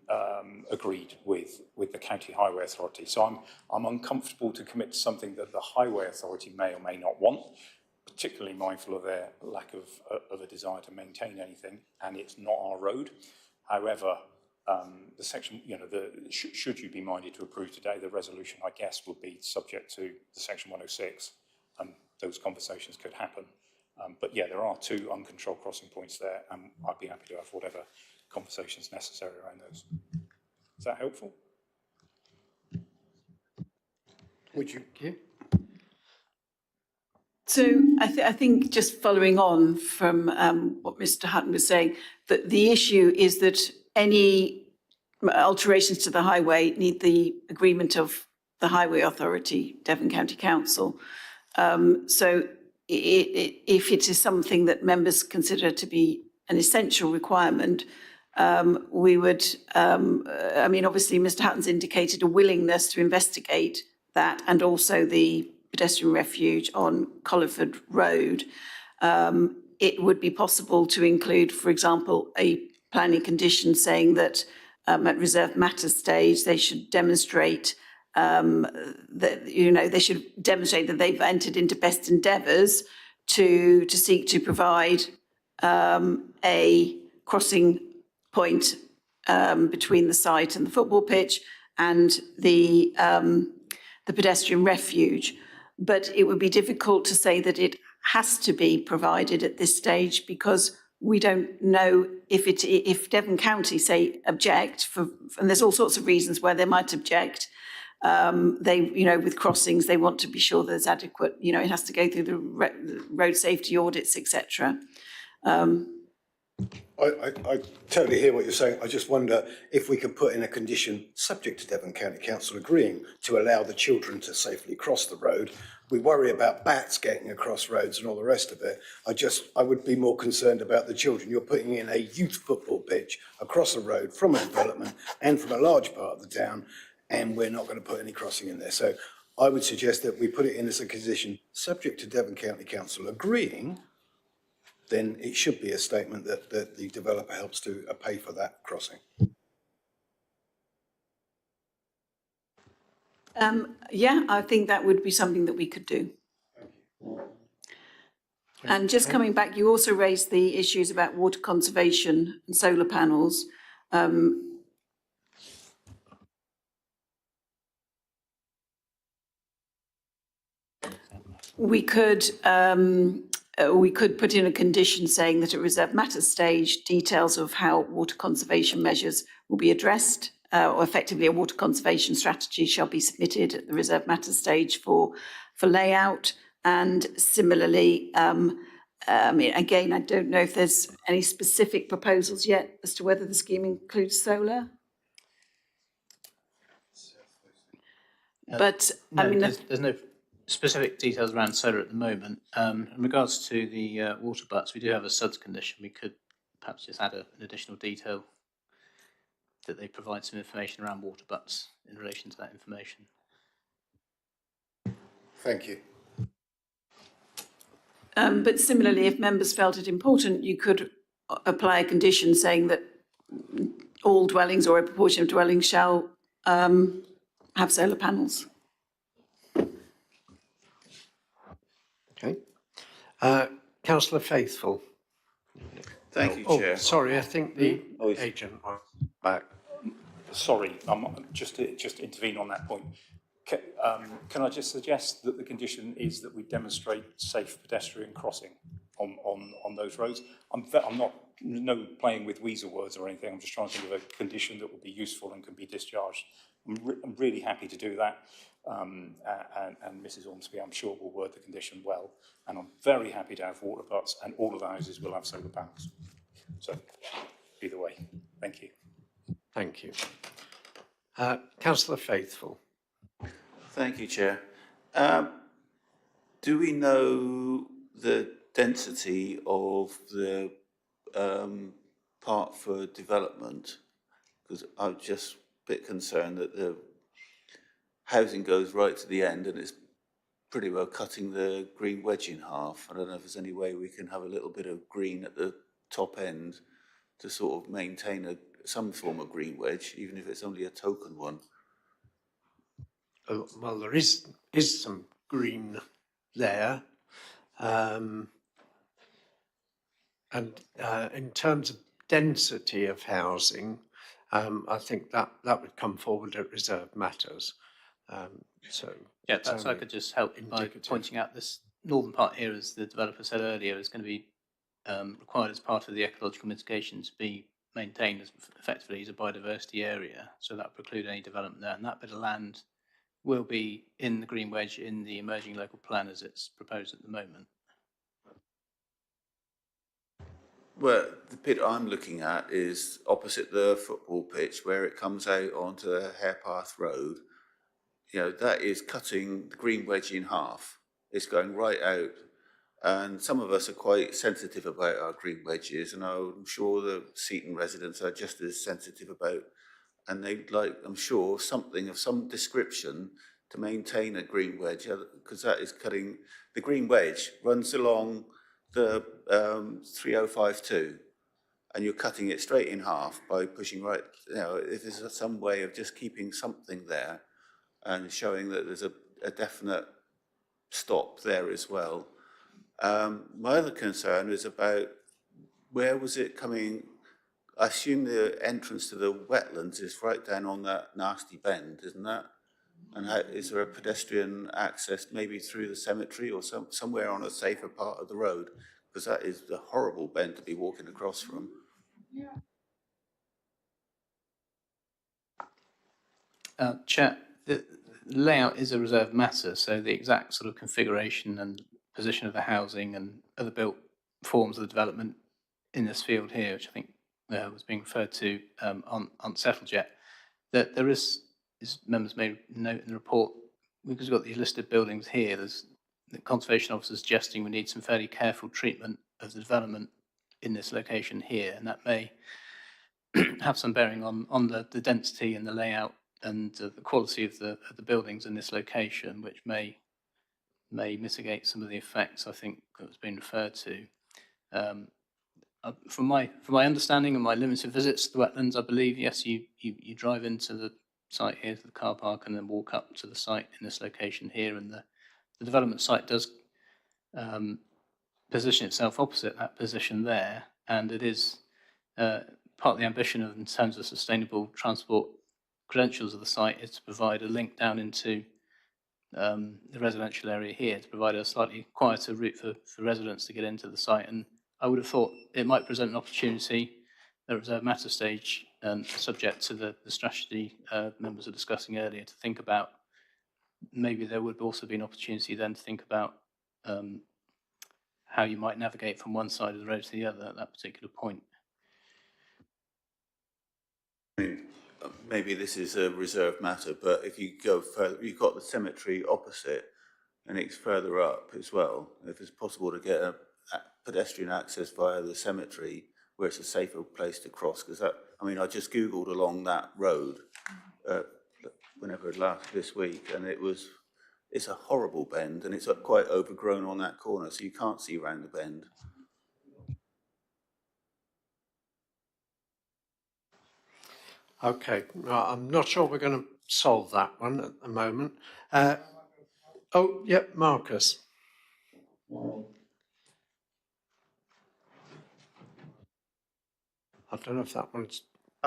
agreed with the County Highway Authority. So I'm uncomfortable to commit to something that the Highway Authority may or may not want, particularly mindful of their lack of a desire to maintain anything, and it's not our road. However, The section, should you be minded to approve today, the resolution, I guess, would be subject to the section 106, and those conversations could happen. But yeah, there are 2 uncontrolled crossing points there, and I'd be happy to have whatever conversations necessary around those. Is that helpful? Would you? Thank you. So I think just following on from what Mr. Hutton was saying, that the issue is that any alterations to the highway need the agreement of the Highway Authority, Devon County Council. So if it is something that members consider to be an essential requirement, we would, obviously Mr. Hutton's indicated a willingness to investigate that, and also the pedestrian refuge on Colliford Road. It would be possible to include, for example, a planning condition saying that at reserved matters stage, they should demonstrate they should demonstrate that they've entered into best endeavours to seek to provide a crossing point between the site and the football pitch and the pedestrian refuge. But it would be difficult to say that it has to be provided at this stage, because we don't know if Devon County say object, and there's all sorts of reasons why they might object. With crossings, they want to be sure there's adequate, it has to go through the road safety audits, etc. I totally hear what you're saying. I just wonder if we could put in a condition subject to Devon County Council agreeing to allow the children to safely cross the road. We worry about bats getting across roads and all the rest of it. I would be more concerned about the children. You're putting in a youth football pitch across a road from a development and from a large part of the town, and we're not going to put any crossing in there. So I would suggest that we put it in as a condition subject to Devon County Council agreeing. Then it should be a statement that the developer helps to pay for that crossing. I think that would be something that we could do. And just coming back, you also raised the issues about water conservation and solar panels. We could put in a condition saying that at reserved matters stage, details of how water conservation measures will be addressed, or effectively a water conservation strategy shall be submitted at the reserved matters stage for layout. And similarly, again, I don't know if there's any specific proposals yet as to whether the scheme includes solar. But there's no specific details around solar at the moment. In regards to the water butts, we do have a SUDS condition. We could perhaps just add an additional detail that they provide some information around water butts in relation to that information. Thank you. But similarly, if members felt it important, you could apply a condition saying that all dwellings or a proportion of dwellings shall have solar panels. Okay. Councillor Faithful. Thank you, Chair. Sorry, I think the agent was back. Sorry, just to intervene on that point. Can I just suggest that the condition is that we demonstrate safe pedestrian crossing on those roads? I'm not playing with weasel words or anything. I'm just trying to think of a condition that would be useful and can be discharged. I'm really happy to do that. And Mrs. Ormsby, I'm sure, will word the condition well. And I'm very happy to have water butts, and all of the houses will have solar panels. So, either way, thank you. Thank you. Councillor Faithful. Thank you, Chair. Do we know the density of the part for development? Because I'm just a bit concerned that the housing goes right to the end and it's pretty well cutting the green wedge in half. I don't know if there's any way we can have a little bit of green at the top end to sort of maintain some form of green wedge, even if it's only a token one. Oh, well, there is some green there. And in terms of density of housing, I think that would come forward at reserved matters. So Yeah, it's perhaps I only could just help by indicative. pointing out this northern part here, as the developer said earlier, is going to be required as part of the ecological mitigation to be maintained as effectively as a biodiversity area. So that would preclude any development there. And that bit of land will be in the green wedge in the emerging local plan as it's proposed at the moment. Well, the pit I'm looking at is opposite the football pitch where it comes out onto the Harepath Road. You know, that is cutting the green wedge in half. It's going right out. And some of us are quite sensitive about our green wedges, and I'm sure the Seaton residents are just as sensitive about, and they'd like, I'm sure, something of some description to maintain a green wedge, because that is cutting, the green wedge runs along the 3052, and you're cutting it straight in half by pushing right, you know, if there's some way of just keeping something there and showing that there's a definite stop there as well. My other concern is about where was it coming? I assume the entrance to the wetlands is right down on that nasty bend, isn't that? And how, is there a pedestrian access maybe through the cemetery or somewhere on a safer part of the road? Because that is a horrible bend to be walking across from. Chair, the layout is a reserved matter, so the exact sort of configuration and position of the housing and other built forms of the development in this field here, which I think was being referred to, aren't settled yet. That there is, as members may note in the report, because we've got these listed buildings here, there's the conservation officer suggesting we need some fairly careful treatment of the development in this location here, and that may have some bearing on the density and the layout and the quality of the buildings in this location, which may mitigate some of the effects I think that was being referred to. From my understanding and my limited visits to the wetlands, I believe yes, you drive into the site here to the car park and then walk up to the site in this location here, and the development site does position itself opposite that position there, and it is part of the ambition of, in terms of sustainable transport credentials of the site, is to provide a link down into the residential area here, to provide a slightly quieter route for residents to get into the site. And I would have thought it might present an opportunity at reserve matter stage, subject to the strategy members were discussing earlier, to think about maybe there would also be an opportunity then to think about how you might navigate from one side of the road to the other at that particular point. Maybe this is a reserved matter, but if you go further, you've got the cemetery opposite, and it's further up as well. If it's possible to get a pedestrian access via the cemetery, where it's a safer place to cross, because that, I mean, I just Googled along that road whenever it last this week, and it's a horrible bend, and it's quite overgrown on that corner, so you can't see around the bend. Okay, well, I'm not sure we're going to solve that one at the moment. Oh, yeah, Marcus. I don't know if that one's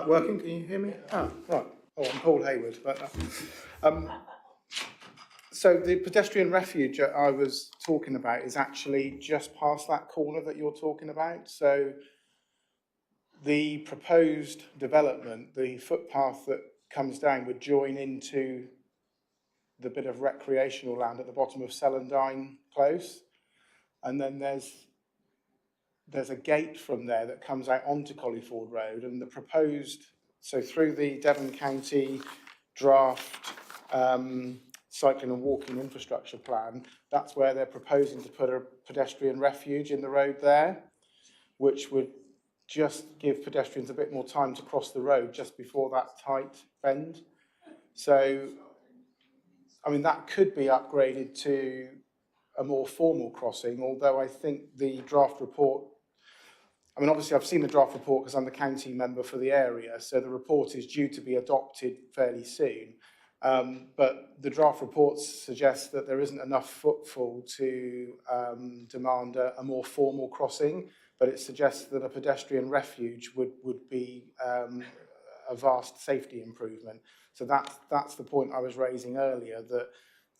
Working? Can you hear me? Ah, right. Oh, I'm Paul Hayward. So the pedestrian refuge I was talking about is actually just past that corner that you're talking about. So the proposed development, the footpath that comes down, would join into the bit of recreational land at the bottom of Celandine Close. And then there's a gate from there that comes out onto Colliford Road, and the proposed, so through the Devon County draft cycling and walking infrastructure plan, that's where they're proposing to put a pedestrian refuge in the road there, which would just give pedestrians a bit more time to cross the road just before that tight bend. So, I mean, that could be upgraded to a more formal crossing, although I think the draft report, I mean, obviously I've seen the draft report because I'm the county member for the area, so the report is due to be adopted fairly soon. But the draft report suggests that there isn't enough footfall to demand a more formal crossing, but it suggests that a pedestrian refuge would be a vast safety improvement. So that's the point I was raising earlier,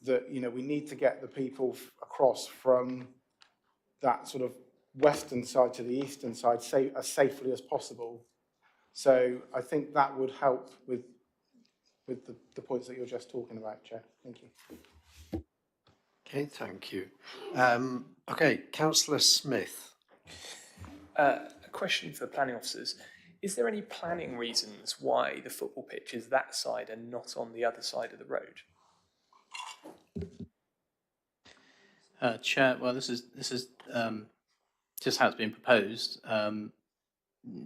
that you know, we need to get the people across from that sort of western side to the eastern side as safely as possible. So I think that would help with the points that you're just talking about, Chair. Thank you. Okay, thank you. Okay, Councillor Smith. A question for planning officers. Is there any planning reasons why the football pitch is that side and not on the other side of the road? Chair, well, this is just how it's been proposed.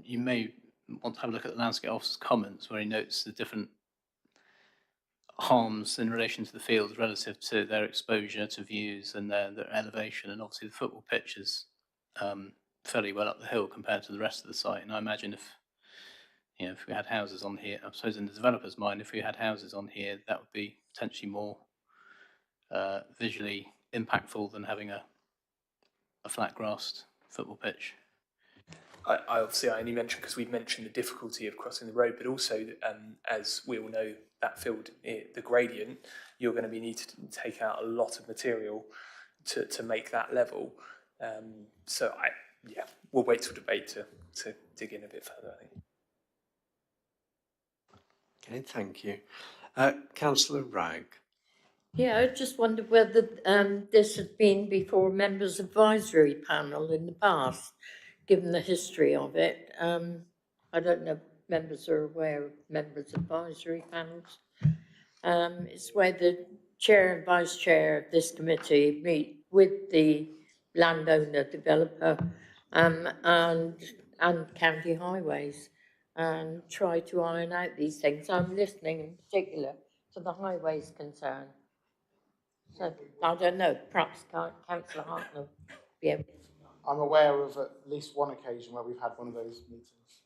You may want to have a look at the landscape officer's comments where he notes the different harms in relation to the fields relative to their exposure to views and their elevation, and obviously the football pitch is fairly well up the hill compared to the rest of the site. And I imagine if we had houses on here, I suppose in the developer's mind, if we had houses on here, that would be potentially more visually impactful than having a flat grassed football pitch. I obviously only mentioned because we've mentioned the difficulty of crossing the road, but also as we all know, that field, the gradient, you're going to be needing to take out a lot of material to make that level. So we'll wait till debate to dig in a bit further, I think. Okay, thank you. Councillor Wragg. Yeah, I just wondered whether this had been before a members' advisory panel in the past, given the history of it. I don't know if members are aware of members' advisory panels. It's where the chair and vice chair of this committee meet with the landowner, developer, and county highways and try to iron out these things. I'm listening in particular to the highways concern. So I don't know, perhaps Councillor Hartnell be able to. I'm aware of at least one occasion where we've had one of those meetings.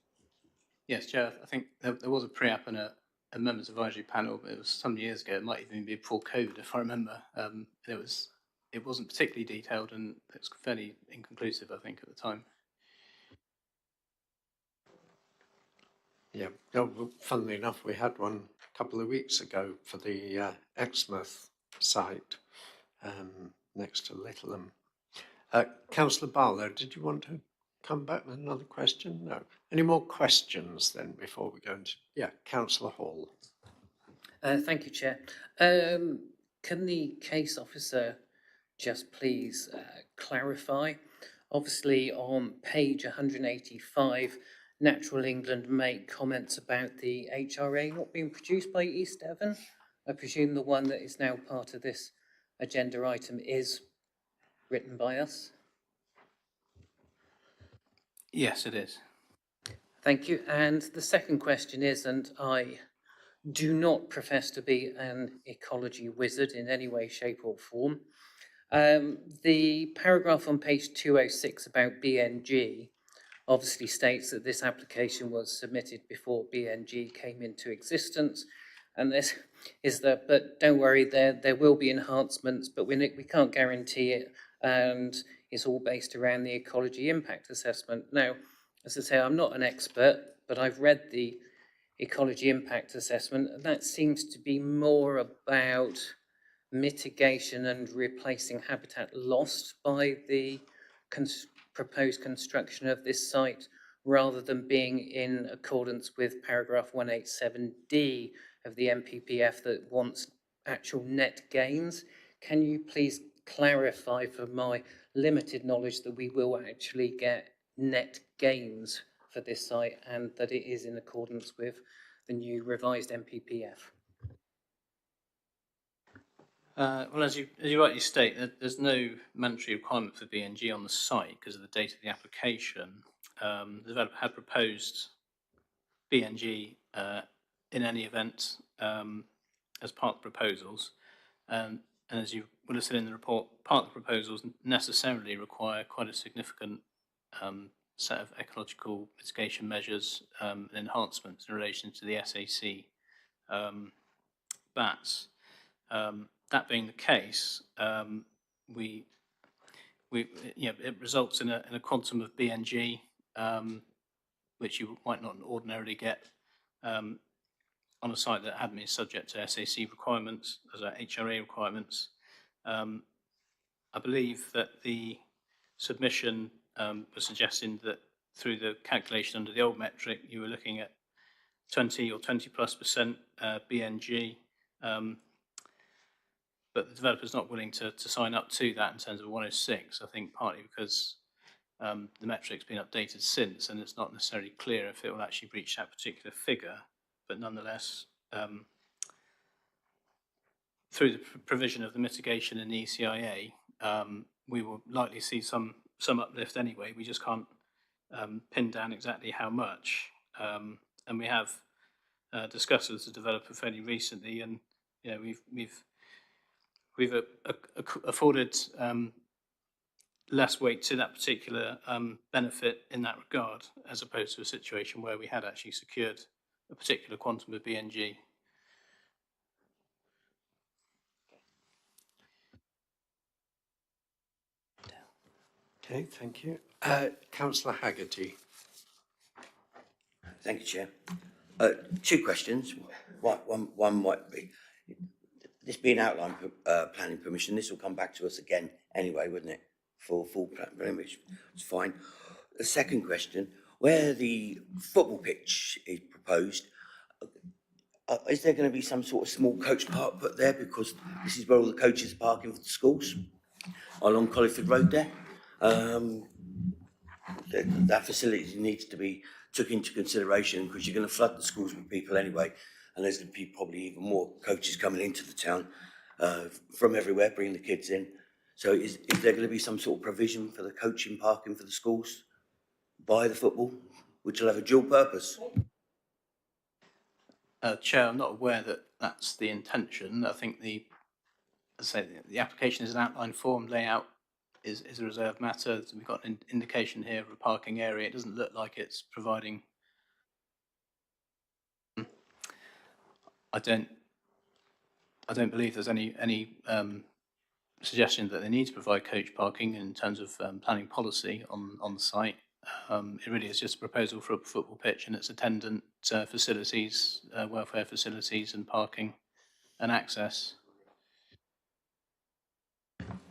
Yes, Chair, I think there was a pre-app and a members advisory panel, but it was some years ago. It might even be before COVID, if I remember. It wasn't particularly detailed and it was fairly inconclusive, I think, at the time. Yeah, well, funnily enough, we had one a couple of weeks ago for the Exmouth site next to Littleham. Councillor Barlow, did you want to come back with another question? No. Any more questions then before we go into... Yeah, Councillor Hall. Thank you, Chair. Can the case officer just please clarify? Obviously, on page 185, Natural England make comments about the HRA not being produced by East Devon. I presume the one that is now part of this agenda item is written by us? Yes, it is. Thank you. And the second question is, and I do not profess to be an ecology wizard in any way, shape or form, the paragraph on page 206 about BNG obviously states that this application was submitted before BNG came into existence. And this is that, but don't worry, there will be enhancements, but we can't guarantee it. And it's all based around the ecology impact assessment. Now, as I say, I'm not an expert, but I've read the ecology impact assessment, and that seems to be more about mitigation and replacing habitat lost by the proposed construction of this site, rather than being in accordance with paragraph 187D of the MPPF that wants actual net gains. Can you please clarify for my limited knowledge that we will actually get net gains for this site and that it is in accordance with the new revised MPPF? Well, as you rightly state, there's no mandatory requirement for BNG on the site because of the date of the application. The developer had proposed BNG in any event as part of the proposals. And as you would have seen in the report, part of the proposals necessarily require quite a significant set of ecological mitigation measures and enhancements in relation to the SAC bats. That being the case, it results in a quantum of BNG, which you might not ordinarily get on a site that hadn't been subject to SAC requirements, as HRA requirements. I believe that the submission was suggesting that through the calculation under the old metric, you were looking at 20 or 20+% BNG, but the developer's not willing to sign up to that in terms of 106, I think partly because the metric's been updated since, and it's not necessarily clear if it will actually reach that particular figure, but nonetheless, through the provision of the mitigation in the ECIA, we will likely see some uplift anyway. We just can't pin down exactly how much. And we have discussed with the developer fairly recently, and you know, we've afforded less weight to that particular benefit in that regard, as opposed to a situation where we had actually secured a particular quantum of BNG. Okay, thank you. Councillor Haggerty. Thank you, Chair. Two questions. One might be, this being outline planning permission, this will come back to us again anyway, wouldn't it? For full planning, which is fine. The second question, where the football pitch is proposed, is there going to be some sort of small coach park put there? Because this is where all the coaches are parking for the schools, along Colliford Road there. That facility needs to be took into consideration, because you're going to flood the schools with people anyway, and there's going to be probably even more coaches coming into the town from everywhere, bringing the kids in. So is there going to be some sort of provision for the coaching parking for the schools by the football, which will have a dual purpose? Chair, I'm not aware that that's the intention. I think as I say, the application is an outline form. Layout is a reserved matter. So we've got an indication here of a parking area. It doesn't look like it's providing. I don't believe there's any suggestion that they need to provide coach parking in terms of planning policy on the site. It really is just a proposal for a football pitch and its attendant facilities, welfare facilities and parking and access.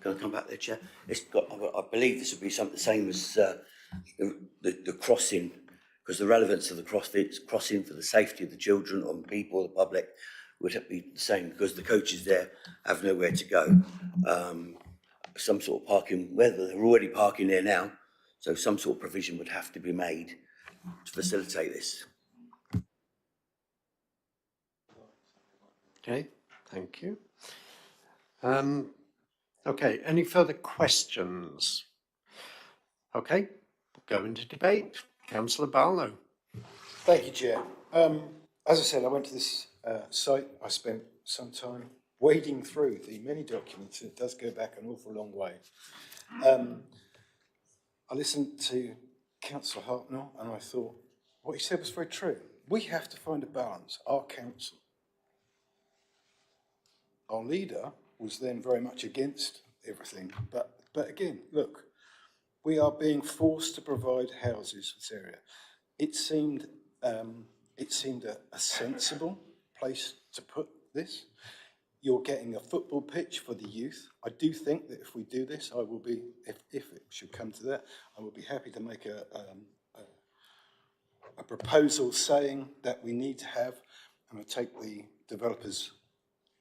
Can I come back there, Chair? I believe this would be something the same as the crossing, because the relevance of the crossing for the safety of the children or the people, the public, would be the same, because the coaches there have nowhere to go. Some sort of parking, whether they're already parking there now, so some sort of provision would have to be made to facilitate this. Okay, thank you. Okay, any further questions? Okay, we'll go into debate. Councillor Barlow. Thank you, Chair. As I said, I went to this site. I spent some time wading through the many documents. It does go back an awful long way. I listened to Councillor Hartnell and I thought what he said was very true. We have to find a balance. Our council, our leader was then very much against everything. But again, look, we are being forced to provide houses for this area. It seemed a sensible place to put this. You're getting a football pitch for the youth. I do think that if we do this, I will be, if it should come to that, I will be happy to make a proposal saying that we need to have, and I take the developer's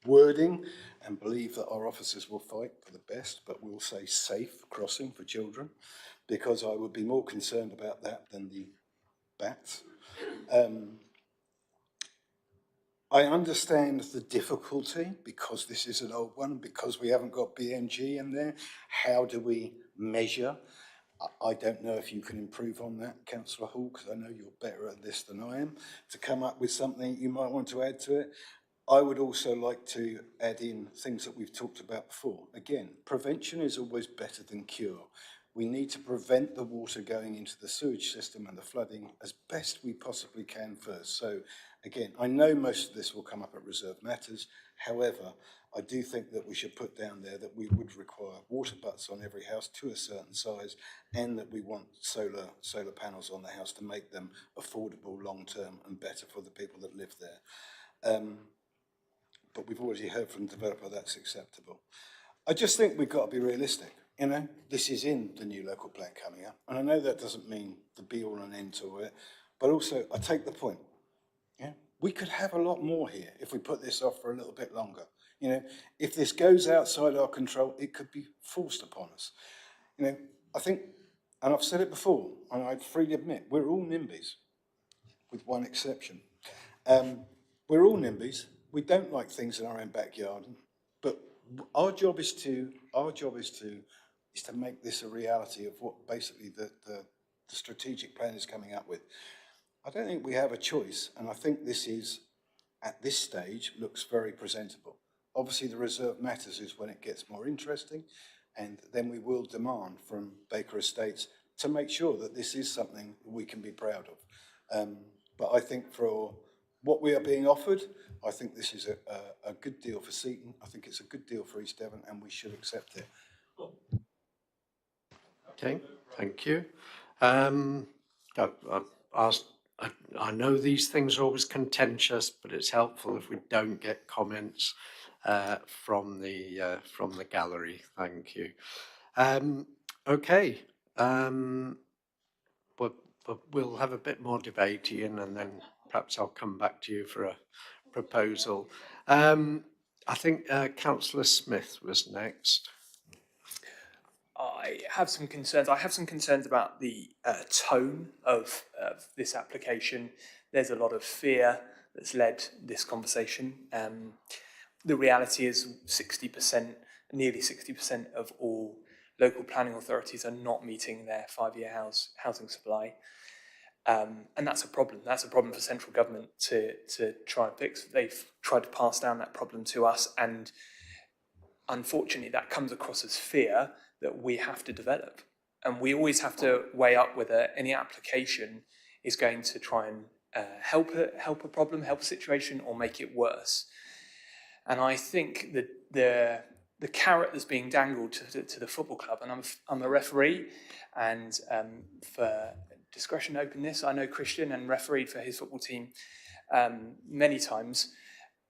wording and believe that our officers will fight for the best, but we'll say safe crossing for children, because I would be more concerned about that than the bats. I understand the difficulty, because this is an old one, because we haven't got BNG in there. How do we measure? I don't know if you can improve on that, Councillor Hall, because I know you're better at this than I am, to come up with something you might want to add to it. I would also like to add in things that we've talked about before. Again, prevention is always better than cure. We need to prevent the water going into the sewage system and the flooding as best we possibly can first. So again, I know most of this will come up at reserve matters. However, I do think that we should put down there that we would require water butts on every house to a certain size, and that we want solar panels on the house to make them affordable long-term and better for the people that live there. But we've already heard from the developer that's acceptable. I just think we've got to be realistic. You know, this is in the new local plan coming up, and I know that doesn't mean the be-all and end to it, but also I take the point. Yeah, we could have a lot more here if we put this off for a little bit longer. You know, if this goes outside our control, it could be forced upon us. You know, I think, and I've said it before, and I freely admit, we're all NIMBYs, with one exception. We're all NIMBYs. We don't like things in our own backyard, but our job is to make this a reality of what basically the strategic plan is coming up with. I don't think we have a choice, and I think this is, at this stage, looks very presentable. Obviously, the reserve matters is when it gets more interesting, and then we will demand from Baker Estates to make sure that this is something we can be proud of. But I think for what we are being offered, I think this is a good deal for Seaton. I think it's a good deal for East Devon, and we should accept it. Okay, thank you. I've asked, I know these things are always contentious, but it's helpful if we don't get comments from the gallery. Thank you. Okay, we'll have a bit more debate, Ian, and then perhaps I'll come back to you for a proposal. I think Councillor Smith was next. I have some concerns. I have some concerns about the tone of this application. There's a lot of fear that's led this conversation. The reality is 60%, nearly 60% of all local planning authorities are not meeting their 5-year housing supply. And that's a problem. That's a problem for central government to try and fix. They've tried to pass down that problem to us, and unfortunately that comes across as fear that we have to develop. And we always have to weigh up whether any application is going to try and help a problem, help a situation, or make it worse. And I think that the carrot that's being dangled to the football club, and I'm a referee, and for discretion and openness, I know Christian and refereed for his football team many times.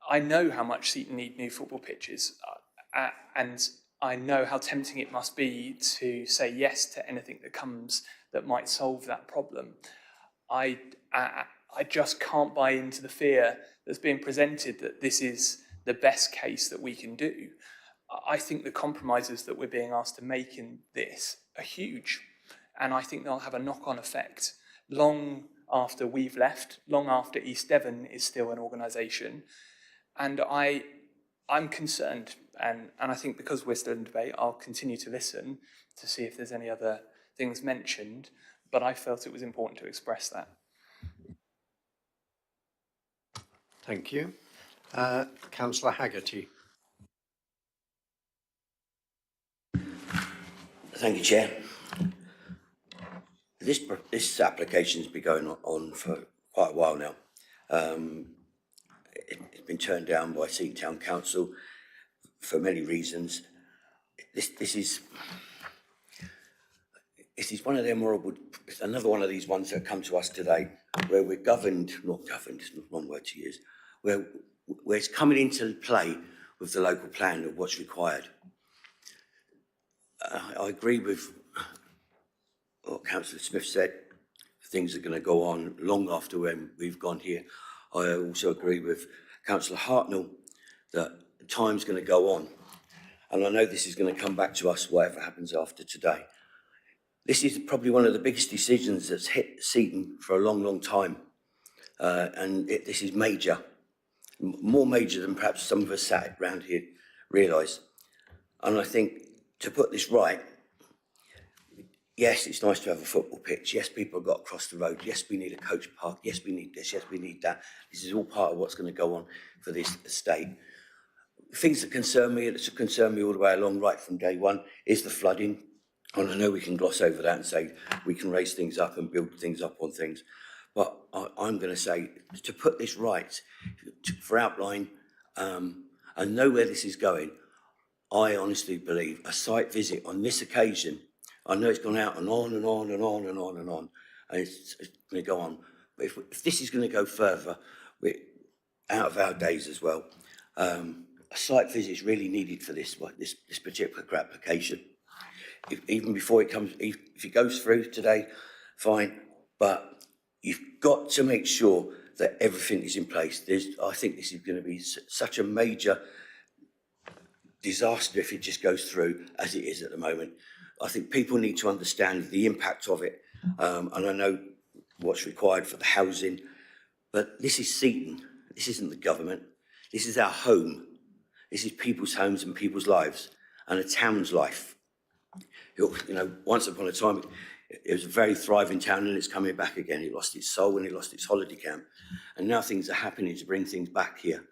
I know how much Seaton need new football pitches, and I know how tempting it must be to say yes to anything that comes that might solve that problem. I just can't buy into the fear that's being presented that this is the best case that we can do. I think the compromises that we're being asked to make in this are huge, and I think they'll have a knock-on effect long after we've left, long after East Devon is still an organisation. And I'm concerned, and I think because we're still in debate, I'll continue to listen to see if there's any other things mentioned, but I felt it was important to express that. Thank you. Councillor Haggerty. Thank you, Chair. This application's been going on for quite a while now. It's been turned down by Seaton Town Council for many reasons. This is one of them horrible, another one of these ones that come to us today, where we're not governed, it's the wrong word to use, where it's coming into play with the local plan of what's required. I agree with what Councillor Smith said. Things are going to go on long after when we've gone here. I also agree with Councillor Hartnell that time's going to go on. And I know this is going to come back to us, whatever happens after today. This is probably one of the biggest decisions that's hit Seaton for a long, long time. This is major, more major than perhaps some of us sat around here realise. And I think to put this right, yes, it's nice to have a football pitch. Yes, people have got to cross the road. Yes, we need a coach park. Yes, we need this. Yes, we need that. This is all part of what's going to go on for this estate. Things that concern me all the way along, right from day one, is the flooding. And I know we can gloss over that and say we can raise things up and build things up on things. But I'm going to say, to put this right, for outline, and know where this is going, I honestly believe a site visit on this occasion, I know it's gone out and on and on and on and on and on, and it's going to go on. But if this is going to go further, we're out of our days as well. A site visit is really needed for this particular application. Even before it comes, if it goes through today, fine. But you've got to make sure that everything is in place. I think this is going to be such a major disaster if it just goes through as it is at the moment. I think people need to understand the impact of it, and I know what's required for the housing, but this is Seaton. This isn't the government. This is our home. This is people's homes and people's lives and a town's life. You know, once upon a time, it was a very thriving town, and it's coming back again. It lost its soul and it lost its holiday camp, and now things are happening to bring things back here.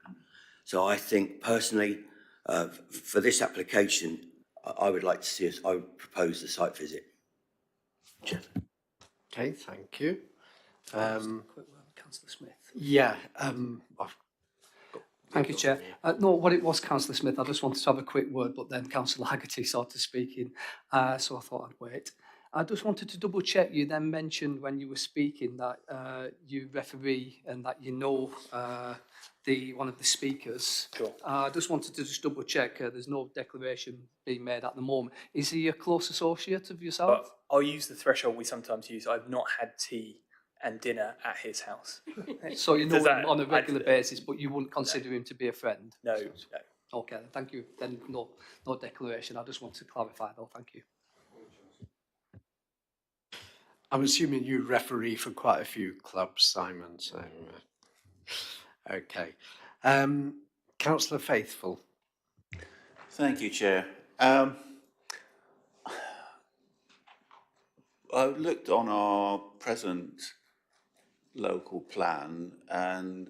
So I think personally, for this application, I would like to see us, I would propose the site visit. Okay, thank you. Councillor Smith. Yeah, Thank you, Chair. No, what it was, Councillor Smith, I just wanted to have a quick word, but then Councillor Haggerty started speaking, so I thought I'd wait. I just wanted to double check, you then mentioned when you were speaking that you referee and that you know one of the speakers. Sure. I just wanted to just double check, there's no declaration being made at the moment. Is he a close associate of yourself? But I'll use the threshold we sometimes use. I've not had tea and dinner at his house. So you know Does that him on a regular add- basis, but you wouldn't consider him to be a friend? No, no. Okay, thank you. Then no declaration. I just want to clarify though, thank you. I'm assuming you referee for quite a few clubs, Simon, so, okay. Councillor Faithful. Thank you, Chair. I looked on our present local plan, and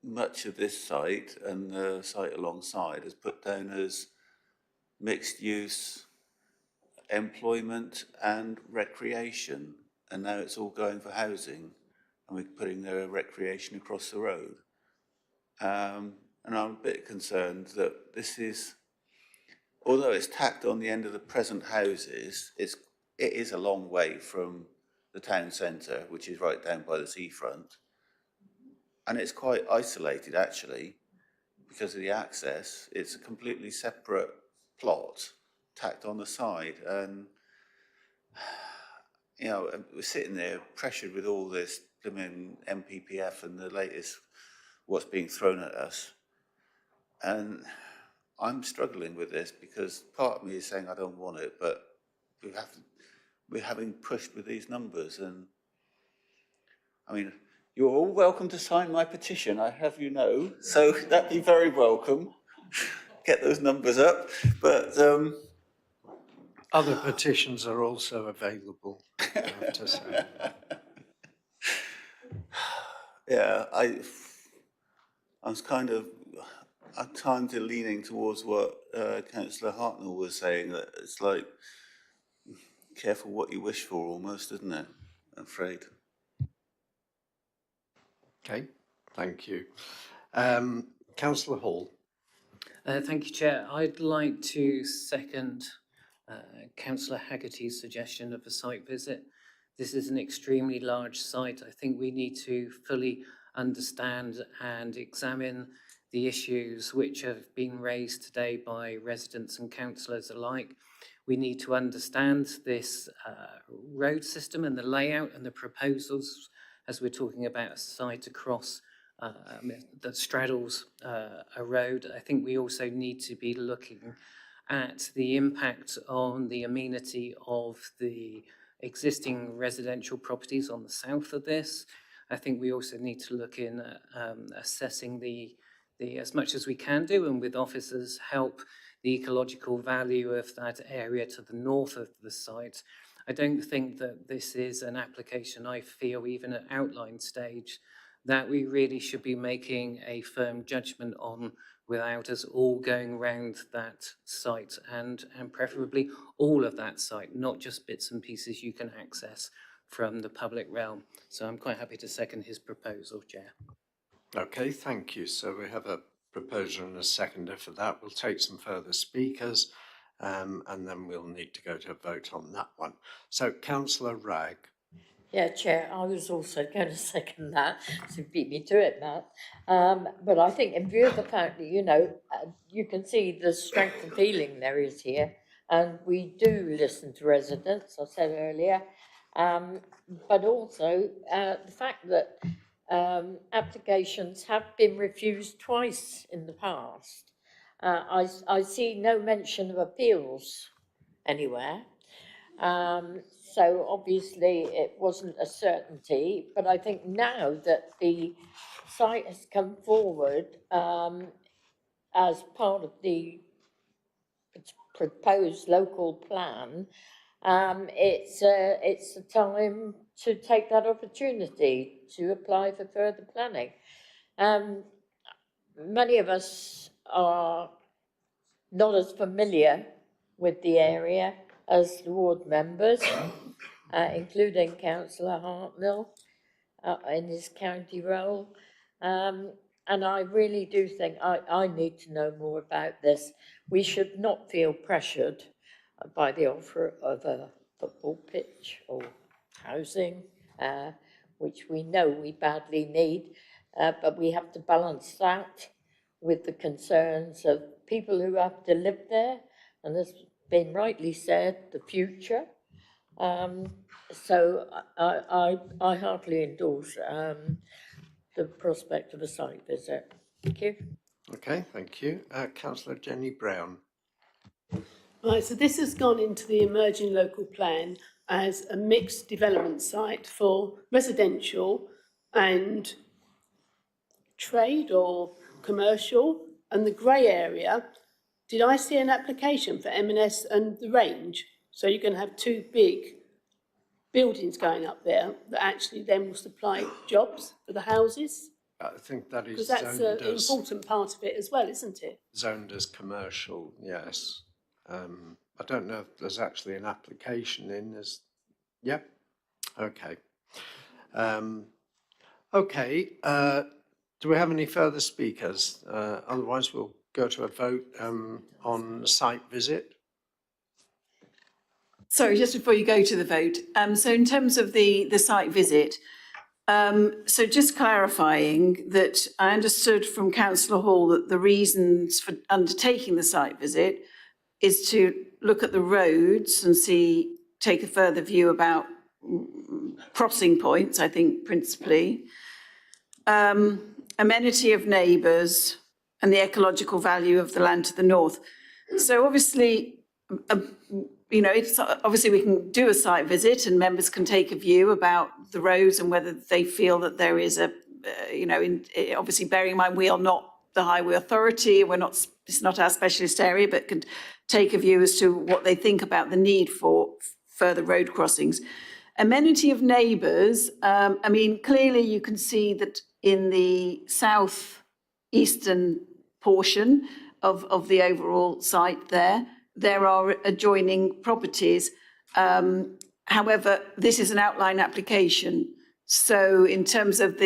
much of this site and the site alongside is put down as mixed use, employment and recreation, and now it's all going for housing, and we're putting the recreation across the road. And I'm a bit concerned that this is, although it's tacked on the end of the present houses, it is a long way from the town centre, which is right down by the seafront. And it's quite isolated, actually, because of the access. It's a completely separate plot tacked on the side. And, you know, we're sitting there pressured with all this blooming MPPF and the latest what's being thrown at us. And I'm struggling with this because part of me is saying I don't want it, but we're having pushed with these numbers. And I mean, you're all welcome to sign my petition, I have you know, so that'd be very welcome. Get those numbers up, but other petitions are also available, I have to say. Yeah, I was kind of at times leaning towards what Councillor Hartnell was saying, that it's like, careful what you wish for almost, isn't it? I'm afraid. Okay, thank you. Councillor Hall. Thank you, Chair. I'd like to second Councillor Haggerty's suggestion of a site visit. This is an extremely large site. I think we need to fully understand and examine the issues which have been raised today by residents and councillors alike. We need to understand this road system and the layout and the proposals as we're talking about a site across that straddles a road. I think we also need to be looking at the impact on the amenity of the existing residential properties on the south of this. I think we also need to look in assessing the as much as we can do, and with officers help, the ecological value of that area to the north of the site. I don't think that this is an application, I feel, even at outline stage, that we really should be making a firm judgment on without us all going around that site and preferably all of that site, not just bits and pieces you can access from the public realm. So I'm quite happy to second his proposal, Chair. Okay, thank you. So we have a proposer and a seconder for that. We'll take some further speakers and then we'll need to go to a vote on that one. So Councillor Wragg. Yeah, Chair, I was also going to second that, so beat me to it, Matt. But I think in view of the fact that, you know, you can see the strength of feeling there is here, and we do listen to residents, I said earlier, but also the fact that applications have been refused twice in the past. I see no mention of appeals anywhere. So obviously it wasn't a certainty, but I think now that the site has come forward as part of the proposed local plan, it's a time to take that opportunity to apply for further planning. Many of us are not as familiar with the area as the ward members, including Councillor Hartnell in his county role. And I really do think I need to know more about this. We should not feel pressured by the offer of a football pitch or housing, which we know we badly need, but we have to balance that with the concerns of people who have to live there, and as been rightly said, the future. So I heartily endorse the prospect of a site visit. Thank you. Okay, thank you. Councillor Jenny Brown. Right, so this has gone into the emerging local plan as a mixed development site for residential and trade or commercial, and the grey area. Did I see an application for M&S and the range? So you're going to have two big buildings going up there that actually then will supply jobs for the houses? I think that is Because that's an important part of it as well, isn't it? zoned as commercial, yes. I don't know if there's actually an application in. Yep. Okay. Okay. Do we have any further speakers? Otherwise, we'll go to a vote on site visit. Sorry, just before you go to the vote. So in terms of the site visit, so just clarifying that I understood from Councillor Hall that the reasons for undertaking the site visit is to look at the roads and take a further view about crossing points, I think, principally, amenity of neighbours and the ecological value of the land to the north. So obviously, you know, it's obviously we can do a site visit and members can take a view about the roads and whether they feel that there is a, you know, obviously bearing in mind we are not the highway authority, it's not our specialist area, but could take a view as to what they think about the need for further road crossings. Amenity of neighbours, I mean, clearly you can see that in the south-eastern portion of the overall site there are adjoining properties. However, this is an outline application. So in terms of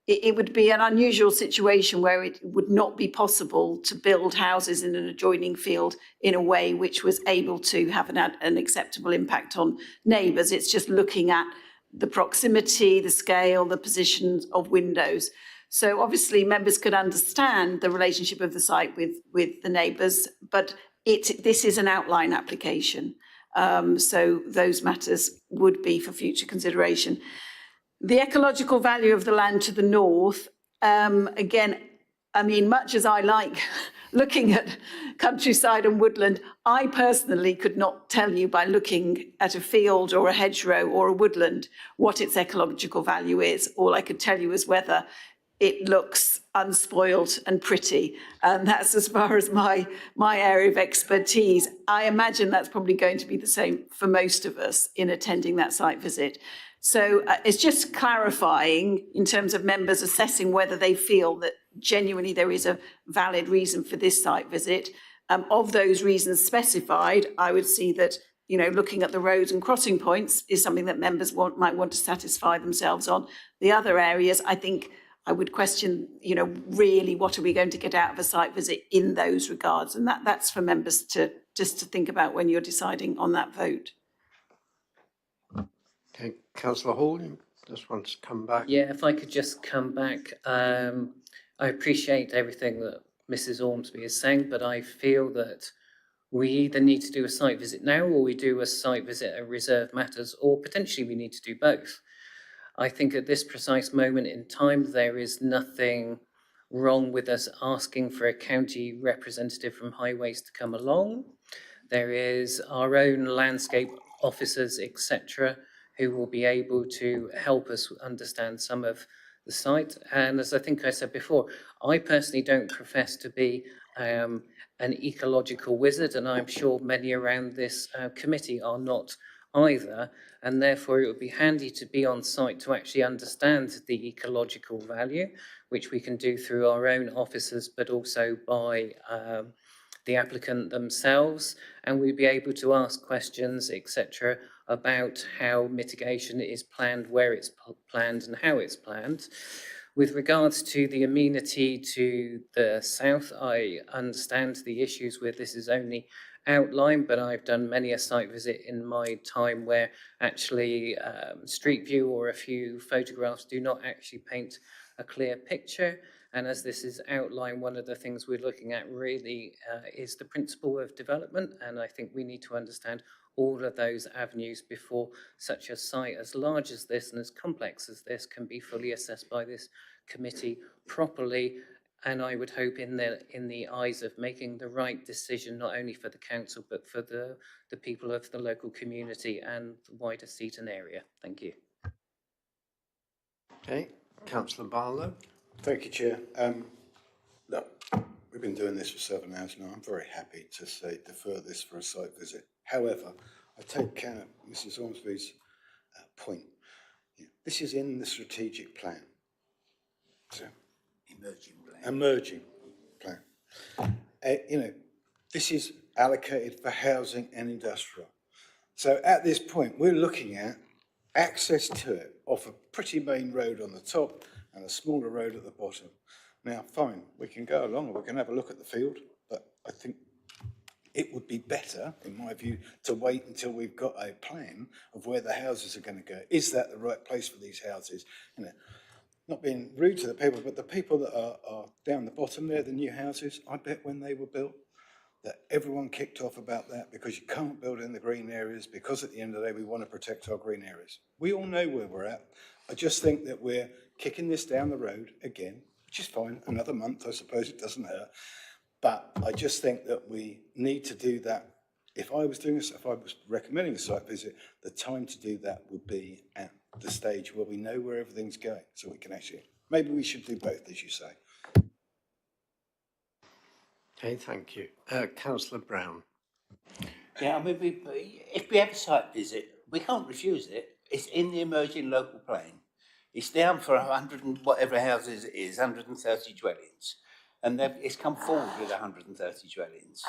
it would be an unusual situation where it would not be possible to build houses in an adjoining field in a way which was able to have an acceptable impact on neighbours. It's just looking at the proximity, the scale, the positions of windows. So obviously members could understand the relationship of the site with the neighbours, but this is an outline application. So those matters would be for future consideration. The ecological value of the land to the north, again, I mean, much as I like looking at countryside and woodland, I personally could not tell you by looking at a field or a hedgerow or a woodland what its ecological value is. All I could tell you is whether it looks unspoiled and pretty. And that's as far as my area of expertise. I imagine that's probably going to be the same for most of us in attending that site visit. So it's just clarifying in terms of members assessing whether they feel that genuinely there is a valid reason for this site visit. Of those reasons specified, I would see that, you know, looking at the roads and crossing points is something that members might want to satisfy themselves on. The other areas, I think I would question, you know, really what are we going to get out of a site visit in those regards? And that's for members to think about when you're deciding on that vote. Okay, Councillor Hall, you just want to come back? Yeah, if I could just come back. I appreciate everything that Mrs. Ormsby is saying, but I feel that we either need to do a site visit now or we do a site visit at reserved matters, or potentially we need to do both. I think at this precise moment in time, there is nothing wrong with us asking for a county representative from Highways to come along. There is our own landscape officers, etc., who will be able to help us understand some of the site. And as I think I said before, I personally don't profess to be an ecological wizard, and I'm sure many around this committee are not either, and therefore it would be handy to be on site to actually understand the ecological value, which we can do through our own officers, but also by the applicant themselves, and we'd be able to ask questions, etc., about how mitigation is planned, where it's planned, and how it's planned. With regards to the amenity to the south, I understand the issues with this is only outlined, but I've done many a site visit in my time where actually Street View or a few photographs do not actually paint a clear picture. And as this is outlined, one of the things we're looking at really is the principle of development. And I think we need to understand all of those avenues before such a site as large as this and as complex as this can be fully assessed by this committee properly. And I would hope in the eyes of making the right decision, not only for the council, but for the people of the local community and the wider Seaton area. Thank you. Okay, Councillor Barlow. Thank you, Chair. Look, we've been doing this for 7 hours now. I'm very happy to say defer this for a site visit. However, I take Mrs. Ormsby's point. Yeah, this is in the strategic plan. So, emerging plan. You know, this is allocated for housing and industrial. So at this point, we're looking at access to it off a pretty main road on the top and a smaller road at the bottom. Now, fine, we can go along and we can have a look at the field, but I think it would be better, in my view, to wait until we've got a plan of where the houses are going to go. Is that the right place for these houses? You know, not being rude to the people, but the people that are down the bottom there, the new houses, I bet when they were built, that everyone kicked off about that because you can't build in the green areas because at the end of the day, we want to protect our green areas. We all know where we're at. I just think that we're kicking this down the road again, which is fine. Another month, I suppose it doesn't hurt. But I just think that we need to do that. If I was doing this, if I was recommending a site visit, the time to do that would be at the stage where we know where everything's going. So we can actually, maybe we should do both, as you say. Okay, thank you. Councillor Brown. Yeah, I mean, if we have a site visit, we can't refuse it. It's in the emerging local plan. It's down for 100 and whatever houses it is, 130 dwellings. And it's come forward with 130 dwellings.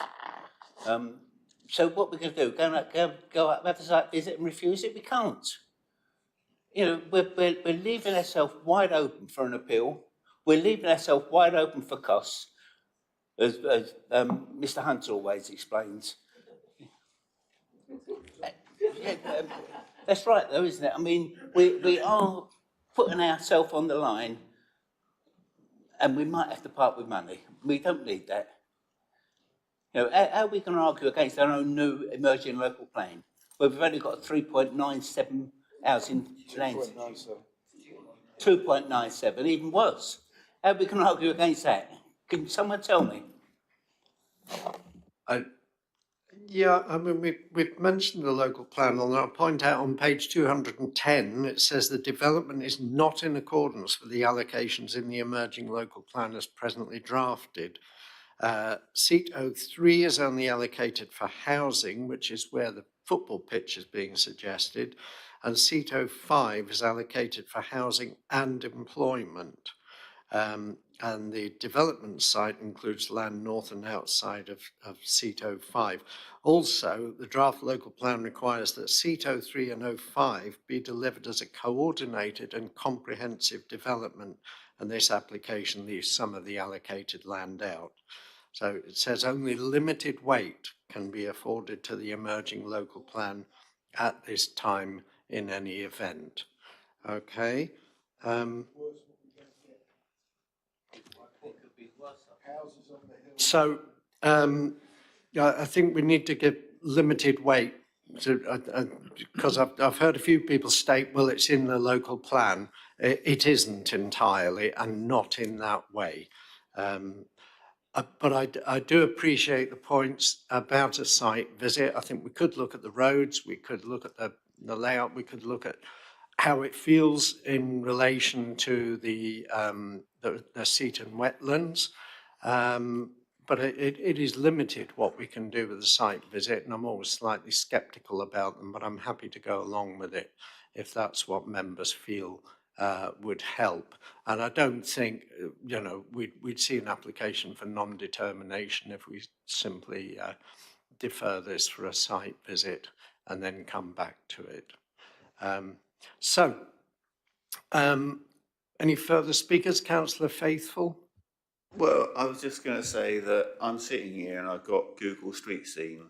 So what we're going to do, go up, have a site visit and refuse it? We can't. You know, we're leaving ourselves wide open for an appeal. We're leaving ourselves wide open for costs, as Mr. Hunt always explains. That's right, though, isn't it? I mean, we are putting ourselves on the line, and we might have to part with money. We don't need that. You know, how are we going to argue against our own new emerging local plan, where we've only got 3.97 housing land? 2.97, even worse. How are we going to argue against that? Can someone tell me? Yeah, I mean, we've mentioned the local plan, and I'll point out on page 210, it says the development is not in accordance with the allocations in the emerging local plan as presently drafted. Seat 03 is only allocated for housing, which is where the football pitch is being suggested, and Seat 05 is allocated for housing and employment. And the development site includes land north and outside of Seat 05. Also, the draft local plan requires that Seat 03 and 05 be delivered as a coordinated and comprehensive development, and this application leaves some of the allocated land out. So it says only limited weight can be afforded to the emerging local plan at this time in any event. Okay. So I think we need to give limited weight to, because I've heard a few people state, well, it's in the local plan. It isn't entirely, and not in that way. But I do appreciate the points about a site visit. I think we could look at the roads, we could look at the layout, we could look at how it feels in relation to the Seaton wetlands. But it is limited what we can do with a site visit, and I'm always slightly sceptical about them, but I'm happy to go along with it if that's what members feel would help. And I don't think, we'd see an application for non-determination if we simply defer this for a site visit and then come back to it. Any further speakers? Councillor Faithful? Well, I was just going to say that I'm sitting here and I've got Google Street Scene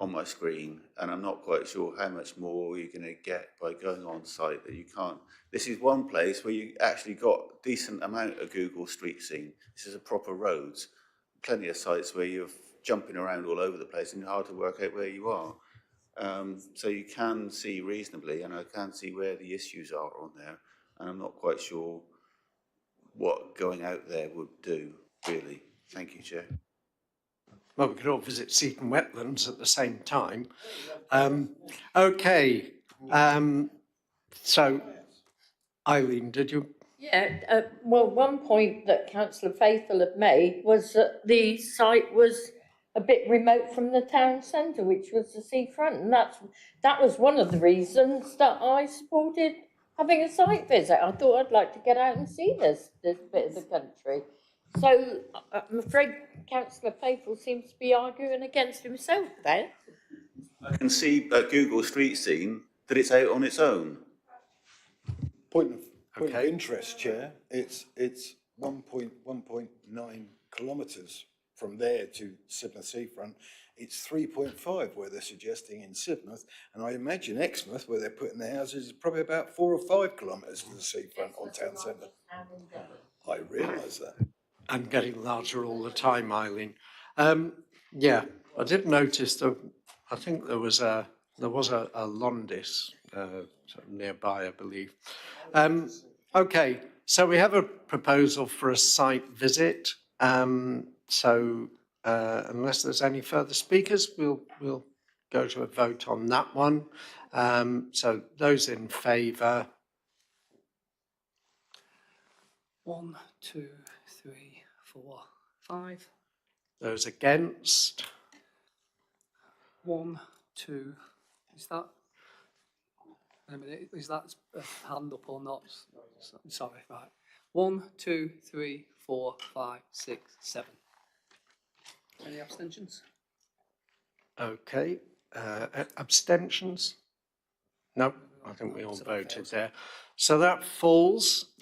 on my screen, and I'm not quite sure how much more you're going to get by going on site that you can't. This is one place where you actually got a decent amount of Google Street Scene. This is a proper roads. Plenty of sites where you're jumping around all over the place and hard to work out where you are. So you can see reasonably, and I can see where the issues are on there, and I'm not quite sure what going out there would do, really. Thank you, Chair. Well, we could all visit Seaton wetlands at the same time. Okay. So, Eileen, did you? Yeah, well, one point that Councillor Faithful had made was that the site was a bit remote from the town centre, which was the seafront, and that was one of the reasons that I supported having a site visit. I thought I'd like to get out and see this bit of the country. So I'm afraid Councillor Faithful seems to be arguing against himself there. I can see at Google Street Scene that it's out on its own. Point of interest, Chair, it's 1.9 kilometres from there to Sidmouth Seafront. It's 3.5 where they're suggesting in Sidmouth, and I imagine Exmouth, where they're putting their houses, is probably about 4 or 5 kilometres to the seafront on town centre. I realise that. I'm getting larger all the time, Eileen. Yeah, I did notice that I think there was a Londis nearby, I believe. Okay, so we have a proposal for a site visit. Unless there's any further speakers, we'll go to a vote on that one. So those in favour? 1, 2, 3, 4, 5. Those against? 1, 2. Is that? Wait a minute, is that a hand up or not? Sorry, right. 1, 2, 3, 4, 5, 6, 7. Any abstentions? Okay. Abstentions? No, I think we all voted there. So that falls.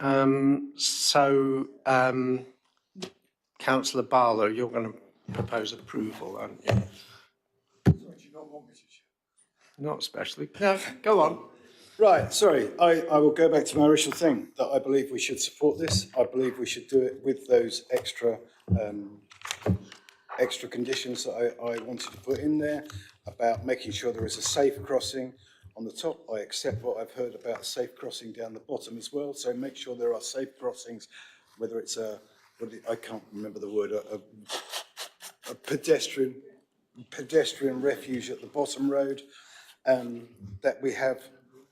Councillor Barlow, you're going to propose approval, aren't you? Not especially. No, go on. Right, sorry, I will go back to my original thing, that I believe we should support this. I believe we should do it with those extra conditions that I wanted to put in there about making sure there is a safe crossing on the top. I accept what I've heard about a safe crossing down the bottom as well, so make sure there are safe crossings, whether it's I can't remember the word, a pedestrian refuge at the bottom road, that we have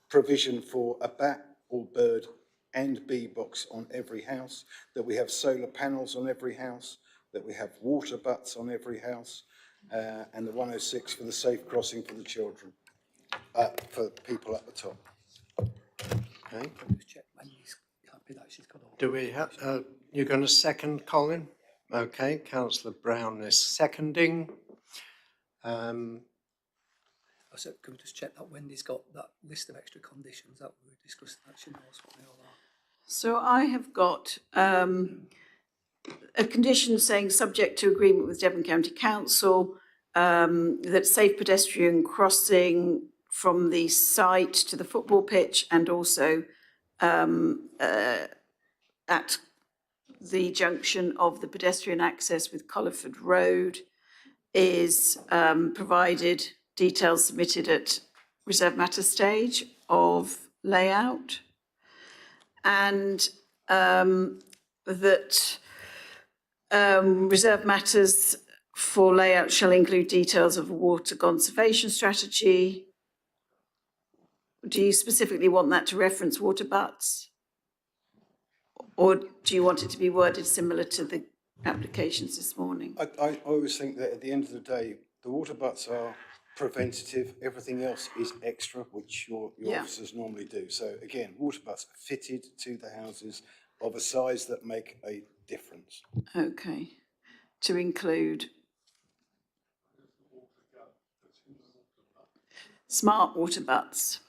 provision for a bat or bird and bee box on every house, that we have solar panels on every house, that we have water butts on every house, and the 106 for the safe crossing for the children, for people at the top. Okay. Just check when he's happy that she's got all Do we have, you're going to second, Colin? Okay, councillor Brown is seconding. So can we just check that Wendy's got that list of extra conditions that we discussed? That she knows what they all are. So I have got a condition saying subject to agreement with Devon County Council that safe pedestrian crossing from the site to the football pitch and also at the junction of the pedestrian access with Colliford Road is provided, details submitted at reserve matter stage of layout, and that reserve matters for layout shall include details of a water conservation strategy. Do you specifically want that to reference water butts? Or do you want it to be worded similar to the applications this morning? I always think that at the end of the day, the water butts are preventative, everything else is extra, which your officers normally do. So again, water butts are fitted to the houses of a size that make a difference. Okay, to include smart water butts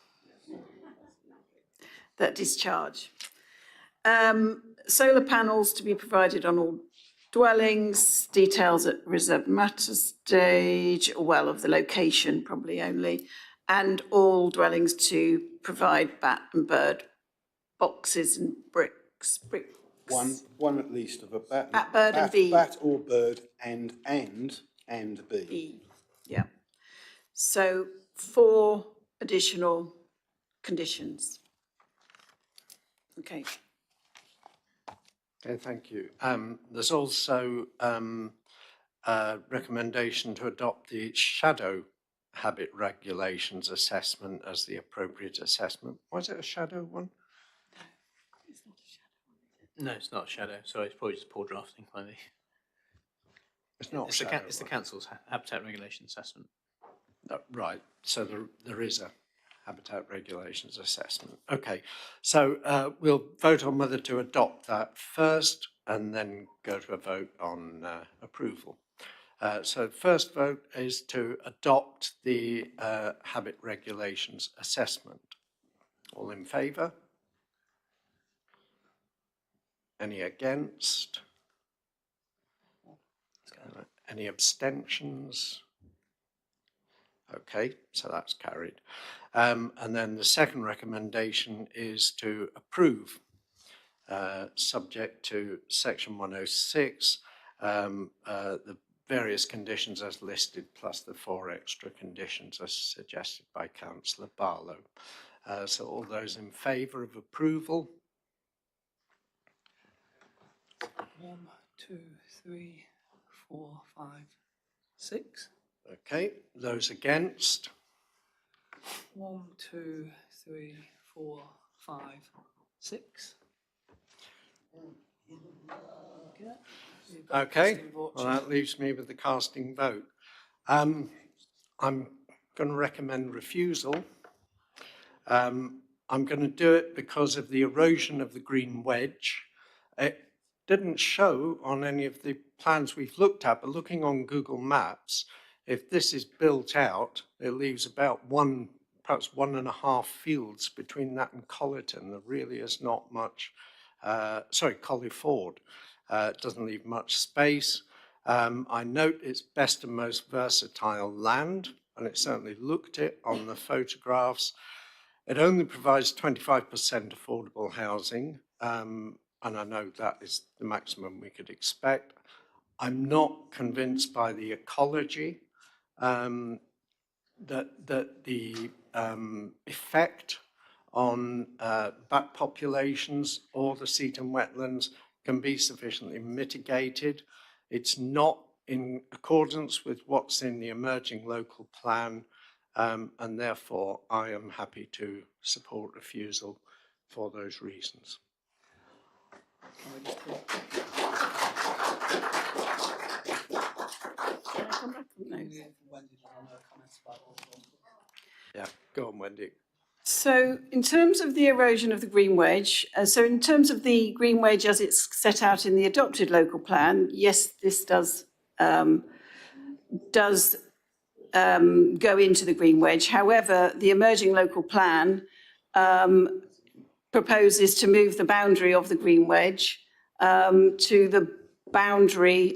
that discharge. Solar panels to be provided on all dwellings, details at reserve matter stage, well, of the location probably only, and all dwellings to provide bat and bird boxes and bricks. One at least of a bat, Bird and bee. bat or bird and bee. Bee, yeah. So 4 additional conditions. Okay. Okay, thank you. There's also a recommendation to adopt the shadow habit regulations assessment as the appropriate assessment. Was it a shadow one? No, it's not a shadow. Sorry, it's probably just poor drafting by me. It's not It's, shadow, it's the council's habitat regulation assessment. Right, so there is a habitat regulations assessment. Okay, so we'll vote on whether to adopt that first and then go to a vote on approval. So first vote is to adopt the habit regulations assessment. All in favour? Any against? Any abstentions? Okay, so that's carried. And then the second recommendation is to approve, subject to section 106, the various conditions as listed, plus the 4 extra conditions as suggested by Councillor Barlow. So all those in favour of approval? 1, 2, 3, 4, 5, 6. Okay, those against? 1, 2, 3, 4, 5, 6. Okay, well that leaves me with the casting vote. I'm going to recommend refusal. I'm going to do it because of the erosion of the green wedge. It didn't show on any of the plans we've looked at, but looking on Google Maps, if this is built out, it leaves about perhaps 1.5 fields between that and Colliton. There really is not much, Collie Ford. It doesn't leave much space. I note it's best and most versatile land, and it certainly looked it on the photographs. It only provides 25% affordable housing, and I know that is the maximum we could expect. I'm not convinced by the ecology, that the effect on bat populations or the Seaton wetlands can be sufficiently mitigated. It's not in accordance with what's in the emerging local plan, and therefore I am happy to support refusal for those reasons. Yeah, go on, Wendy. So in terms of the erosion of the green wedge, so in terms of the green wedge as it's set out in the adopted local plan, yes, this does go into the green wedge. However, the emerging local plan proposes to move the boundary of the green wedge to the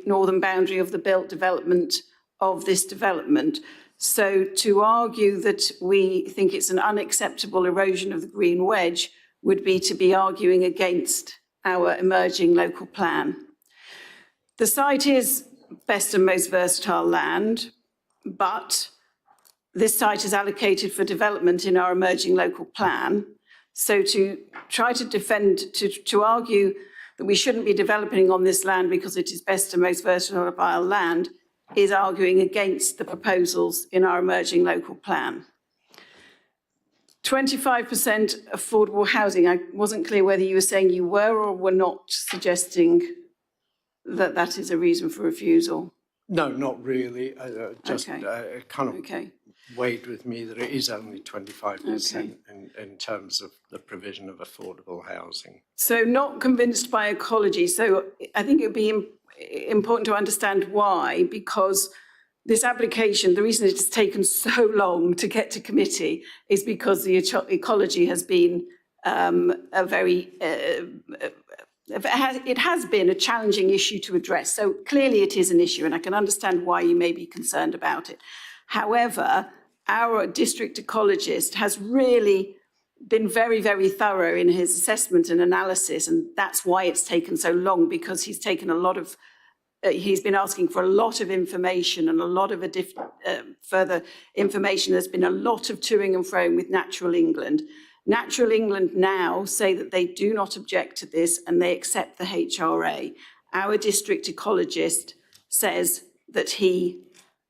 northern boundary of the built development of this development. So to argue that we think it's an unacceptable erosion of the green wedge would be to be arguing against our emerging local plan. The site is best and most versatile land, but this site is allocated for development in our emerging local plan. So to try to to argue that we shouldn't be developing on this land because it is best and most versatile land is arguing against the proposals in our emerging local plan. 25% affordable housing. I wasn't clear whether you were saying you were or were not suggesting that that is a reason for refusal. No, not really. Just Okay. kind of Okay. weighed with me that it is only 25% in terms of the provision of affordable housing. So not convinced by ecology. So I think it would be important to understand why, because this application, the reason it has taken so long to get to committee is because the ecology has been it has been a challenging issue to address. So clearly it is an issue, and I can understand why you may be concerned about it. However, our district ecologist has really been very, very thorough in his assessment and analysis, and that's why it's taken so long, because he's taken a lot of he's been asking for a lot of information and a lot of further information. There's been a lot of toing and froing with Natural England. Natural England now say that they do not object to this and they accept the HRA. Our district ecologist says that he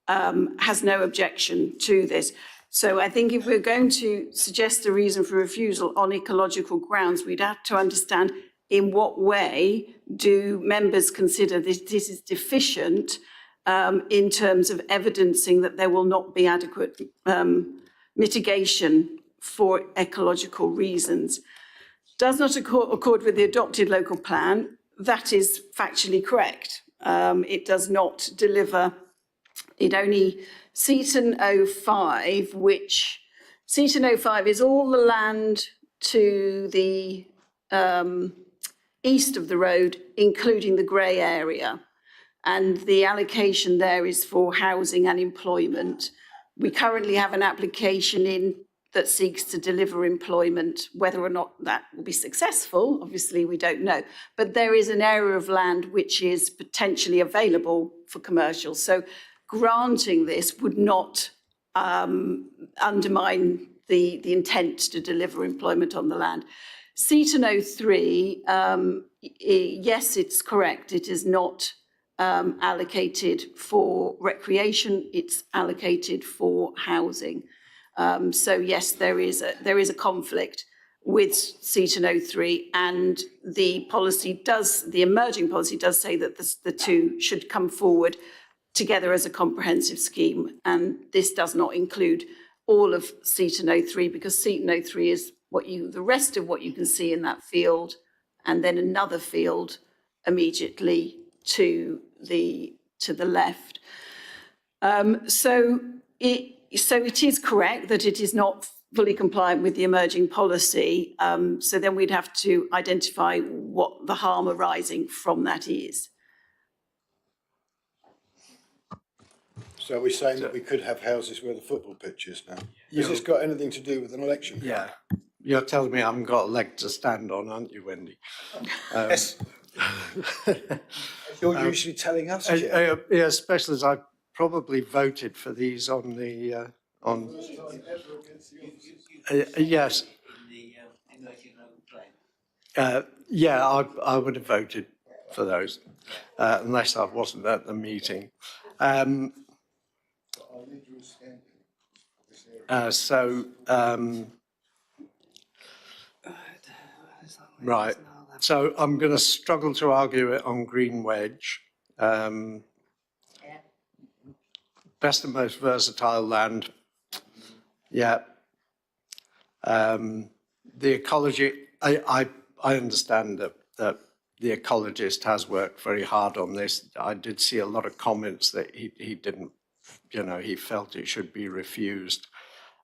has no objection to this. So I think if we're going to suggest a reason for refusal on ecological grounds, we'd have to understand in what way do members consider this is deficient in terms of evidencing that there will not be adequate mitigation for ecological reasons. Does not accord with the adopted local plan. That is factually correct. It does not deliver. It only, Seaton 05, which Seaton 05 is all the land to the east of the road, including the grey area. And the allocation there is for housing and employment. We currently have an application in that seeks to deliver employment. Whether or not that will be successful, obviously we don't know. But there is an area of land which is potentially available for commercial. So granting this would not undermine the intent to deliver employment on the land. Seaton 03, yes, it's correct. It is not allocated for recreation. It's allocated for housing. So yes, there is a conflict with Seaton 03, and the emerging policy does say that the two should come forward together as a comprehensive scheme, and this does not include all of Seaton 03, because Seaton 03 is the rest of what you can see in that field, and then another field immediately to the left. So it is correct that it is not fully compliant with the emerging policy. So then we'd have to identify what the harm arising from that is. So are we saying that we could have houses where the football pitch is now? Has this got anything to do with an election? Yeah. You're telling me I haven't got a leg to stand on, aren't you, Wendy? Yes. You're usually telling us, Chair. Yeah, especially as I probably voted for these on the yes. Yeah, I would have voted for those unless I wasn't at the meeting. Right. So I'm going to struggle to argue it on Green Wedge. Best and most versatile land. Yeah. The ecology, I understand that the ecologist has worked very hard on this. I did see a lot of comments that he didn't, he felt it should be refused.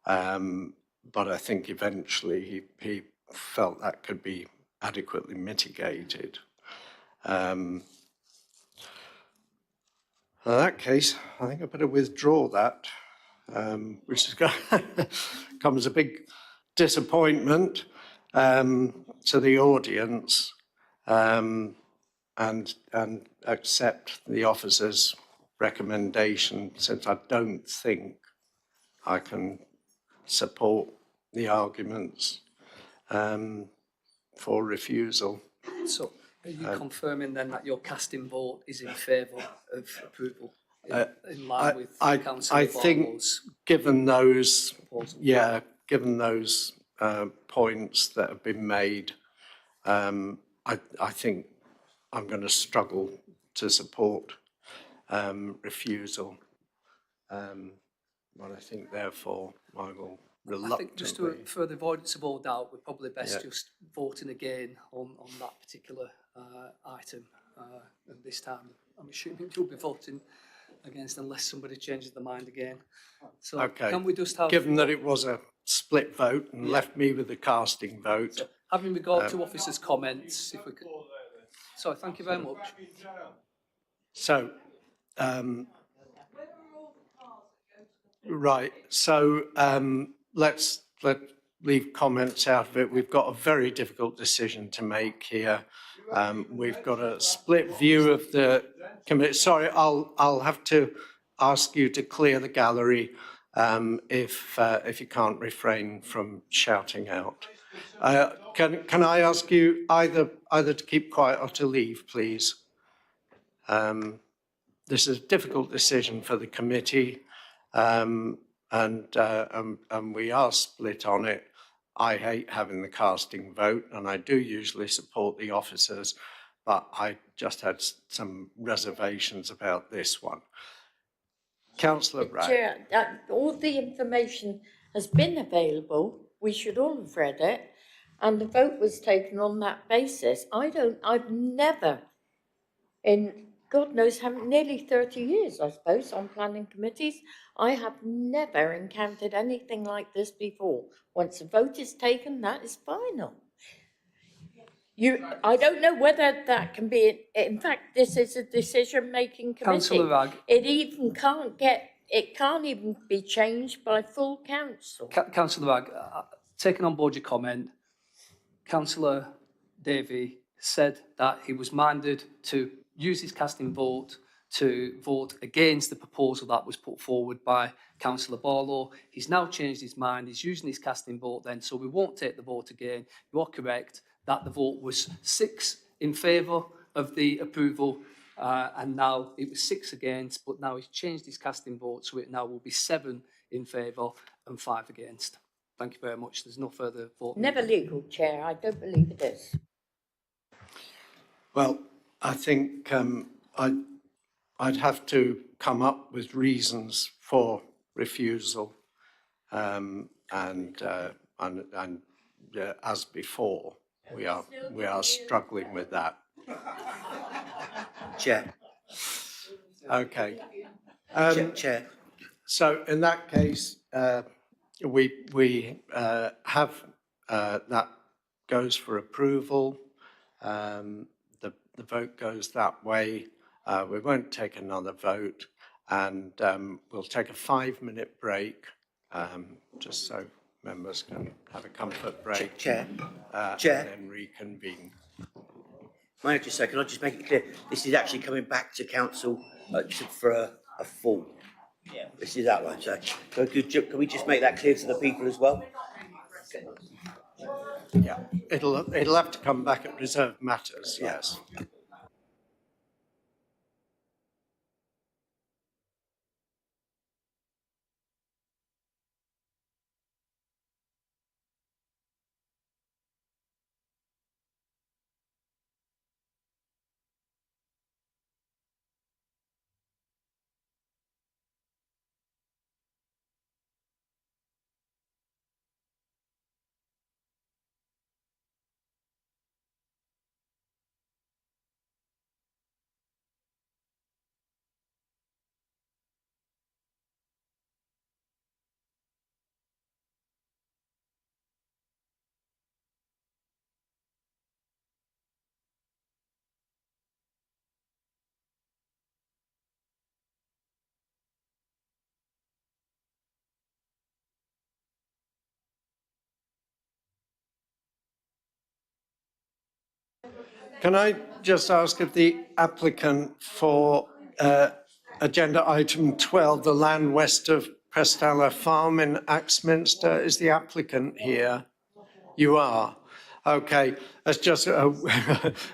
But I think eventually he felt that could be adequately mitigated. In that case, I think I better withdraw that, which is comes as a big disappointment to the audience, and accept the officer's recommendation, since I don't think I can support the arguments for refusal. So are you confirming then that your casting vote is in favour of approval in line with Councillor I think, Barlow's given those, proposal? given those points that have been made, I think I'm going to struggle to support refusal. But I think, therefore, I will reluctantly... I think just for the avoidance of all doubt, we're probably best just voting again on that particular item. And this time, I'm assuming you'll be voting against unless somebody changes their mind again. So okay. Can we just have... Given that it was a split vote and left me with the casting vote... So, having regard to officers' comments, if we could... Sorry, thank you very much. So, right, so let's leave comments out of it. We've got a very difficult decision to make here. We've got a split view of the committee. Sorry, I'll have to ask you to clear the gallery if you can't refrain from shouting out. Can I ask you either to keep quiet or to leave, please? This is a difficult decision for the committee, and we are split on it. I hate having the casting vote, and I do usually support the officers, but I just had some reservations about this one. Councillor Wright. Chair, all the information has been available. We should all have read it, and the vote was taken on that basis. I've never, in God knows how nearly 30 years, I suppose, on planning committees, I have never encountered anything like this before. Once a vote is taken, that is final. I don't know whether that can be, in fact, this is a decision-making committee. Councillor Ragg. It can't even be changed by full council. Councillor Ragg, taking on board your comment, Councillor Davey said that he was minded to use his casting vote to vote against the proposal that was put forward by Councillor Barlow. He's now changed his mind. He's using his casting vote then, so we won't take the vote again. You are correct that the vote was 6 in favour of the approval, and now it was 6 against, but now he's changed his casting vote, so it now will be 7 in favour and 5 against. Thank you very much. There's no further vote. Never legal, Chair. I don't believe it is. Well, I think I'd have to come up with reasons for refusal, and as before, we are struggling with that. Chair. Okay. Chair. So in that case, we have that goes for approval. The vote goes that way. We won't take another vote, and we'll take a 5-minute break, just so members can have a comfort break. Chair. And then reconvene. May I just say, can I just make it clear, this is actually coming back to council for a full. Yeah. This is outlined, so can we just make that clear to the people as well? Yeah, it'll have to come back at reserved matters, yes. Can I just ask if the applicant for agenda item 12, the land west of Prestalla Farm in Axminster, is the applicant here? You are? Okay, that's just,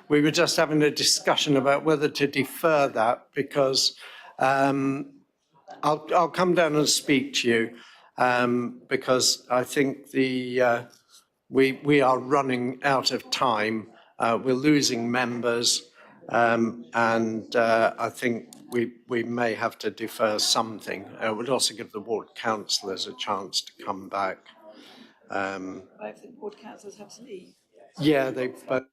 we were just having a discussion about whether to defer that because I'll come down and speak to you because I think we are running out of time. We're losing members, and I think we may have to defer something. It would also give the ward councillors a chance to come back. Both the ward councillors have to leave. Yeah, they both.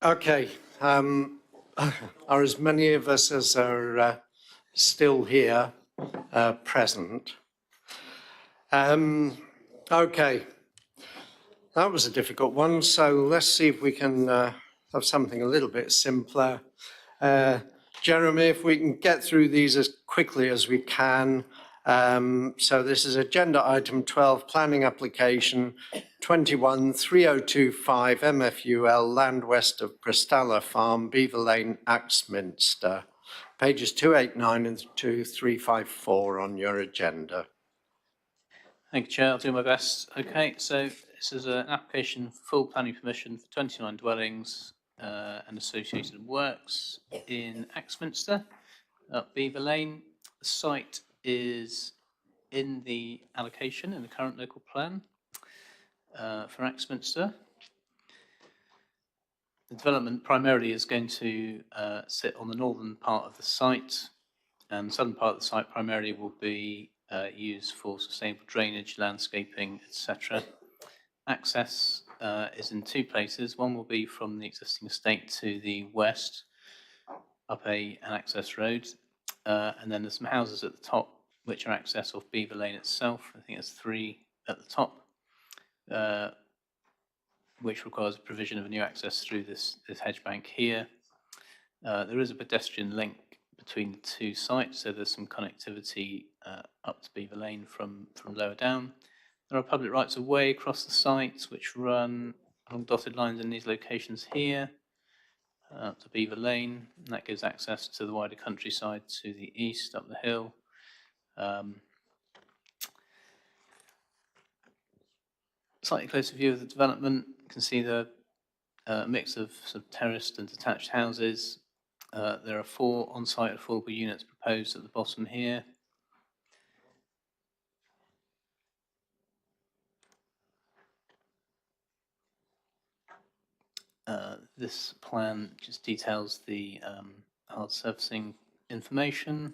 Okay, are as many of us as are still here present? Okay, that was a difficult one, so let's see if we can have something a little bit simpler. Jeremy, if we can get through these as quickly as we can. So this is agenda item 12, planning application 213025 MFUL, land west of Prestalla Farm, Beaver Lane, Axminster. Pages 289 and 2354 on your agenda. Thank you, Chair. I'll do my best. Okay, so this is an application for full planning permission for 29 dwellings and associated works in Axminster, up Beaver Lane. The site is in the allocation in the current local plan for Axminster. The development primarily is going to sit on the northern part of the site, and the southern part of the site primarily will be used for sustainable drainage, landscaping, etc. Access is in two places. One will be from the existing estate to the west, up an access road, and then there's some houses at the top which are access off Beaver Lane itself. I think there's 3 at the top, which requires a provision of a new access through this hedge bank here. There is a pedestrian link between the two sites, so there's some connectivity up to Beaver Lane from lower down. There are public rights of way across the site which run along dotted lines in these locations here to Beaver Lane, and that gives access to the wider countryside to the east up the hill. Slightly closer view of the development, you can see the mix of sort of terraced and detached houses. There are 4 on-site affordable units proposed at the bottom here. This plan just details the hard surfacing information.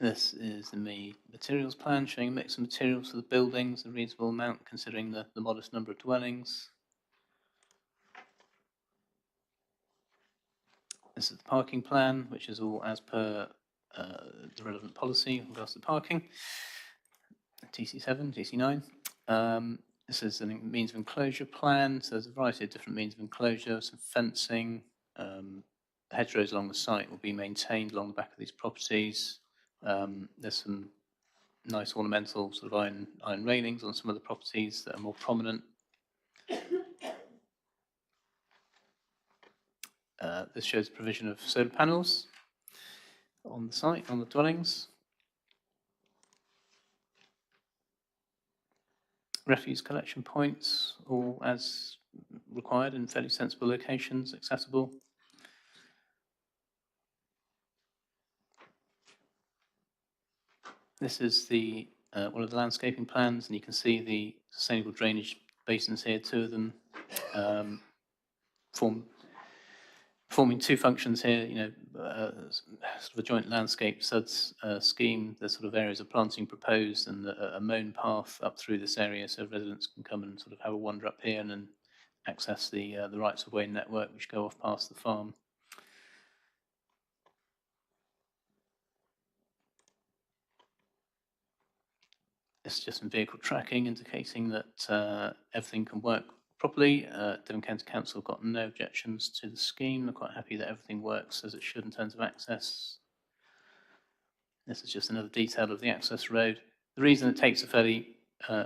This is the materials plan, showing a mix of materials for the buildings, a reasonable amount considering the modest number of dwellings. This is the parking plan, which is all as per the relevant policy with regards to parking. TC7, TC9. This is a means of enclosure plan, so there's a variety of different means of enclosure, some fencing. Hedgerows along the site will be maintained along the back of these properties. There's some nice ornamental sort of iron railings on some of the properties that are more prominent. This shows provision of solar panels on the site, on the dwellings. Refuse collection points, all as required in fairly sensible locations, accessible. This is the one of the landscaping plans, and you can see the sustainable drainage basins here, 2 of them forming 2 functions here, you know, sort of a joint landscape SUDS scheme. There's sort of areas of planting proposed and a mown path up through this area, so residents can come and sort of have a wander up here and then access the rights of way network which go off past the farm. It's just some vehicle tracking indicating that everything can work properly. Devon County Council have got no objections to the scheme. They're quite happy that everything works as it should in terms of access. This is just another detail of the access road. The reason it takes a fairly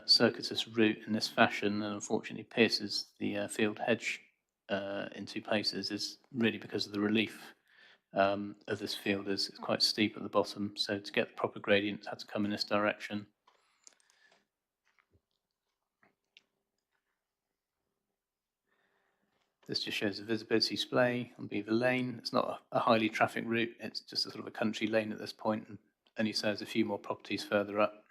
circuitous route in this fashion and unfortunately pierces the field hedge in 2 places is really because of the relief of this field. It's quite steep at the bottom, so to get the proper gradient it had to come in this direction. This just shows a visibility display on Beaver Lane. It's not a highly trafficked route, it's just a sort of a country lane at this point and only serves a few more properties further up.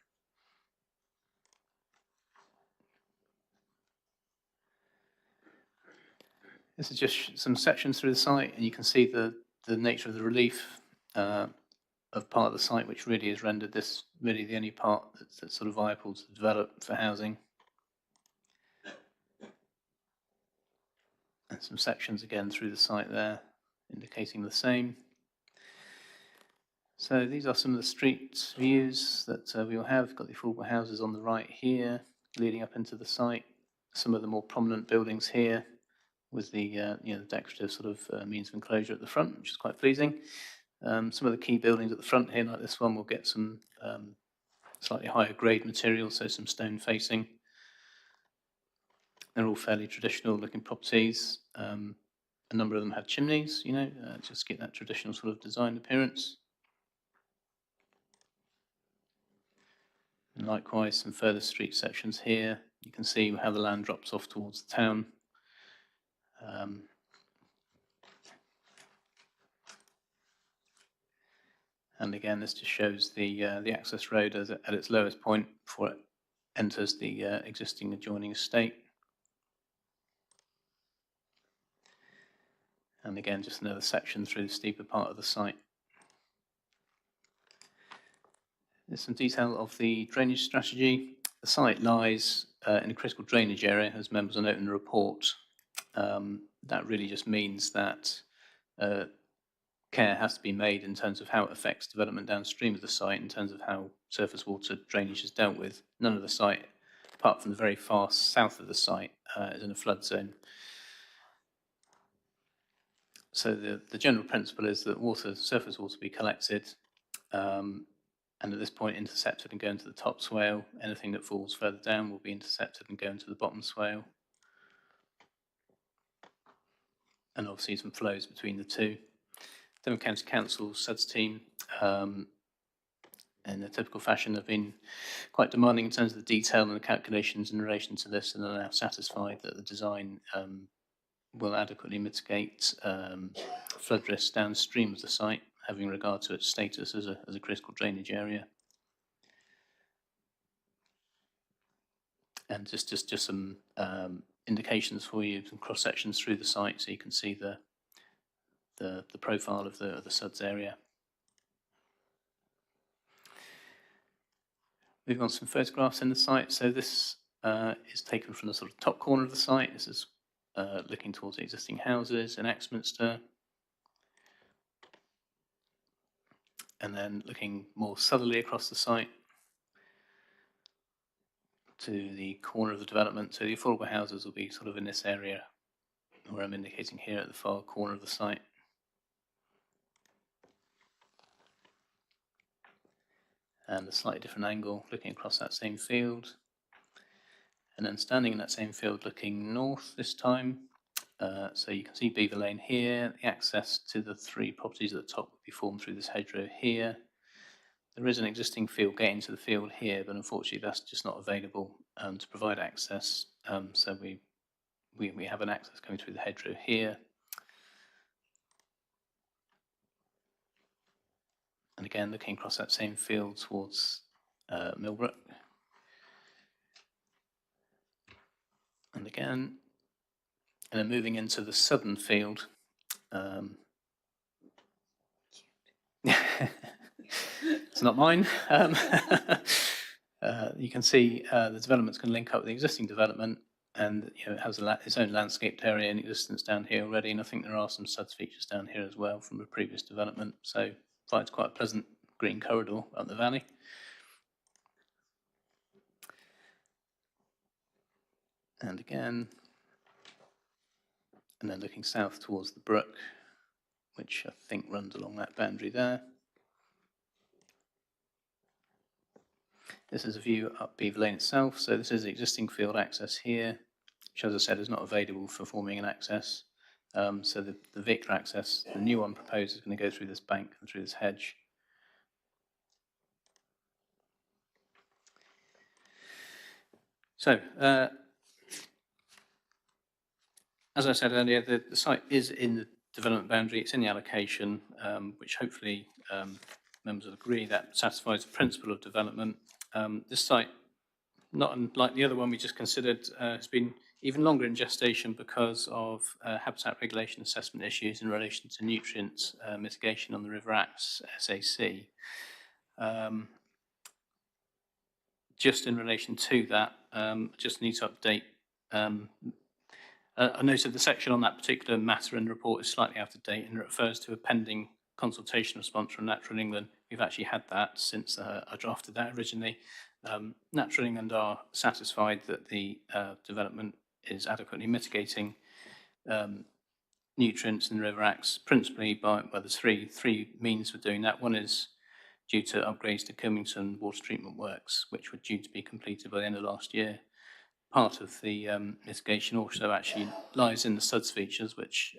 This is just some sections through the site, and you can see the nature of the relief of part of the site, which really has rendered this really the only part that's sort of viable to develop for housing. And some sections again through the site there, indicating the same. So these are some of the street views that we will have. We've got the affordable houses on the right here, leading up into the site. Some of the more prominent buildings here, with the the decorative sort of means of enclosure at the front, which is quite pleasing. Some of the key buildings at the front here, like this one, will get some slightly higher grade material, so some stone facing. They're all fairly traditional looking properties. A number of them have chimneys, just get that traditional sort of design appearance. And likewise, some further street sections here. You can see how the land drops off towards the town. And again, this just shows the access road at its lowest point before it enters the existing adjoining estate. And again, just another section through the steeper part of the site. There's some detail of the drainage strategy. The site lies in a critical drainage area, as members will note in the report. That really just means that care has to be made in terms of how it affects development downstream of the site, in terms of how surface water drainage is dealt with. None of the site, apart from the very far south of the site, is in a flood zone. So the general principle is that surface water be collected, and at this point intercepted and go into the top swale. Anything that falls further down will be intercepted and go into the bottom swale. And obviously some flows between the two. Devon County Council SUDS team, in a typical fashion, have been quite demanding in terms of the detail and the calculations in relation to this, and are now satisfied that the design will adequately mitigate flood risks downstream of the site, having regard to its status as a critical drainage area. And just some indications for you, some cross sections through the site, so you can see the profile of the SUDS area. Moving on to some photographs in the site. So this is taken from the sort of top corner of the site. This is looking towards the existing houses in Axminster. And then looking more southerly across the site to the corner of the development. So the affordable houses will be sort of in this area where I'm indicating here at the far corner of the site. And a slightly different angle looking across that same field. And then standing in that same field looking north this time. So you can see Beaver Lane here. The access to the three properties at the top will be formed through this hedgerow here. There is an existing field gate into the field here, but unfortunately that's just not available to provide access. So we have an access coming through the hedgerow here. And again, looking across that same field towards Millbrook. And again, and then moving into the southern field. It's not mine. You can see the development's going to link up with the existing development, and it has its own landscaped area in existence down here already, and I think there are some SUDS features down here as well from a previous development, so provides quite a pleasant green corridor up the valley. And again, and then looking south towards the brook, which I think runs along that boundary there. This is a view up Beaver Lane itself. So this is the existing field access here, which, as I said, is not available for forming an access. So the vehicular access, the new one proposed, is going to go through this bank and through this hedge. So, as I said earlier, the site is in the development boundary. It's in the allocation, which hopefully members will agree that satisfies the principle of development. This site, not unlike the other one we just considered, has been even longer in gestation because of habitat regulation assessment issues in relation to nutrient mitigation on the River Axe SAC. Just in relation to that, just need to update I noted the section on that particular matter in the report is slightly out of date and refers to a pending consultation response from Natural England. We've actually had that since I drafted that originally. Natural England are satisfied that the development is adequately mitigating nutrients in the River Axe, principally by, well, there's three means for doing that. One is due to upgrades to Kilmington water treatment works, which were due to be completed by the end of last year. Part of the mitigation also actually lies in the SUDS features, which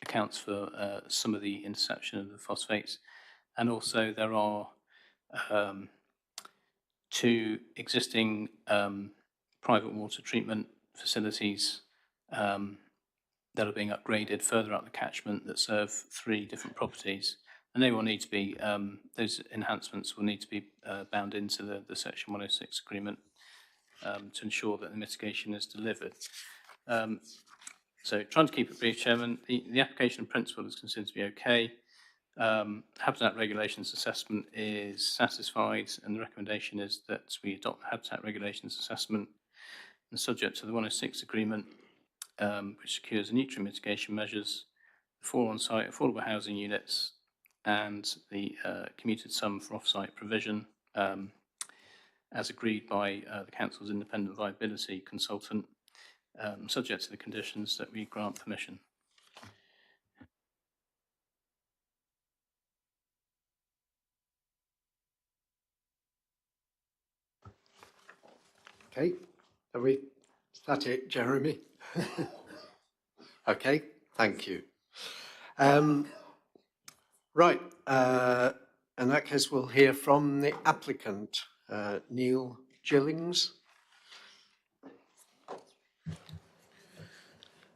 accounts for some of the interception of the phosphates. And also there are 2 existing private water treatment facilities that are being upgraded further up the catchment that serve 3 different properties. And they will need to be, those enhancements will need to be bound into the Section 106 agreement to ensure that the mitigation is delivered. So trying to keep it brief, Chairman, the application in principle is considered to be okay. Habitat regulations assessment is satisfied, and the recommendation is that we adopt the habitat regulations assessment and subject to the 106 agreement, which secures the nutrient mitigation measures, 4 on-site affordable housing units, and the commuted sum for off-site provision, as agreed by the Council's independent viability consultant, subject to the conditions that we grant permission. Okay, is that it, Jeremy? Okay, thank you. Right, in that case, we'll hear from the applicant, Neil Gillings.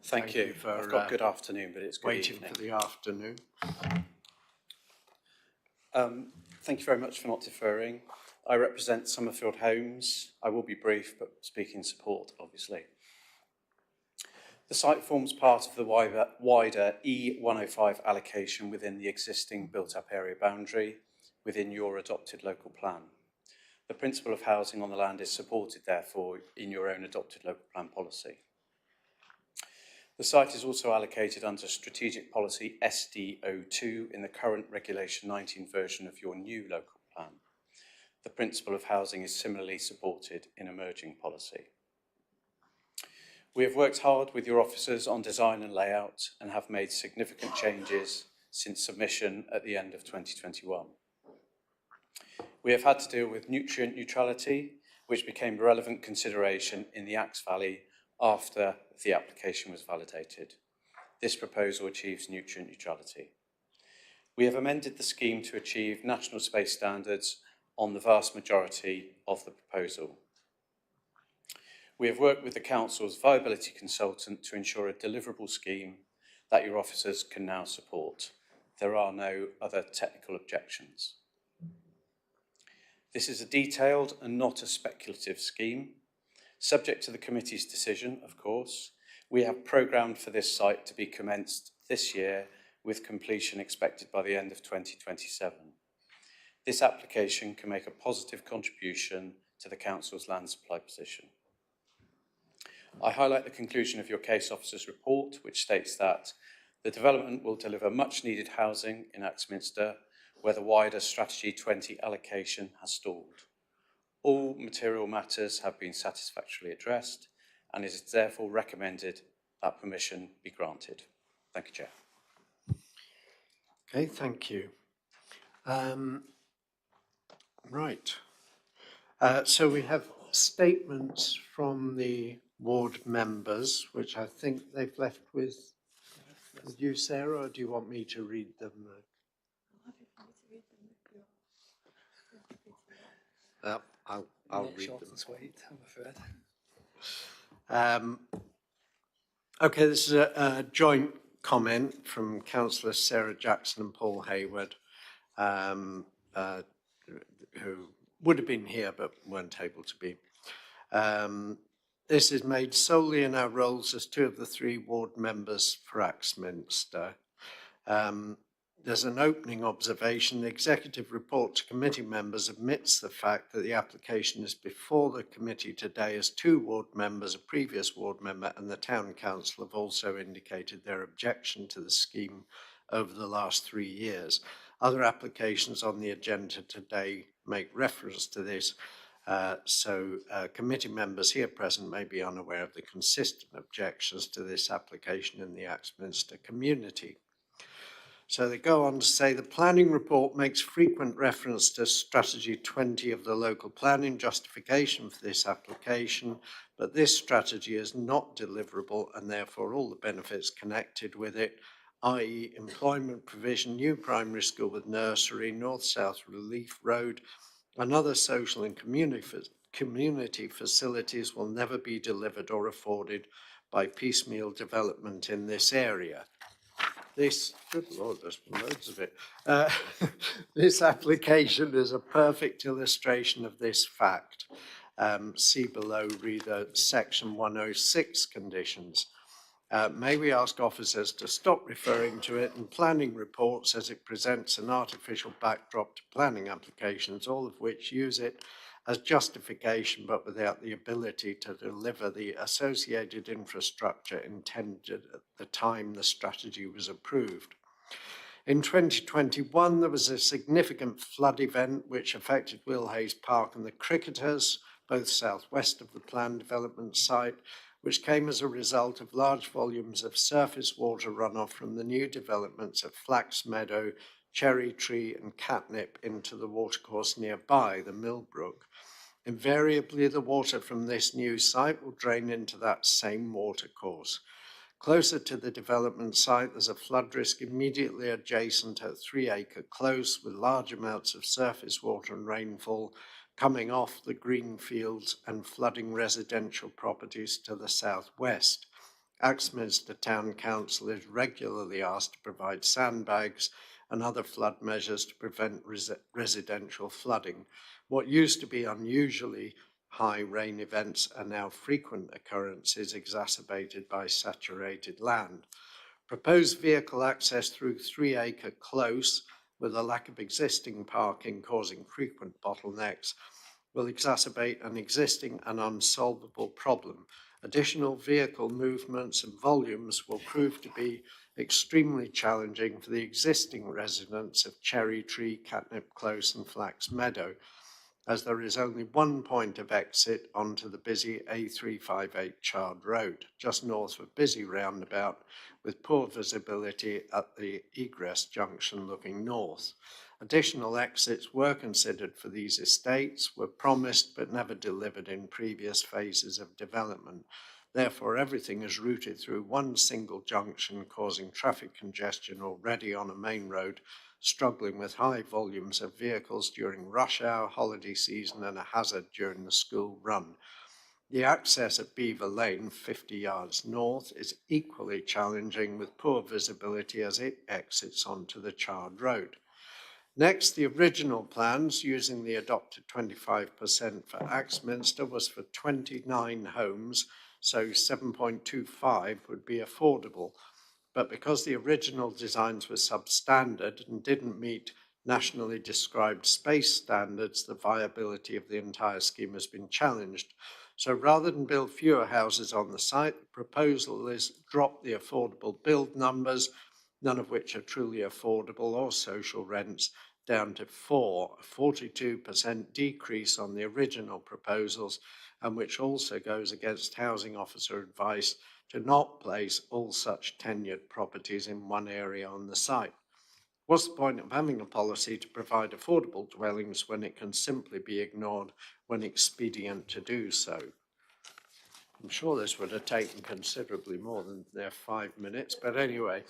Thank you. I've got good afternoon, but it's good waiting evening. for the afternoon. Thank you very much for not deferring. I represent Summerfield Homes. I will be brief, but speak in support, obviously. The site forms part of the wider E105 allocation within the existing built-up area boundary within your adopted local plan. The principle of housing on the land is supported, therefore, in your own adopted local plan policy. The site is also allocated under Strategic Policy SD02 in the current Regulation 19 version of your new local plan. The principle of housing is similarly supported in emerging policy. We have worked hard with your officers on design and layout and have made significant changes since submission at the end of 2021. We have had to deal with nutrient neutrality, which became a relevant consideration in the Axe Valley after the application was validated. This proposal achieves nutrient neutrality. We have amended the scheme to achieve national space standards on the vast majority of the proposal. We have worked with the Council's viability consultant to ensure a deliverable scheme that your officers can now support. There are no other technical objections. This is a detailed and not a speculative scheme. Subject to the committee's decision, of course, we have programmed for this site to be commenced this year with completion expected by the end of 2027. This application can make a positive contribution to the Council's land supply position. I highlight the conclusion of your case officer's report, which states that the development will deliver much needed housing in Axminster, where the wider Strategy 20 allocation has stalled. All material matters have been satisfactorily addressed, and it is therefore recommended that permission be granted. Thank you, Chair. Okay, thank you. Right. So we have statements from the ward members, which I think they've left with you, Sarah, or do you want me to read them? I'll read them. Sweet, I'm afraid. Okay, this is a joint comment from Councillors Sarah Jackson and Paul Hayward, who would have been here but weren't able to be. This is made solely in our roles as 2 of the 3 ward members for Axminster. There's an opening observation. The executive report to committee members admits the fact that the application is before the committee today, as 2 ward members, a previous ward member and the town council have also indicated their objection to the scheme over the last 3 years. Other applications on the agenda today make reference to this, so committee members here present may be unaware of the consistent objections to this application in the Axminster community. So they go on to say the planning report makes frequent reference to strategy 20 of the local planning justification for this application, but this strategy is not deliverable and therefore all the benefits connected with it, i.e. employment provision, new primary school with nursery, north-south relief road, and other social and community facilities will never be delivered or afforded by piecemeal development in this area. This, good Lord, there's loads of it. This application is a perfect illustration of this fact. See below, reader, section 106 conditions. May we ask officers to stop referring to it in planning reports as it presents an artificial backdrop to planning applications, all of which use it as justification but without the ability to deliver the associated infrastructure intended at the time the strategy was approved. In 2021, there was a significant flood event which affected Will Hayes Park and the cricketers, both southwest of the planned development site, which came as a result of large volumes of surface water runoff from the new developments of Flax Meadow, Cherry Tree and Catnip into the watercourse nearby, the Millbrook. Invariably, the water from this new site will drain into that same watercourse. Closer to the development site, there's a flood risk immediately adjacent at 3 Acre Close with large amounts of surface water and rainfall coming off the green fields and flooding residential properties to the southwest. Axminster Town Council is regularly asked to provide sandbags and other flood measures to prevent residential flooding. What used to be unusually high rain events are now frequent occurrences exacerbated by saturated land. Proposed vehicle access through 3 Acre Close, with a lack of existing parking causing frequent bottlenecks, will exacerbate an existing and unsolvable problem. Additional vehicle movements and volumes will prove to be extremely challenging for the existing residents of Cherry Tree, Catnip Close and Flax Meadow, as there is only one point of exit onto the busy A358 Chard Road, just north of busy roundabout, with poor visibility at the egress junction looking north. Additional exits were considered for these estates, were promised but never delivered in previous phases of development. Therefore, everything is routed through one single junction, causing traffic congestion already on a main road, struggling with high volumes of vehicles during rush hour, holiday season, and a hazard during the school run. The access at Beaver Lane, 50 yards north, is equally challenging with poor visibility as it exits onto the Chard Road. Next, the original plans, using the adopted 25% for Axminster, was for 29 homes, so 7.25 would be affordable. But because the original designs were substandard and didn't meet nationally described space standards, the viability of the entire scheme has been challenged. So rather than build fewer houses on the site, the proposal is drop the affordable build numbers, none of which are truly affordable or social rents, down to 4, a 42% decrease on the original proposals, and which also goes against housing officer advice to not place all such tenured properties in one area on the site. What's the point of having a policy to provide affordable dwellings when it can simply be ignored when expedient to do so? I'm sure this would have taken considerably more than their 5 minutes, but anyway.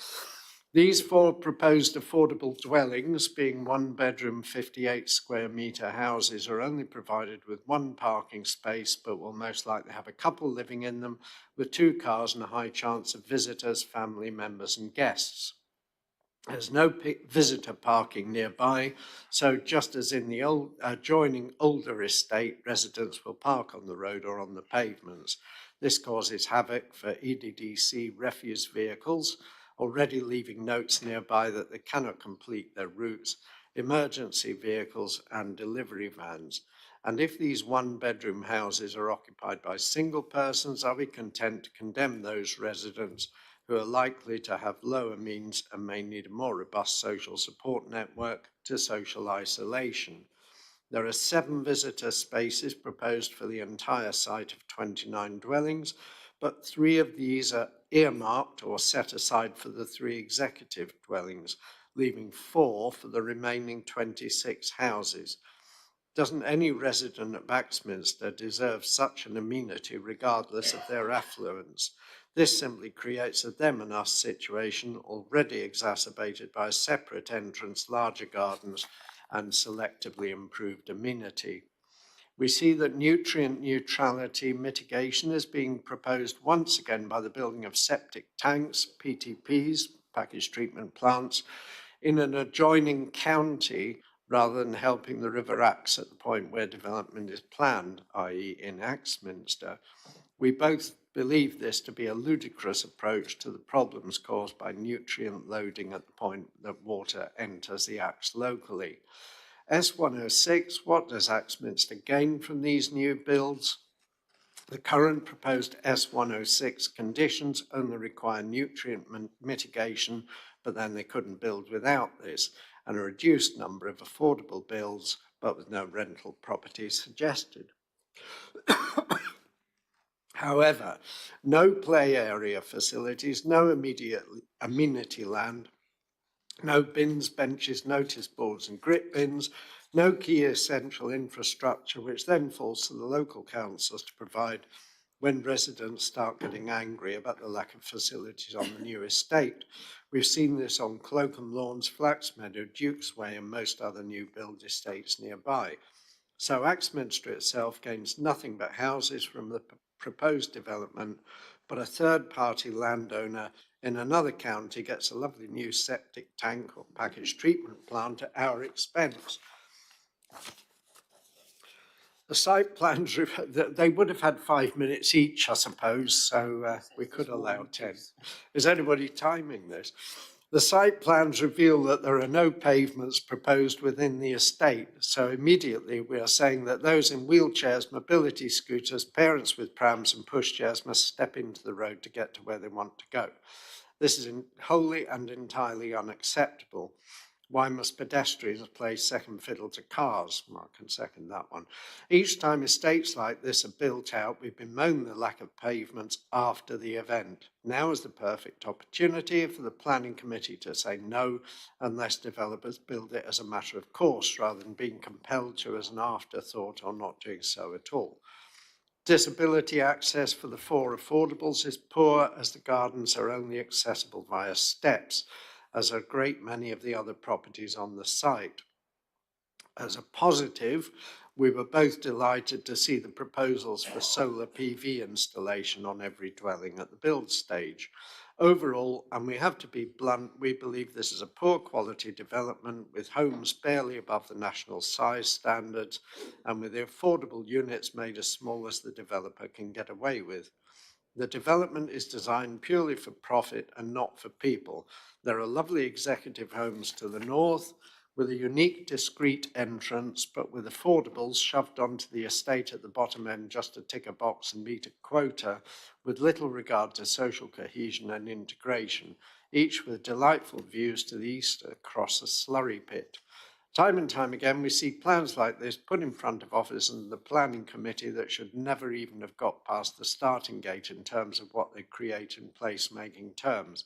These 4 proposed affordable dwellings, being 1-bedroom, 58 square metre houses, are only provided with 1 parking space, but will most likely have a couple living in them with 2 cars and a high chance of visitors, family members and guests. There's no visitor parking nearby, so just as in the adjoining older estate, residents will park on the road or on the pavements. This causes havoc for EDDC refuse vehicles. already leaving notes nearby that they cannot complete their routes, emergency vehicles and delivery vans. And if these one-bedroom houses are occupied by single persons, are we content to condemn those residents who are likely to have lower means and may need a more robust social support network to social isolation? There are 7 visitor spaces proposed for the entire site of 29 dwellings, but 3 of these are earmarked or set aside for the 3 executive dwellings, leaving 4 for the remaining 26 houses. Doesn't any resident at Baxminster deserve such an amenity regardless of their affluence? This simply creates a them and us situation already exacerbated by a separate entrance, larger gardens and selectively improved amenity. We see that nutrient neutrality mitigation is being proposed once again by the building of septic tanks, PTPs, packaged treatment plants, in an adjoining county rather than helping the River Axe at the point where development is planned, i.e. in Axminster. We both believe this to be a ludicrous approach to the problems caused by nutrient loading at the point that water enters the Axe locally. S106, what does Axminster gain from these new builds? The current proposed S106 conditions only require nutrient mitigation, but then they couldn't build without this, and a reduced number of affordable builds, but with no rental properties suggested. However, no play area facilities, no immediate amenity land, no bins, benches, notice boards and grit bins, no key essential infrastructure, which then falls to the local councils to provide when residents start getting angry about the lack of facilities on the new estate. We've seen this on Cloakham Lawns, Flaxmeadow, Dukes Way and most other new build estates nearby. So Axminster itself gains nothing but houses from the proposed development, but a third-party landowner in another county gets a lovely new septic tank or packaged treatment plant at our expense. The site plans, they would have had 5 minutes each, I suppose, so we could allow 10. Is anybody timing this? The site plans reveal that there are no pavements proposed within the estate, so immediately we are saying that those in wheelchairs, mobility scooters, parents with prams and pushchairs must step into the road to get to where they want to go. This is wholly and entirely unacceptable. Why must pedestrians play second fiddle to cars? Well, I can second that one. Each time estates like this are built out, we bemoan the lack of pavements after the event. Now is the perfect opportunity for the planning committee to say no unless developers build it as a matter of course rather than being compelled to as an afterthought or not doing so at all. Disability access for the 4 affordables is poor as the gardens are only accessible via steps, as are a great many of the other properties on the site. As a positive, we were both delighted to see the proposals for solar PV installation on every dwelling at the build stage. Overall, and we have to be blunt, we believe this is a poor quality development with homes barely above the national size standards and with the affordable units made as small as the developer can get away with. The development is designed purely for profit and not for people. There are lovely executive homes to the north with a unique discreet entrance, but with affordables shoved onto the estate at the bottom end just to tick a box and meet a quota, with little regard to social cohesion and integration, each with delightful views to the east across a slurry pit. Time and time again, we see plans like this put in front of office and the planning committee that should never even have got past the starting gate in terms of what they create in place-making terms.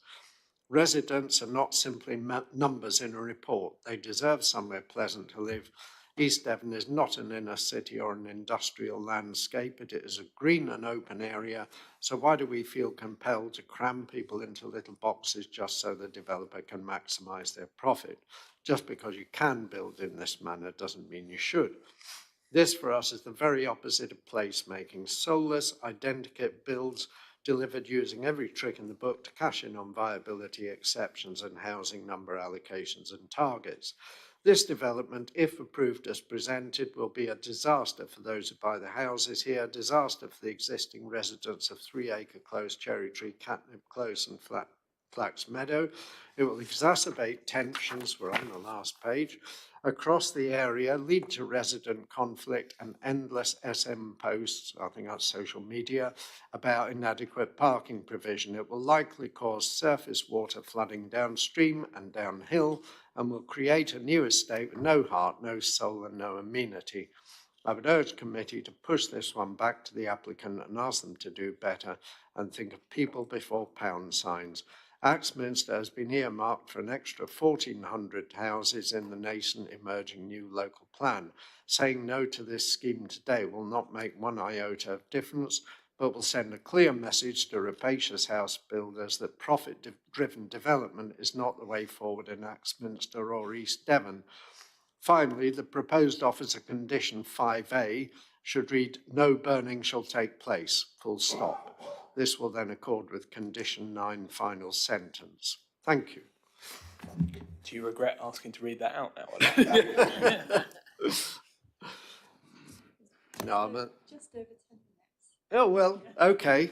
Residents are not simply numbers in a report. They deserve somewhere pleasant to live. East Devon is not an inner city or an industrial landscape. It is a green and open area. So why do we feel compelled to cram people into little boxes just so the developer can maximise their profit? Just because you can build in this manner doesn't mean you should. This for us is the very opposite of placemaking. Soulless, identikit builds delivered using every trick in the book to cash in on viability exceptions and housing number allocations and targets. This development, if approved as presented, will be a disaster for those who buy the houses here, a disaster for the existing residents of 3 Acre Close, Cherry Tree, Catnip Close and Flax Meadow. It will exacerbate tensions, we're on the last page, across the area, lead to resident conflict and endless SM posts, I think that's social media, about inadequate parking provision. It will likely cause surface water flooding downstream and downhill and will create a new estate with no heart, no soul and no amenity. I would urge committee to push this one back to the applicant and ask them to do better and think of people before pound signs. Axminster has been earmarked for an extra 1,400 houses in the nascent emerging new local plan. Saying no to this scheme today will not make one iota of difference, but will send a clear message to rapacious house builders that profit-driven development is not the way forward in Axminster or East Devon. Finally, the proposed officer condition 5A should read, no burning shall take place, full stop. This will then accord with condition 9 final sentence. Thank you. Do you regret asking to read that out now? No, I'm just over 10 minutes. Oh, well, okay.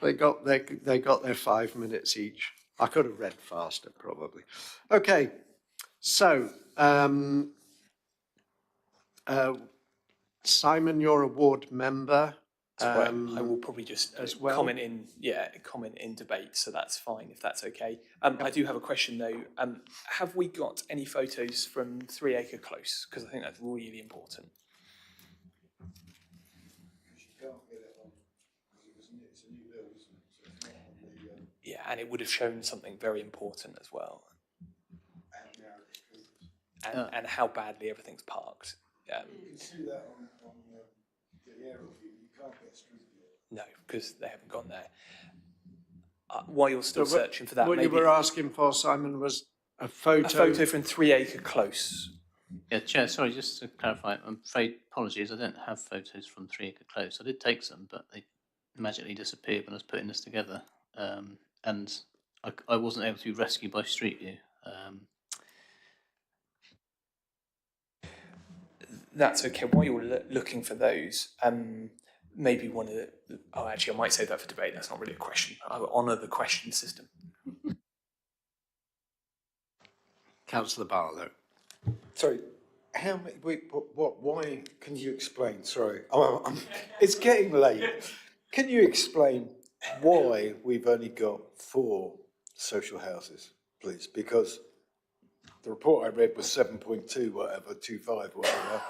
They got their 5 minutes each. I could have read faster, probably. Okay, so Simon, you're a ward member. I will probably just as well. comment in debate, so that's fine if that's okay. I do have a question though. Have we got any photos from 3 Acre Close? Because I think that's really important. Yeah, and it would have shown something very important as well. And how badly everything's parked. You can see that on the aerial view. You can't get street view. No, because they haven't gone there. While you're still searching for that, what maybe you were asking for, Simon, was a photo. A photo from 3 Acre Close. Yeah, Chair, sorry, just to clarify, I'm afraid, apologies, I don't have photos from 3 Acre Close. I did take some, but they magically disappeared when I was putting this together. And I wasn't able to be rescued by Street View. That's okay. While you're looking for those, maybe one of the... Oh, actually, I might save that for debate. That's not really a question. I will honour the question system. Councillor Barlow. Sorry, how many? What? Why? Can you explain? Sorry, it's getting late. Can you explain why we've only got 4 social houses, please? Because the report I read was 7.2, whatever, 25, whatever,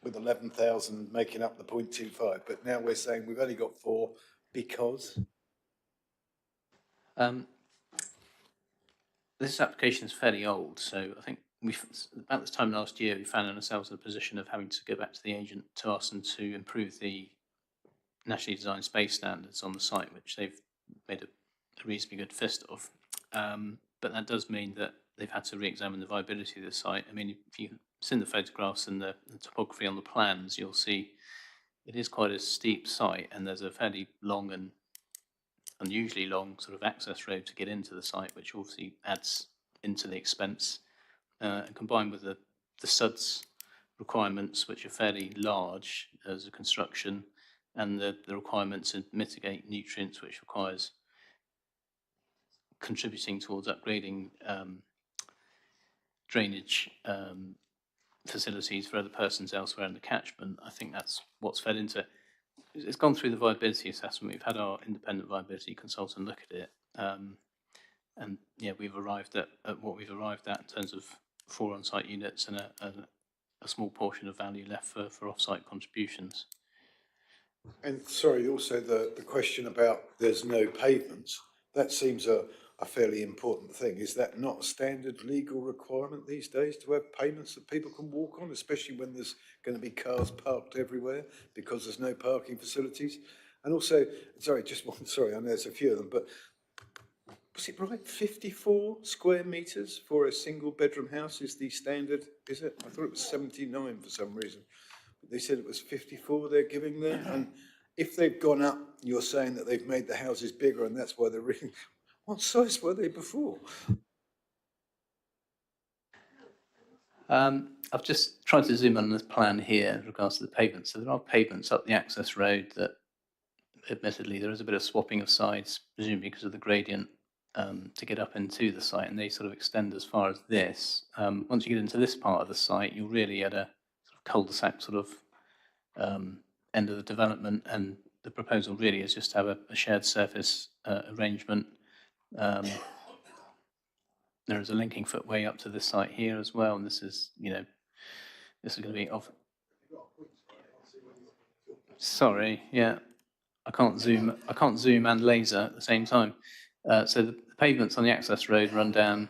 with 11,000 making up the 0.25. But now we're saying we've only got 4 because. This application is fairly old, so I think about this time last year we found ourselves in a position of having to go back to the agent to ask them to improve the nationally designed space standards on the site, which they've made a reasonably good fist of. But that does mean that they've had to re-examine the viability of the site. I mean, if you've seen the photographs and the topography on the plans, you'll see it is quite a steep site, and there's a fairly long and unusually long sort of access road to get into the site, which obviously adds into the expense. And combined with the SUDS requirements, which are fairly large as a construction, and the requirements to mitigate nutrients, which requires contributing towards upgrading drainage facilities for other persons elsewhere in the catchment. I think that's what's fed into it. It's gone through the viability assessment. We've had our independent viability consultant look at it. And yeah, we've arrived at what we've arrived at in terms of 4 on-site units and a small portion of value left for off-site contributions. And sorry, also the question about there's no pavements, that seems a fairly important thing. Is that not a standard legal requirement these days to have pavements that people can walk on, especially when there's going to be cars parked everywhere because there's no parking facilities? And also, sorry, just one, sorry, I know there's a few of them, but was it right, 54 square metres for a single bedroom house is the standard, is it? I thought it was 79 for some reason. They said it was 54 they're giving there, and if they've gone up, you're saying that they've made the houses bigger, and that's why they're really. What size were they before? I've just tried to zoom on this plan here in regards to the pavements. So there are pavements up the access road that admittedly, there is a bit of swapping of sides, presumably because of the gradient, to get up into the site, and they sort of extend as far as this. Once you get into this part of the site, you're really at a sort of cul-de-sac sort of end of the development, and the proposal really is just to have a shared surface arrangement. There is a linking footway up to this site here as well, and this is, this is going to be off. Sorry, yeah, I can't zoom and laser at the same time. So the pavements on the access road run down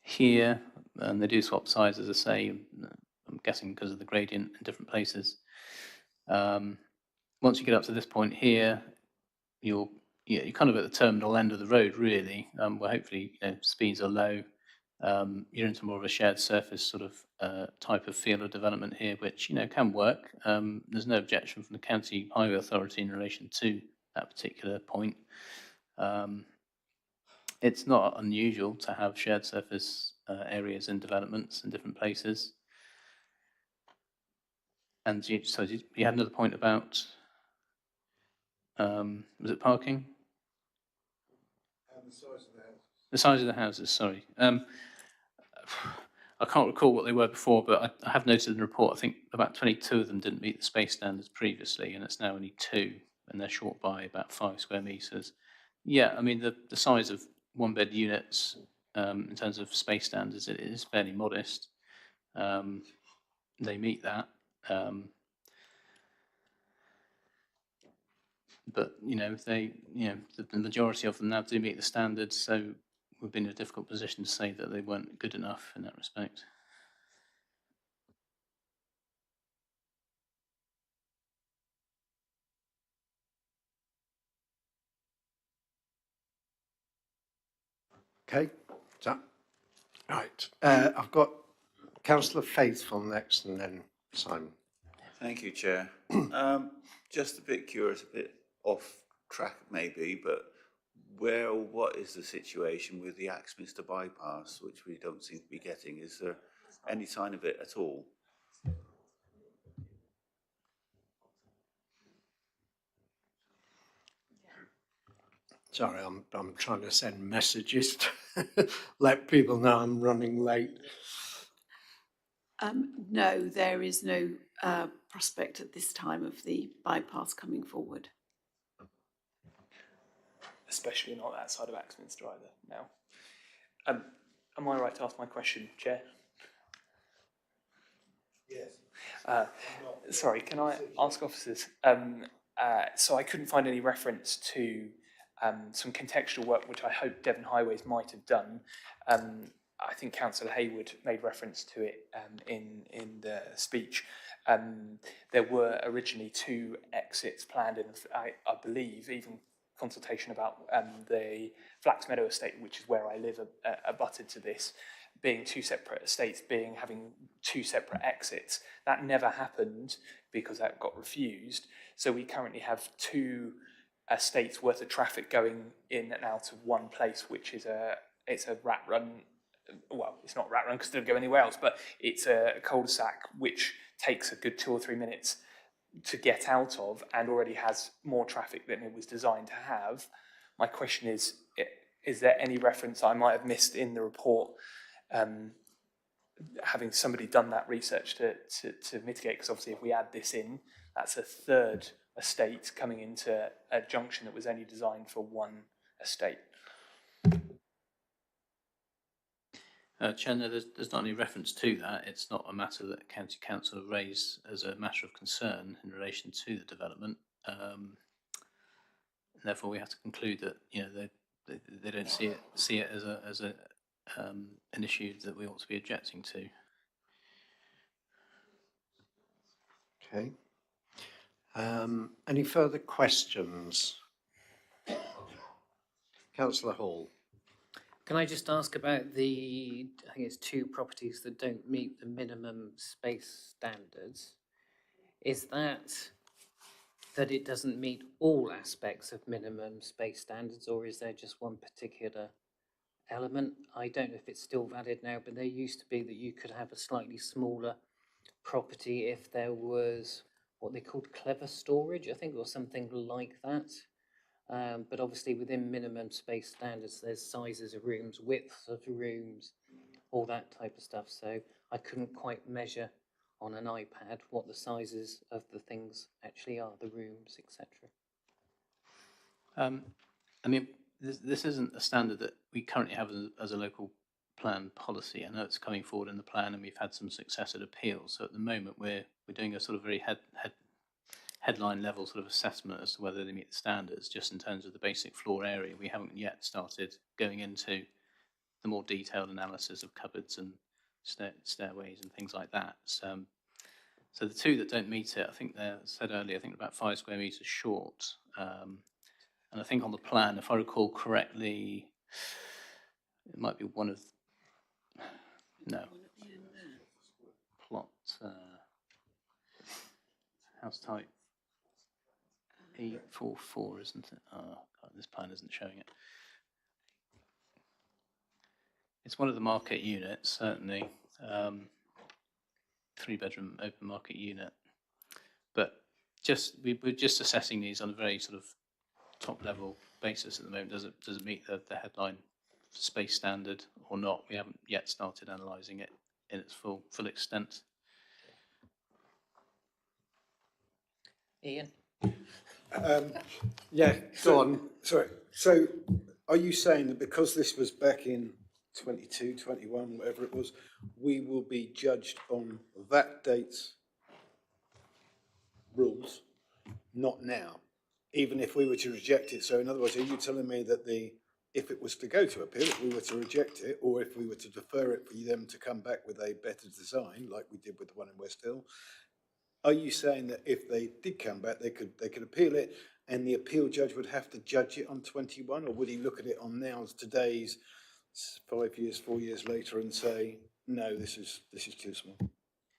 here, and they do swap sides, as I say. I'm guessing because of the gradient in different places. Once you get up to this point here, you're kind of at the terminal end of the road, really, where hopefully speeds are low. You're into more of a shared surface sort of type of feel of development here, which can work. There's no objection from the County Highway Authority in relation to that particular point. It's not unusual to have shared surface areas in developments in different places. And you had another point about, was it parking? And the size of the house. The size of the houses, sorry. I can't recall what they were before, but I have noted in the report, I think about 22 of them didn't meet the space standards previously, and it's now only 2, and they're short by about 5 square metres. Yeah, I mean, the size of one-bed units in terms of space standards, it is fairly modest. They meet that. But, the majority of them now do meet the standards, so we've been in a difficult position to say that they weren't good enough in that respect. Okay, so, right. I've got Councillor Faithful next, and then Simon. Thank you, Chair. Just a bit curious, a bit off track maybe, but what is the situation with the Axminster bypass, which we don't seem to be getting? Is there any sign of it at all? Sorry, I'm trying to send messages to let people know I'm running late. No, there is no prospect at this time of the bypass coming forward. Especially not that side of Axminster either now. Am I right to ask my question, Chair? Yes. Sorry, can I ask officers? So I couldn't find any reference to some contextual work, which I hope Devon Highways might have done. I think Councillor Hayward made reference to it in the speech. There were originally 2 exits planned in, I believe, even consultation about the Flax Meadow estate, which is where I live, abutted to this, being 2 separate estates, having 2 separate exits. That never happened because that got refused. So we currently have 2 estates worth of traffic going in and out of one place, which is it's a rat run. Well, it's not rat run because it doesn't go anywhere else, but it's a cul-de-sac which takes a good 2 or 3 minutes to get out of and already has more traffic than it was designed to have. My question is there any reference I might have missed in the report, having somebody done that research to mitigate? Because obviously if we add this in, that's a 3rd estate coming into a junction that was only designed for 1 estate. Chair, no, there's not any reference to that. It's not a matter that County Council have raised as a matter of concern in relation to the development. Therefore, we have to conclude that they don't see it as an issue that we ought to be objecting to. Okay. Any further questions? Councillor Hall. Can I just ask about I think it's 2 properties that don't meet the minimum space standards? Is that it doesn't meet all aspects of minimum space standards, or is there just one particular element? I don't know if it's still valid now, but there used to be that you could have a slightly smaller property if there was what they called clever storage, I think, or something like that. But obviously within minimum space standards, there's sizes of rooms, widths of rooms, all that type of stuff. So I couldn't quite measure on an iPad what the sizes of the things actually are, the rooms, etc. I mean, this isn't a standard that we currently have as a local plan policy. I know it's coming forward in the plan, and we've had some success at appeals. So at the moment, we're doing a sort of very headline level sort of assessment as to whether they meet the standards, just in terms of the basic floor area. We haven't yet started going into the more detailed analysis of cupboards and stairways and things like that. So the two that don't meet it, I think they're, as I said earlier, I think about 5 square metres short. And I think on the plan, if I recall correctly, it might be one of, no, plot, house type E44, isn't it? Oh, God, this plan isn't showing it. It's one of the market units, certainly. 3-bedroom open market unit. But we're just assessing these on a very sort of top level basis at the moment. Does it meet the headline space standard or not? We haven't yet started analysing it in its full extent. Ian? Yeah, go on. Sorry. So are you saying that because this was back in 22, 21, whatever it was, we will be judged on that date's rules, not now, even if we were to reject it? So in other words, are you telling me that if it was to go to appeal, if we were to reject it, or if we were to defer it for them to come back with a better design, like we did with the one in West Hill, are you saying that if they did come back, they could appeal it, and the appeal judge would have to judge it on 21, or would he look at it on today's 5 years, 4 years later, and say, no, this is too small?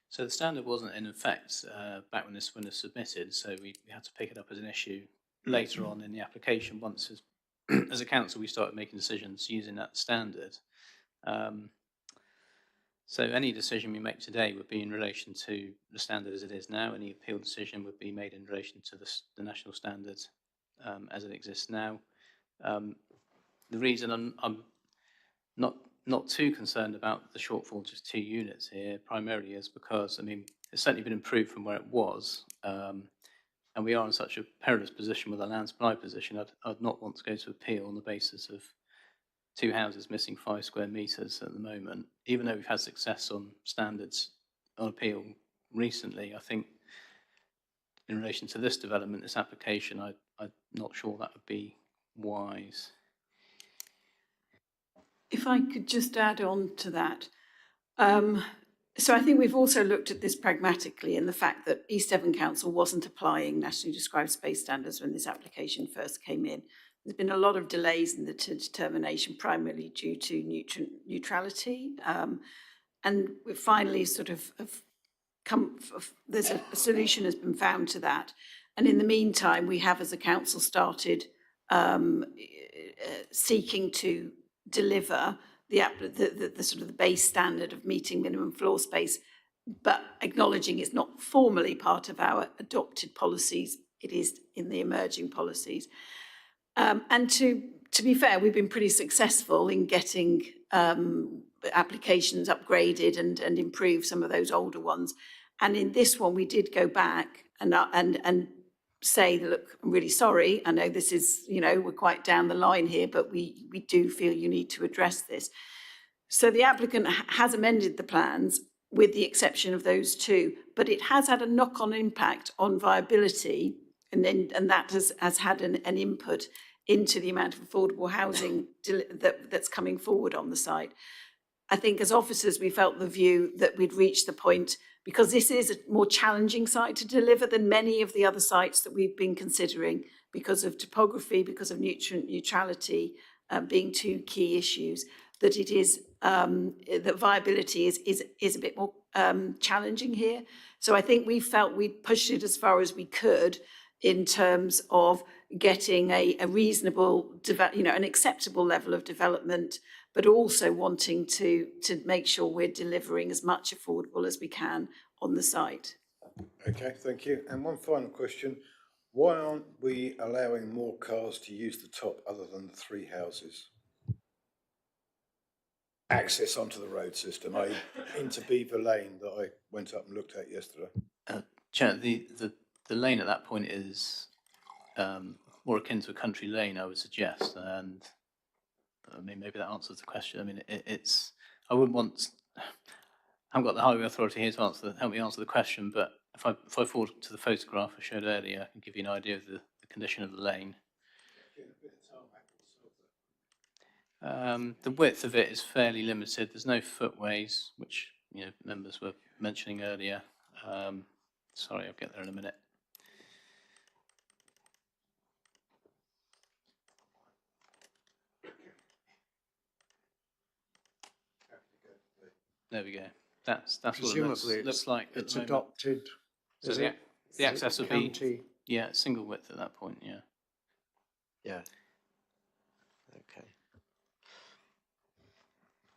So the standard wasn't in effect back when this was submitted, so we had to pick it up as an issue later on in the application. Once as a council we started making decisions using that standard. So any decision we make today would be in relation to the standard as it is now. Any appeal decision would be made in relation to the national standard as it exists now. The reason I'm not too concerned about the shortfall, just 2 units here, primarily is because, I mean, it's certainly been improved from where it was, and we are in such a perilous position with our land supply position. I'd not want to go to appeal on the basis of 2 houses missing 5 square metres at the moment. Even though we've had success on standards on appeal recently, I think in relation to this development, this application, I'm not sure that would be wise. If I could just add on to that. So I think we've also looked at this pragmatically in the fact that East Devon Council wasn't applying nationally described space standards when this application first came in. There's been a lot of delays in the determination, primarily due to neutrality. And we finally sort of there's a solution has been found to that. And in the meantime, we have as a council started seeking to deliver the sort of the base standard of meeting minimum floor space, but acknowledging it's not formally part of our adopted policies, it is in the emerging policies. And to be fair, we've been pretty successful in getting applications upgraded and improve some of those older ones. And in this one, we did go back and say, look, I'm really sorry. I know this is, we're quite down the line here, but we do feel you need to address this. So the applicant has amended the plans with the exception of those 2, but it has had a knock-on impact on viability, and that has had an input into the amount of affordable housing that's coming forward on the site. I think as officers, we felt the view that we'd reached the point, because this is a more challenging site to deliver than many of the other sites that we've been considering, because of topography, because of nutrient neutrality being 2 key issues, that it is that viability is a bit more challenging here. So I think we felt we'd pushed it as far as we could in terms of getting a reasonable, an acceptable level of development, but also wanting to make sure we're delivering as much affordable as we can on the site. Okay, thank you. And one final question. Why aren't we allowing more cars to use the top other than the three houses? Access onto the road system, into Beaver Lane that I went up and looked at yesterday. Chair, the lane at that point is more akin to a country lane, I would suggest, and I mean maybe that answers the question. I mean it's I wouldn't want. I haven't got the highway authority here to help me answer the question, but if I forward to the photograph I showed earlier, I can give you an idea of the condition of the lane. The width of it is fairly limited. There's no footways, which members were mentioning earlier. Sorry, I'll get there in a minute. There we go. That's what it looks like. It's adopted. So the access would be single width at that point. Yeah. Yeah. Okay.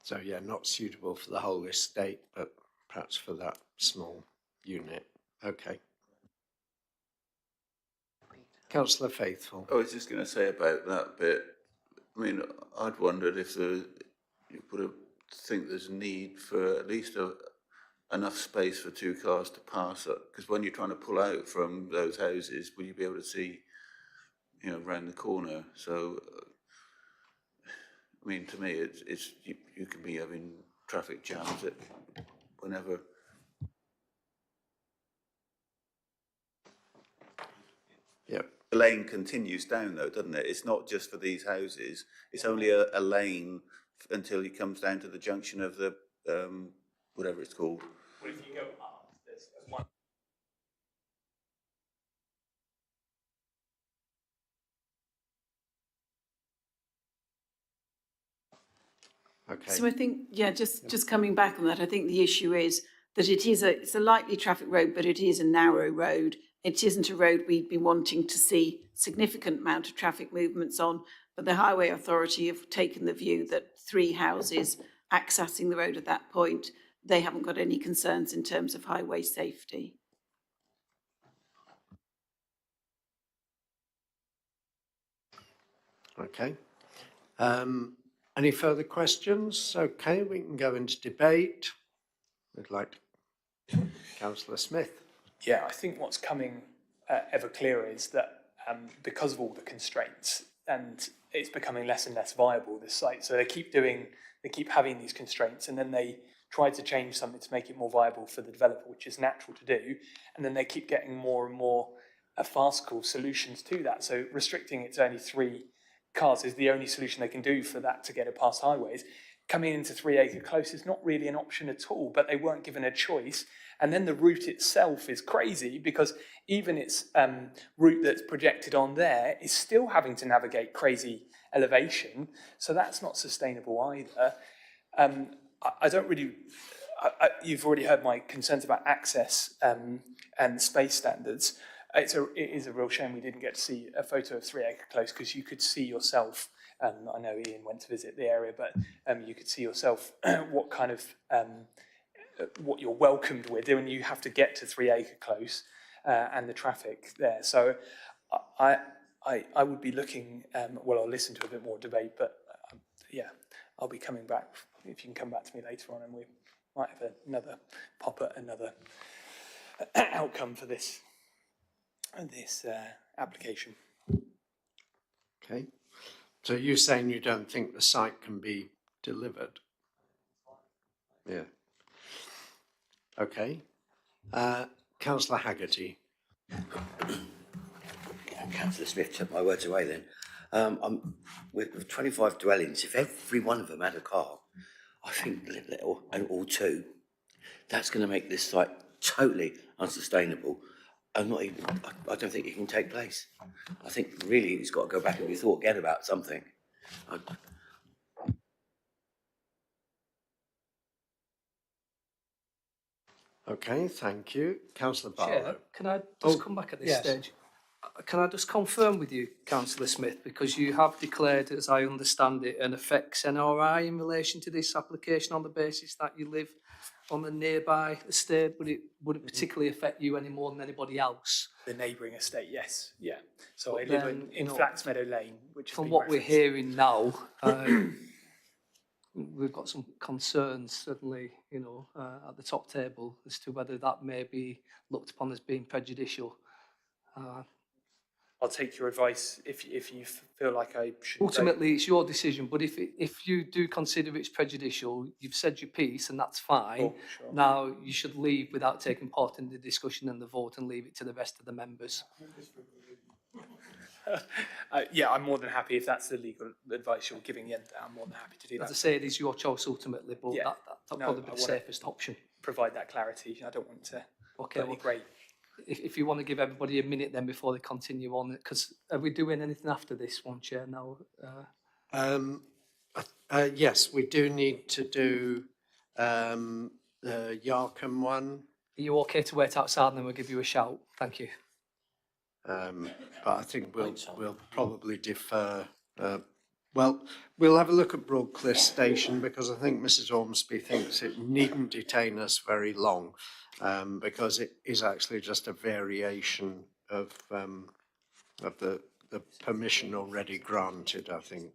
So yeah, not suitable for the whole estate, but perhaps for that small unit. Okay. Councillor Faithful. I was just going to say about that bit. I mean, I'd wondered if you would think there's a need for at least enough space for two cars to pass up. Because when you're trying to pull out from those houses, will you be able to see, round the corner? So, I mean, to me, it's you can be having traffic jams whenever. Yep. The lane continues down though, doesn't it? It's not just for these houses. It's only a lane until he comes down to the junction of the, whatever it's called. Well, if you go up, there's one. Okay. So I think, just coming back on that, I think the issue is that it's a lightly traffic road, but it is a narrow road. It isn't a road we'd be wanting to see significant amount of traffic movements on, but the Highway Authority have taken the view that three houses accessing the road at that point, they haven't got any concerns in terms of highway safety. Okay. Any further questions? Okay, we can go into debate. We'd like Councillor Smith. Yeah, I think what's coming ever clearer is that because of all the constraints, and it's becoming less and less viable, this site. So they keep having these constraints, and then they try to change something to make it more viable for the developer, which is natural to do, and then they keep getting more and more farcical solutions to that. So restricting it to only 3 cars is the only solution they can do for that to get it past highways. Coming into 3 acre close is not really an option at all, but they weren't given a choice. And then the route itself is crazy because even its route that's projected on there is still having to navigate crazy elevation. So that's not sustainable either. I don't really, you've already heard my concerns about access and space standards. It is a real shame we didn't get to see a photo of 3 acre close because you could see yourself. I know Ian went to visit the area, but you could see yourself what kind of what you're welcomed with when you have to get to 3 acre close and the traffic there. So I would be looking. I'll listen to a bit more debate, but I'll be coming back if you can come back to me later on, and we might have another pop at another outcome for this application. Okay. So you're saying you don't think the site can be delivered? Yeah. Okay. Councillor Haggerty. Councillor Smith took my words away then. With 25 dwellings, if every one of them had a car, I think little and all 2, that's going to make this site totally unsustainable. I don't think it can take place. I think really it's got to go back and be thought again about something. Okay, thank you. Councillor Barlow. Chair, can I just come back at this stage? Can I just confirm with you, Councillor Smith, because you have declared, as I understand it, an effects NRI in relation to this application on the basis that you live on a nearby estate, would it particularly affect you any more than anybody else? The neighbouring estate, yes, yeah. So But I live then, in you know, Flats Meadow Lane, which has from been what we're referenced. hearing now, we've got some concerns, certainly, you know, at the top table as to whether that may be looked upon as being prejudicial. I'll take your advice if you feel like I should. Ultimately, it's your decision, but if you do consider it's prejudicial, you've said your piece and that's fine. Oh, sure. Now, you should leave without taking part in the discussion and the vote and leave it to the rest of the members. Yeah, I'm more than happy if that's the legal advice you're giving in. I'm more than happy to do that. As I say, it is your choice ultimately, but Yeah. that'll No, probably be I the wanna safest option. Provide that clarity. I don't want to. Okay, well, great. if you want to give everybody a minute then before they continue on, because are we doing anything after this one, Chair, now? Yes, we do need to do the Yarkham one. Are you okay to wait outside and then we'll give you a shout? Thank you. But I think we'll probably defer. Well, we'll have a look at Broadcliff Station because I think Mrs. Ormsby thinks it needn't detain us very long because it is actually just a variation of the permission already granted, I think.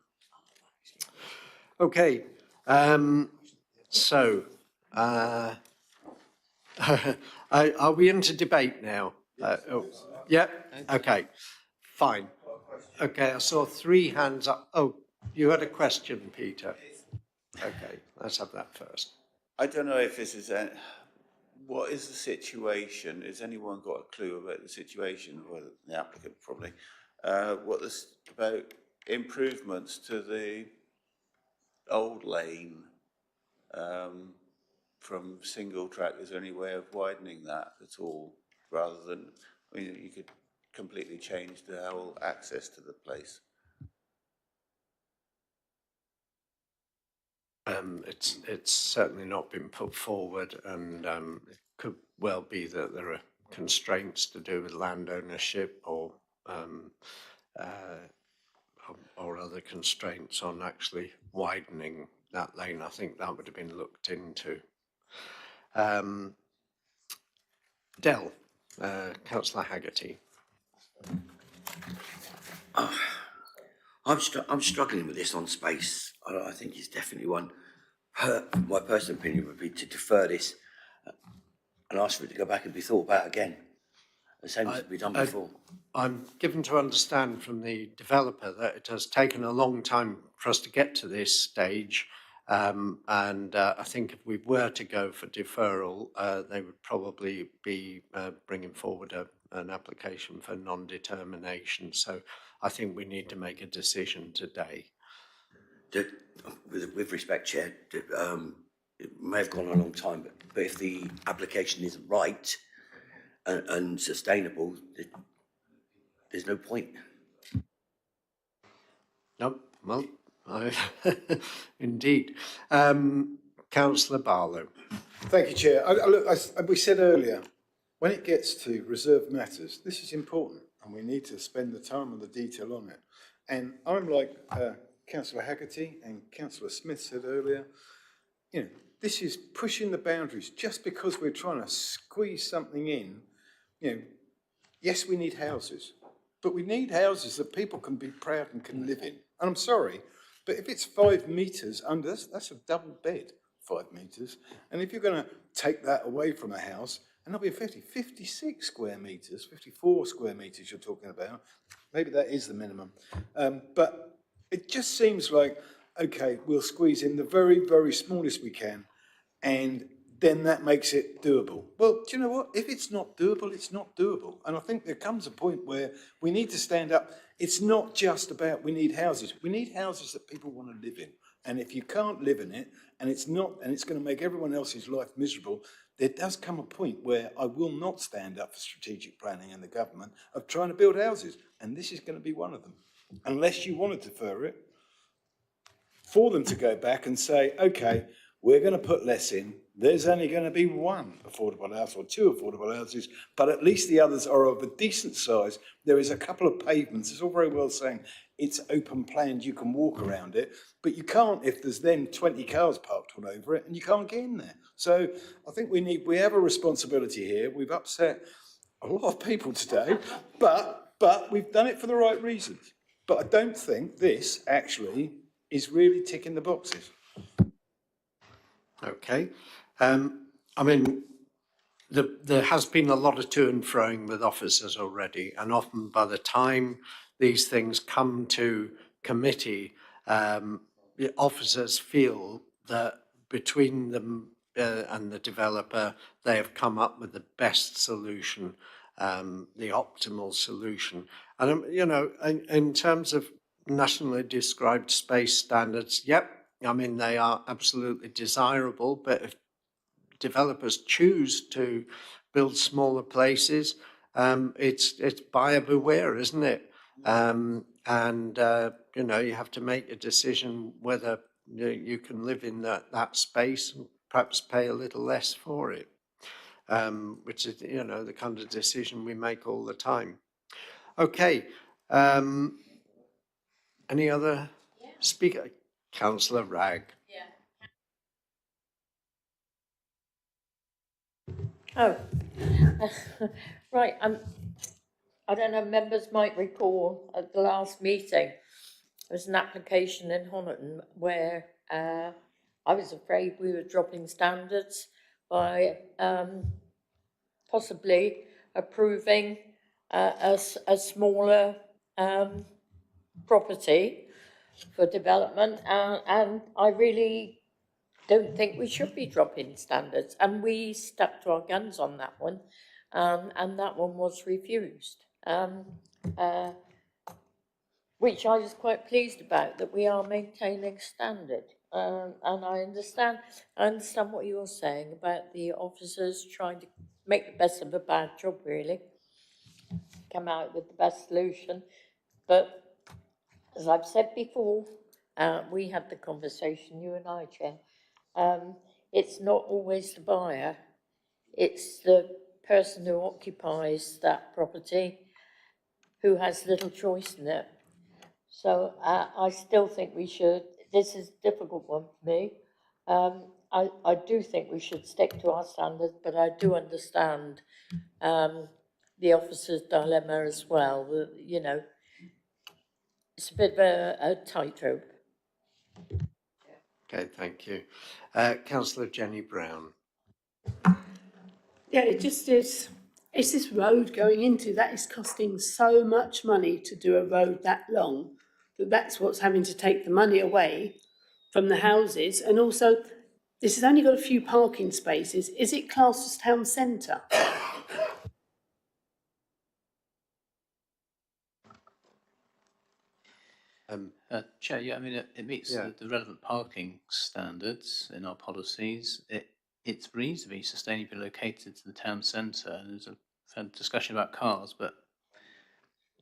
Okay, so are we into debate now? Yeah, okay, fine. Okay, I saw 3 hands up. Oh, you had a question, Peter. Okay, let's have that first. I don't know if this is what is the situation? Has anyone got a clue about the situation? Well, the applicant probably. What this about improvements to the old lane from single track? Is there any way of widening that at all, rather than? I mean, you could completely change the whole access to the place. It's certainly not been put forward, and it could well be that there are constraints to do with land ownership or other constraints on actually widening that lane. I think that would have been looked into. Dell, Councillor Haggerty. I'm struggling with this on space. I think it's definitely one. My personal opinion would be to defer this and ask for it to go back and be thought about again, the same as we've done before. I'm given to understand from the developer that it has taken a long time for us to get to this stage, and I think if we were to go for deferral, they would probably be bringing forward an application for non-determination. So I think we need to make a decision today. With respect, Chair, it may have gone a long time, but if the application isn't right and sustainable, there's no point. No, well, indeed. Councillor Barlow. Thank you, Chair. We said earlier, when it gets to reserved matters, this is important and we need to spend the time and the detail on it. And I'm like Councillor Haggerty and Councillor Smith said earlier, you know, this is pushing the boundaries just because we're trying to squeeze something in. You know, yes, we need houses, but we need houses that people can be proud and can live in. And I'm sorry, but if it's 5 metres under, that's a double bed, 5 metres. And if you're going to take that away from a house, and that'll be 56 square metres, 54 square metres you're talking about, maybe that is the minimum. But it just seems like, okay, we'll squeeze in the very, very smallest we can, and then that makes it doable. Well, do you know what? If it's not doable, it's not doable. And I think there comes a point where we need to stand up. It's not just about we need houses. We need houses that people want to live in. And if you can't live in it, and it's going to make everyone else's life miserable, there does come a point where I will not stand up for strategic planning and the government of trying to build houses. And this is going to be one of them. Unless you want to defer it, for them to go back and say, okay, we're going to put less in. There's only going to be one affordable house or two affordable houses, but at least the others are of a decent size. There is a couple of pavements. It's all very well saying it's open planned, you can walk around it, but you can't if there's then 20 cars parked all over it and you can't get in there. So I think we have a responsibility here. We've upset a lot of people today, but we've done it for the right reasons. But I don't think this actually is really ticking the boxes. Okay. I mean, there has been a lot of to and froing with officers already, and often by the time these things come to committee, the officers feel that between them and the developer, they have come up with the best solution, the optimal solution. And, you know, in terms of nationally described space standards, yep, I mean, they are absolutely desirable, but if developers choose to build smaller places, it's buyer beware, isn't it? You know, you have to make a decision whether you can live in that space and perhaps pay a little less for it, which is, you know, the kind of decision we make all the time. Okay. Any other speaker? Councillor Ragg. Oh, right. I don't know, members might recall at the last meeting, there was an application in Honiton where I was afraid we were dropping standards by possibly approving a smaller property for development, and I really don't think we should be dropping standards, and we stuck to our guns on that one, and that one was refused, which I was quite pleased about, that we are maintaining standard. And I understand what you're saying about the officers trying to make the best of a bad job, really, come out with the best solution. But as I've said before, we had the conversation, you and I, Chair, it's not always the buyer, it's the person who occupies that property who has little choice in it. So I still think we should, this is a difficult one for me, I do think we should stick to our standards, but I do understand the officer's dilemma as well, you know, it's a bit of a tightrope. Okay, thank you. Councillor Jenny Brown. Yeah, it just is. It's this road going into that is costing so much money to do a road that long that's what's having to take the money away from the houses. And also, this has only got a few parking spaces. Is it classed as town centre? Chair, yeah, I mean, it meets the relevant parking standards in our policies. It's reasonably sustainably located to the town centre, and there's a discussion about cars, but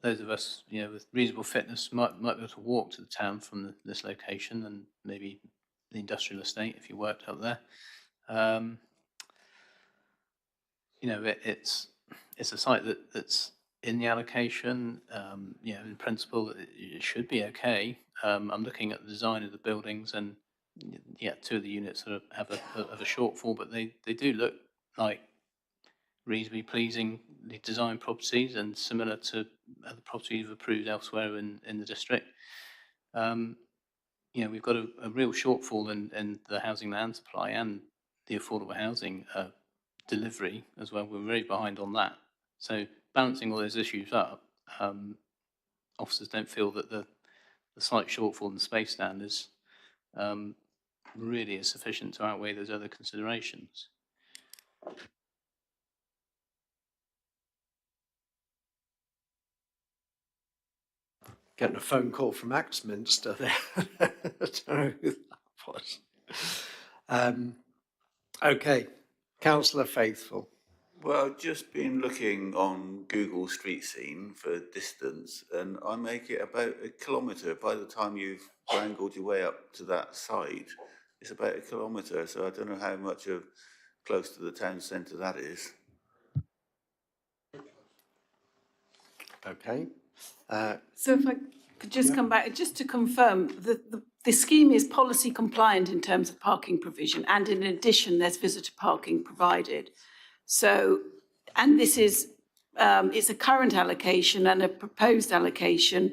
those of us, you know, with reasonable fitness might be able to walk to the town from this location, and maybe the industrial estate if you worked up there. You know, it's a site that's in the allocation. You know, in principle, it should be okay. I'm looking at the design of the buildings, and yeah, two of the units sort of have a shortfall, but they do look like reasonably pleasing design properties and similar to other properties approved elsewhere in the district. You know, we've got a real shortfall in the housing land supply and the affordable housing delivery as well. We're very behind on that. So balancing all those issues up, officers don't feel that the slight shortfall in the space standards really is sufficient to outweigh those other considerations. Getting a phone call from Axminster there. I don't know who that was. Okay, Councillor Faithful. Well, I've just been looking on Google Street Scene for distance, and I make it about 1 kilometre. By the time you've wrangled your way up to that site, It's about 1 kilometre, so I don't know how much of close to the town centre that is. Okay. So if I could just come back, just to confirm, the scheme is policy compliant in terms of parking provision, and in addition, there's visitor parking provided. So, and this is, it's a current allocation and a proposed allocation.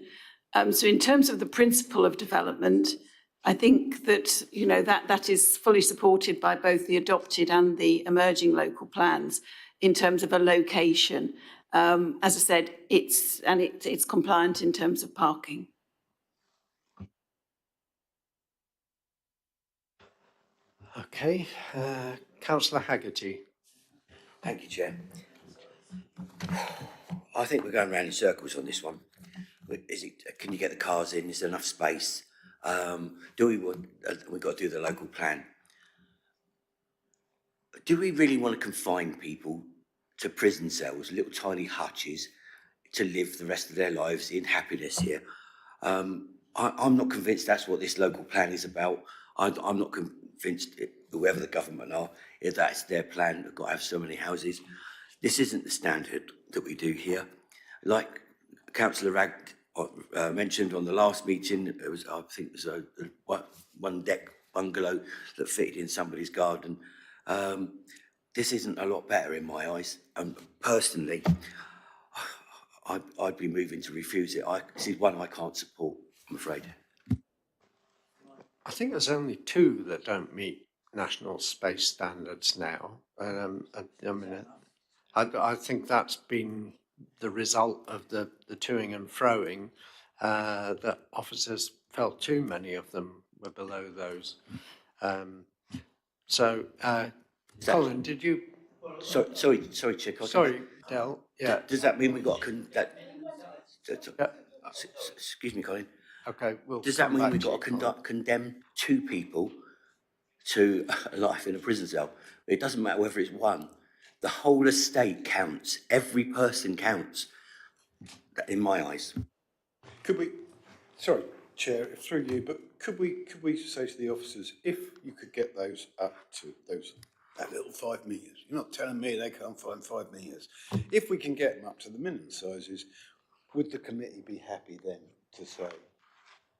So in terms of the principle of development, I think that, you know, that is fully supported by both the adopted and the emerging local plans in terms of a location. As I said, it's compliant in terms of parking. Okay. Councillor Haggerty. Thank you, Chair. I think we're going round in circles on this one. Can you get the cars in? Is there enough space? Do we want, we've got to do the local plan. Do we really want to confine people to prison cells, little tiny hutches, to live the rest of their lives in happiness here? I'm not convinced that's what this local plan is about. I'm not convinced, whoever the government are, if that's their plan, they've got to have so many houses. This isn't the standard that we do here. Like Councillor Ragg mentioned on the last meeting, it was, I think it was a one deck bungalow that fitted in somebody's garden. This isn't a lot better in my eyes. Personally, I'd be moving to refuse it. This is one I can't support, I'm afraid. I think there's only 2 that don't meet national space standards now. I think that's been the result of the toing and froing, that officers felt too many of them were below those. Colin, did you? Sorry, Chair. Sorry, Del. Yeah. Does that mean we've got excuse me, Colin. Okay, does that mean we've got to condemn 2 people to life in a prison cell? It doesn't matter whether it's 1. The whole estate counts. Every person counts, in my eyes. Could we, sorry, Chair, through you, but could we say to the officers, if you could get those up to that little 5 metres, you're not telling me they can't find 5 metres. If we can get them up to the minimum sizes, would the committee be happy then to say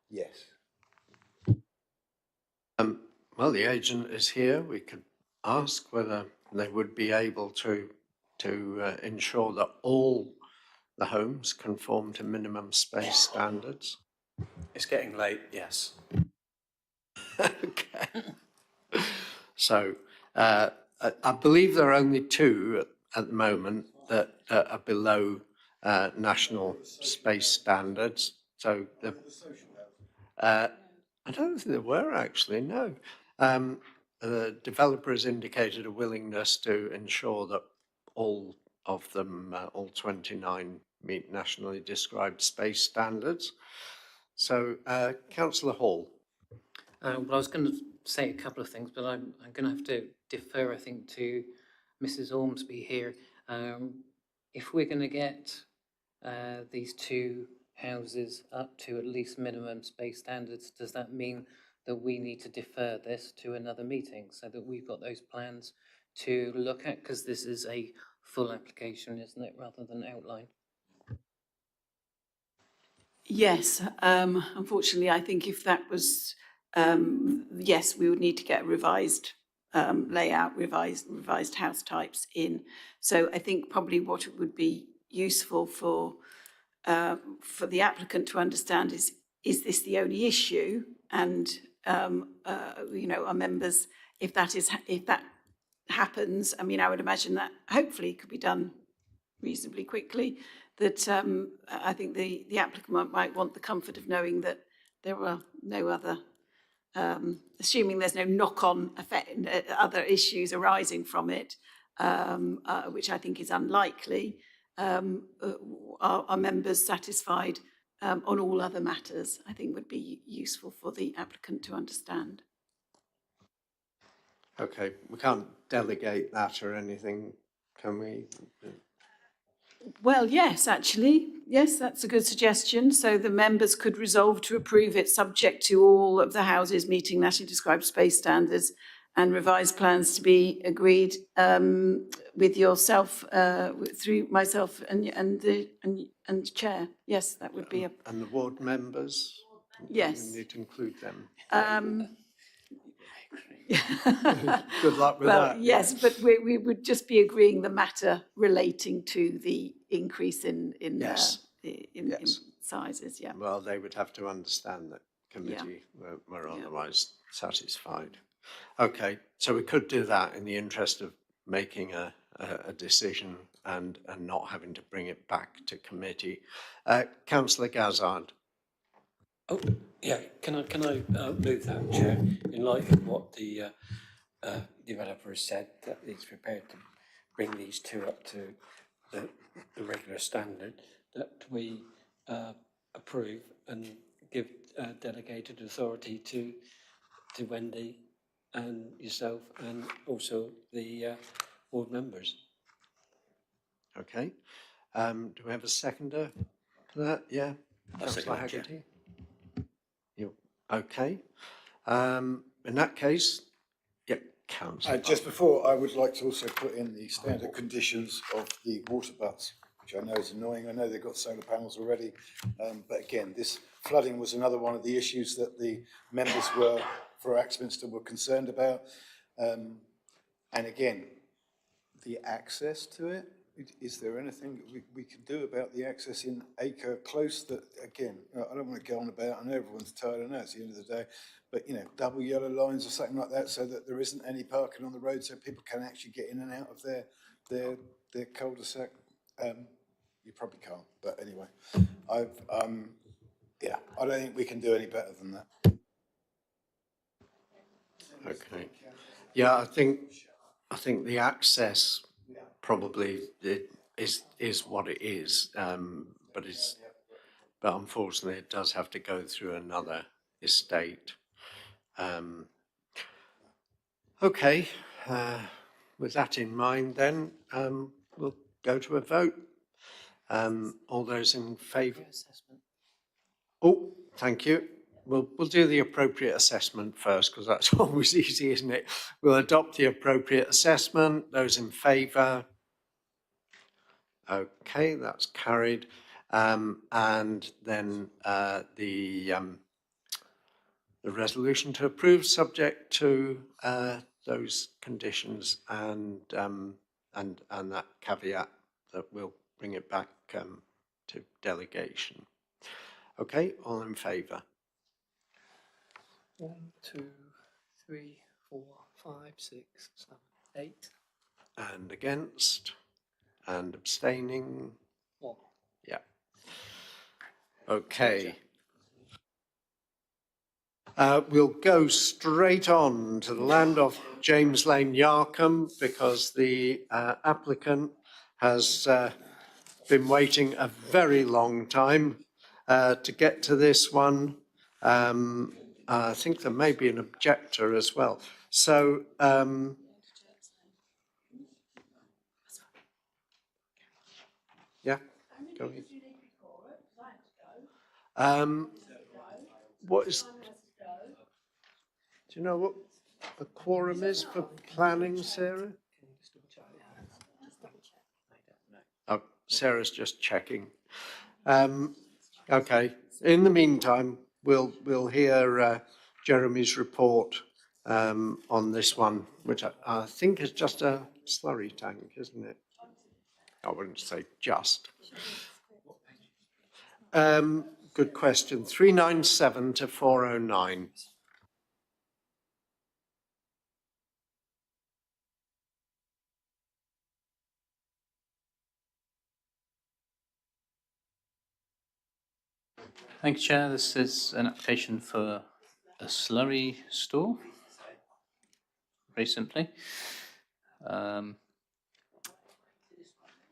yes? Well, the agent is here. We could ask whether they would be able to ensure that all the homes conform to minimum space standards. It's getting late, yes. Okay. So I believe there are only 2 at the moment that are below national space standards. So I don't think there were actually, no. The developer has indicated a willingness to ensure that all of them, all 29, meet nationally described space standards. So, Councillor Hall. Well, I was going to say a couple of things, but I'm going to have to defer, I think, to Mrs. Ormsby here. If we're going to get these 2 houses up to at least minimum space standards, does that mean that we need to defer this to another meeting so that we've got those plans to look at? Because this is a full application, isn't it, rather than outline? Yes, unfortunately, I think if that was, yes, we would need to get a revised layout, revised house types in. So I think probably what it would be useful for the applicant to understand is this the only issue? And you know, our members, if that happens, I mean, I would imagine that hopefully could be done reasonably quickly. That I think the applicant might want the comfort of knowing that there are no other, assuming there's no knock-on effect, other issues arising from it, which I think is unlikely. Are members satisfied on all other matters, I think would be useful for the applicant to understand. Okay, we can't delegate that or anything, can we? Well, yes, actually, Yes, that's a good suggestion. So the members could resolve to approve it subject to all of the houses meeting nationally described space standards and revised plans to be agreed with yourself, through myself and the chair. Yes, that would be a... And the ward members? Yes. We need to include them. Good luck with well, that. yes, but we would just be agreeing the matter relating to the increase in Yes. in sizes, yeah. Well, they would have to understand that committee were otherwise satisfied. Okay, so we could do that in the interest of making a decision and not having to bring it back to committee. Councillor Gazard. Oh, yeah, can I move that, Chair, in light of what the developer has said, that he's prepared to bring these two up to the regular standard, that we approve and give delegated authority to Wendy and yourself and also the board members. Okay. Do we have a seconder for that? Yeah. Councillor Haggerty. Okay. In that case, yeah, Councillor. Just before, I would like to also put in the standard conditions of the water butts, which I know is annoying. I know they've got solar panels already, but again, this flooding was another one of the issues that the members for Axminster were concerned about. And again, the access to it, is there anything that we can do about the access in Acre Close that, again, I don't want to go on about, I know everyone's tired, I know it's the end of the day, but, you know, double yellow lines or something like that so that there isn't any parking on the road so people can actually get in and out of their cul-de-sac. You probably can't, but anyway, yeah, I don't think we can do any better than that. Okay. Yeah, I think the access probably is what it is, but unfortunately it does have to go through another estate. Okay, with that in mind then, we'll go to a vote. All those in favour? Oh, thank you. We'll do the appropriate assessment first because that's always easy, isn't it? We'll adopt the appropriate assessment. Those in favour? Okay, that's carried. And then the resolution to approve subject to those conditions and that caveat that we'll bring it back to delegation. Okay, all in favour? 1, 2, 3, 4, 5, 6, 7, 8. And against? And abstaining? 1. Yeah. Okay. We'll go straight on to the land of James Lane, Yarkham, because the applicant has been waiting a very long time to get to this one. I think there may be an objector as well. So, yeah, go ahead. What is... Do you know what the quorum is for planning, Sarah? Oh, Sarah's just checking. Okay. In the meantime, we'll hear Jeremy's report on this one, which I think is just a slurry tank, isn't it? I wouldn't say just. Good question. 397 to 409. Thank you, Chair. This is an application for a slurry store, very simply,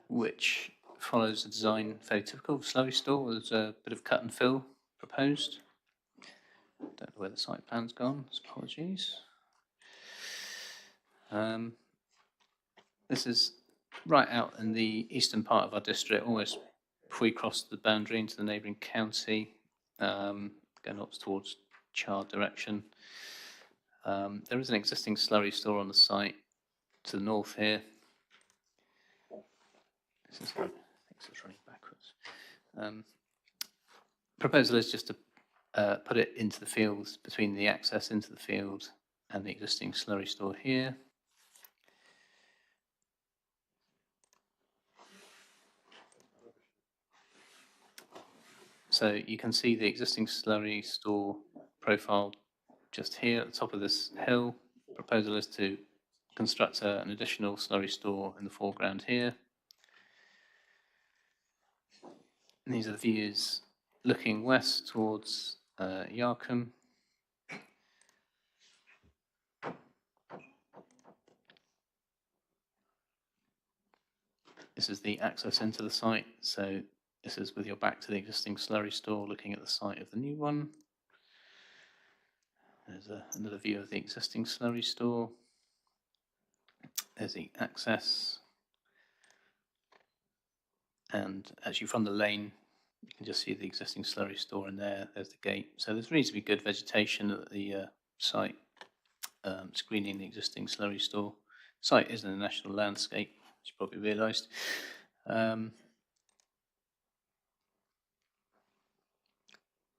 which follows a design fairly typical of a slurry store. There's a bit of cut and fill proposed. Don't know where the site plan's gone, apologies. This is right out in the eastern part of our district, almost before you cross the boundary into the neighbouring county, going up towards Chard direction. There is an existing slurry store on the site to the north here. I think it's running backwards. Proposal is just to put it into the fields, between the access into the field and the existing slurry store here. So you can see the existing slurry store profile just here at the top of this hill. Proposal is to construct an additional slurry store in the foreground here. And these are the views looking west towards Yarcombe. This is the access into the site. So this is with your back to the existing slurry store, looking at the site of the new one. There's another view of the existing slurry store. There's the access. And actually from the lane, you can just see the existing slurry store in there. There's the gate. So there's reasonably good vegetation at the site, screening the existing slurry store. Site is in the national landscape, as you probably realised.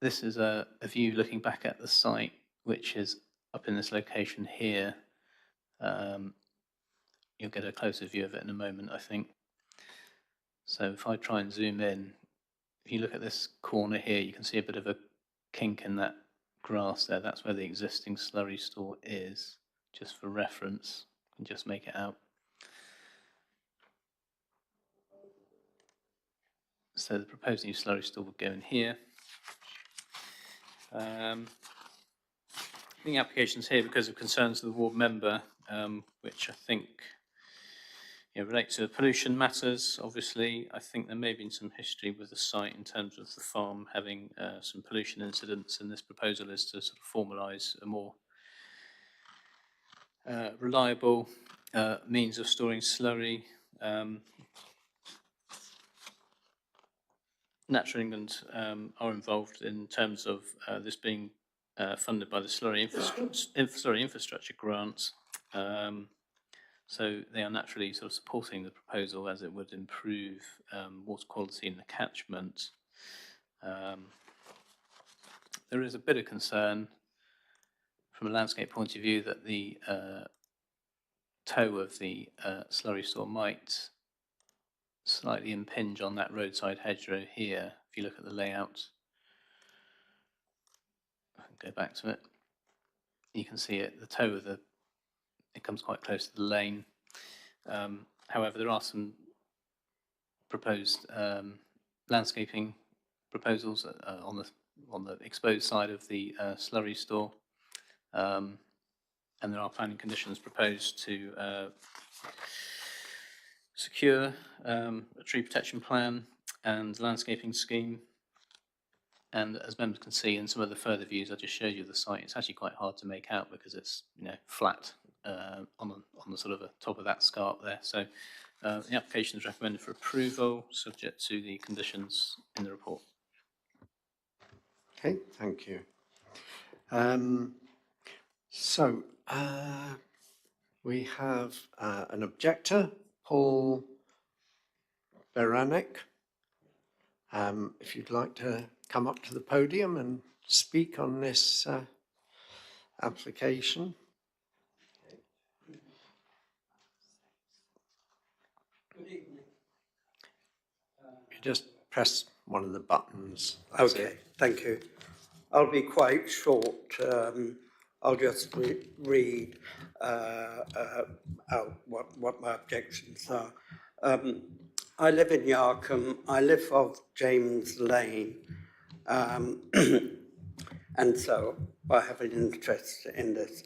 This is a view looking back at the site, which is up in this location here. You'll get a closer view of it in a moment, I think. So if I try and zoom in, if you look at this corner here, you can see a bit of a kink in that grass there. That's where the existing slurry store is, just for reference. You can just make it out. So the proposed new slurry store would go in here. I think the application's here because of concerns of the ward member, which I think relate to pollution matters. Obviously, I think there may have been some history with the site in terms of the farm having some pollution incidents, and this proposal is to sort of formalise a more reliable means of storing slurry. Natural England are involved in terms of this being funded by the slurry infrastructure grants. So they are naturally sort of supporting the proposal as it would improve water quality in the catchment. There is a bit of concern from a landscape point of view that the toe of the slurry store might slightly impinge on that roadside hedgerow here. If you look at the layout, I can go back to it. You can see it, the toe of it comes quite close to the lane. However, there are some proposed landscaping proposals on the exposed side of the slurry store, and there are planning conditions proposed to secure a tree protection plan and landscaping scheme. And as members can see in some of the further views I just showed you of the site, it's actually quite hard to make out because it's flat on the sort of the top of that scarp there. So the application is recommended for approval, subject to the conditions in the report. Okay, thank you. So we have an objector, Paul Beranek. If you'd like to come up to the podium and speak on this application. Good evening. You just press one of the buttons. Okay, thank you. I'll be quite short. I'll just read out what my objections are. I live in Yarcombe. I live off James Lane. And so I have an interest in this.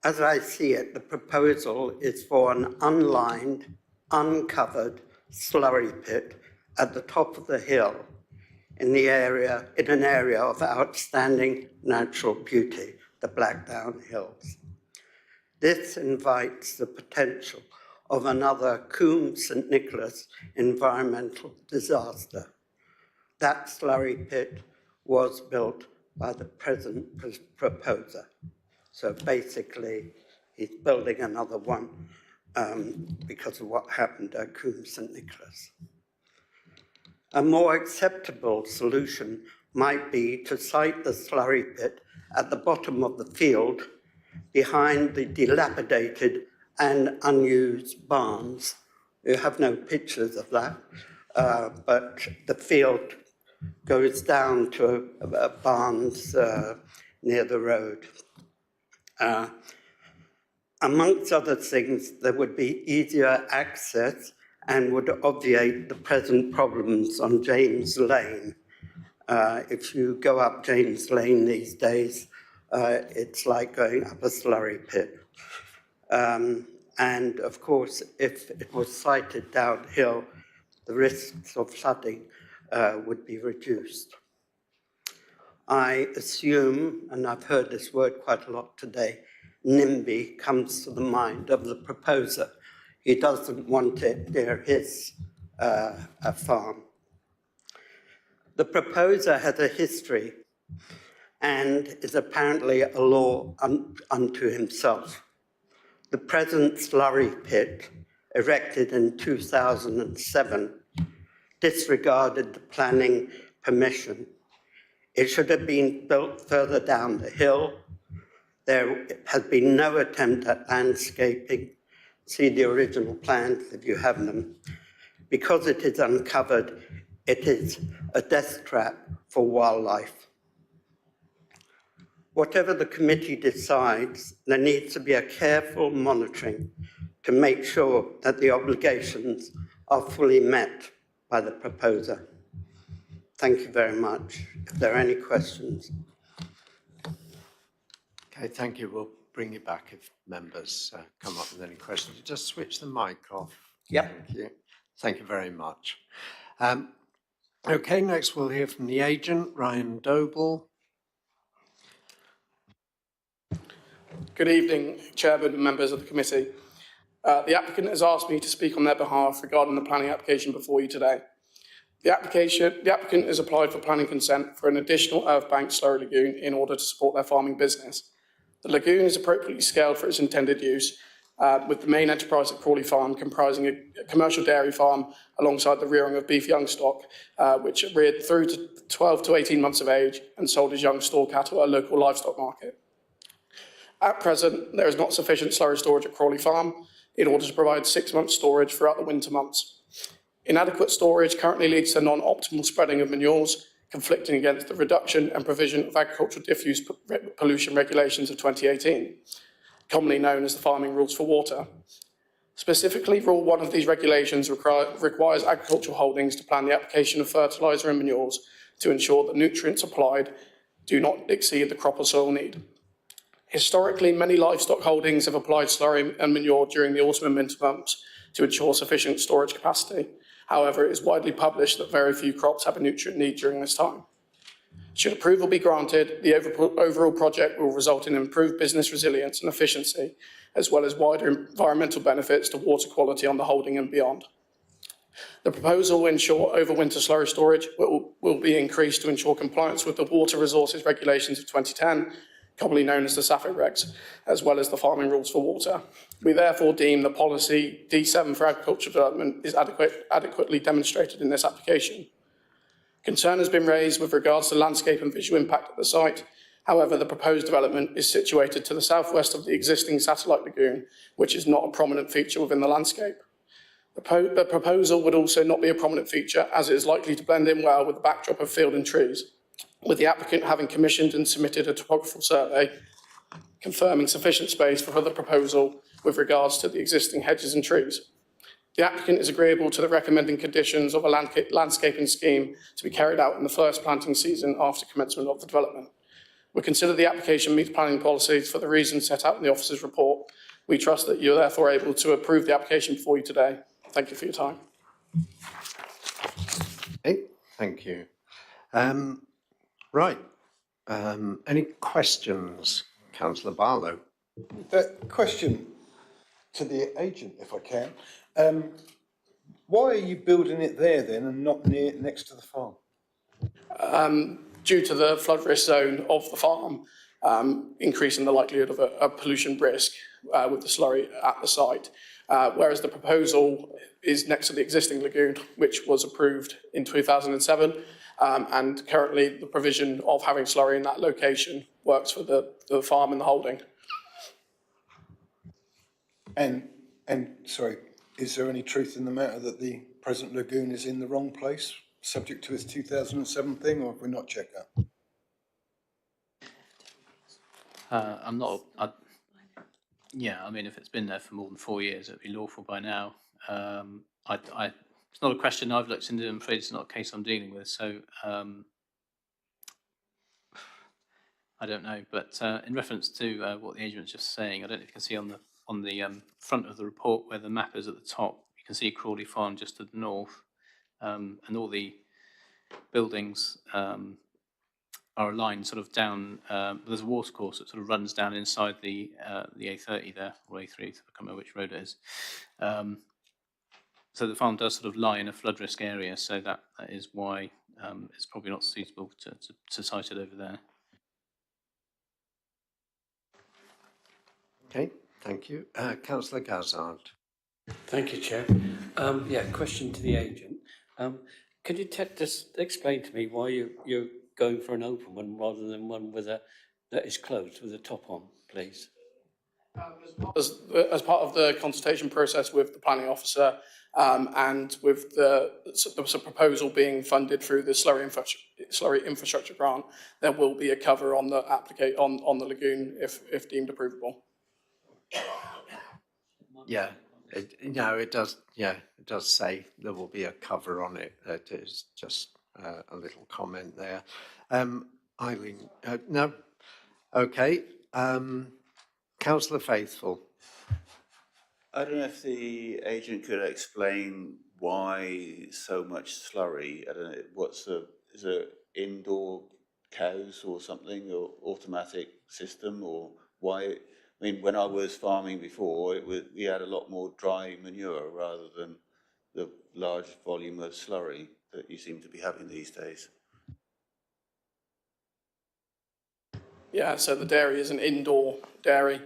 As I see it, the proposal is for an unlined, uncovered slurry pit at the top of the hill in an area of outstanding natural beauty, the Blackdown Hills. This invites the potential of another Coombe St Nicholas environmental disaster. That slurry pit was built by the present proposer. So basically, he's building another one because of what happened at Coombe St Nicholas. A more acceptable solution might be to site the slurry pit at the bottom of the field behind the dilapidated and unused barns. You have no pictures of that, but the field goes down to barns near the road. Amongst other things, there would be easier access and would obviate the present problems on James Lane. If you go up James Lane these days, it's like going up a slurry pit. And of course, if it was sited downhill, the risks of flooding would be reduced. I assume, and I've heard this word quite a lot today, NIMBY comes to the mind of the proposer. He doesn't want it near his farm. The proposer has a history and is apparently a law unto himself. The present slurry pit, erected in 2007, disregarded the planning permission. It should have been built further down the hill. There has been no attempt at landscaping. See the original plans if you have them. Because it is uncovered, it is a death trap for wildlife. Whatever the committee decides, there needs to be a careful monitoring to make sure that the obligations are fully met by the proposer. Thank you very much. If there are any questions. Okay, thank you. We'll bring you back if members come up with any questions. Just switch the mic off. Yep. Thank you. Thank you very much. Okay, next we'll hear from the agent, Ryan Doble. Good evening, Chairman and members of the committee. The applicant has asked me to speak on their behalf regarding the planning application before you today. The applicant has applied for planning consent for an additional earthbank slurry lagoon in order to support their farming business. The lagoon is appropriately scaled for its intended use, with the main enterprise at Crawley Farm comprising a commercial dairy farm alongside the rearing of beef young stock, which are reared through to 12 to 18 months of age and sold as young store cattle at a local livestock market. At present, there is not sufficient slurry storage at Crawley Farm in order to provide 6 months storage throughout the winter months. Inadequate storage currently leads to non-optimal spreading of manures, conflicting against the reduction and provision of agricultural diffuse pollution regulations of 2018, commonly known as the Farming Rules for Water. Specifically, Rule 1 of these regulations requires agricultural holdings to plan the application of fertiliser and manures to ensure that nutrients applied do not exceed the crop or soil need. Historically, many livestock holdings have applied slurry and manure during the autumn and winter months to ensure sufficient storage capacity. However, it is widely published that very few crops have a nutrient need during this time. Should approval be granted, the overall project will result in improved business resilience and efficiency, as well as wider environmental benefits to water quality on the holding and beyond. The proposal will ensure overwinter slurry storage will be increased to ensure compliance with the Water Resources Regulations of 2010, commonly known as the SAFIT regs, as well as the Farming Rules for Water. We therefore deem the policy D7 for agricultural development is adequately demonstrated in this application. Concern has been raised with regards to landscape and visual impact at the site. However, the proposed development is situated to the southwest of the existing satellite lagoon, which is not a prominent feature within the landscape. The proposal would also not be a prominent feature, as it is likely to blend in well with the backdrop of field and trees, with the applicant having commissioned and submitted a topographical survey confirming sufficient space for the proposal with regards to the existing hedges and trees. The applicant is agreeable to the recommending conditions of a landscaping scheme to be carried out in the first planting season after commencement of the development. We consider the application meets planning policies for the reasons set out in the officer's report. We trust that you are therefore able to approve the application before you today. Thank you for your time. Okay, thank you. Right. Any questions, Councillor Barlow? Question. to the agent, if I can. Why are you building it there then and not next to the farm? Due to the flood risk zone of the farm, increasing the likelihood of a pollution risk with the slurry at the site. Whereas the proposal is next to the existing lagoon, which was approved in 2007, and currently the provision of having slurry in that location works for the farm and the holding. And sorry, is there any truth in the matter that the present lagoon is in the wrong place, subject to its 2007 thing, or have we not checked that? Yeah, I mean, if it's been there for more than 4 years, it'd be lawful by now. It's not a question I've looked into. I'm afraid it's not a case I'm dealing with. So I don't know. But in reference to what the agent's just saying, I don't know if you can see on the front of the report where the map is at the top. You can see Crawley Farm just to the north, and all the buildings are aligned sort of down. There's a watercourse that sort of runs down inside the A30 there, or A3. I can't remember which road it is. So the farm does sort of lie in a flood risk area, so that is why it's probably not suitable to site it over there. Okay, thank you. Councillor Gazard. Thank you, Chair. Yeah, question to the agent. Could you just explain to me why you're going for an open one rather than one that is closed with a top on, please? As part of the consultation process with the planning officer and with the proposal being funded through the slurry infrastructure grant, there will be a cover on the on the lagoon if deemed approvable. Yeah, it does. Yeah, it does say there will be a cover on it. That is just a little comment there. Eileen, no, okay. Councillor Faithful. I don't know if the agent could explain why so much slurry. I don't know, is it indoor cows or something, or automatic system, or why? I mean, when I was farming before, we had a lot more dry manure rather than the large volume of slurry that you seem to be having these days. Yeah, so the dairy is an indoor dairy,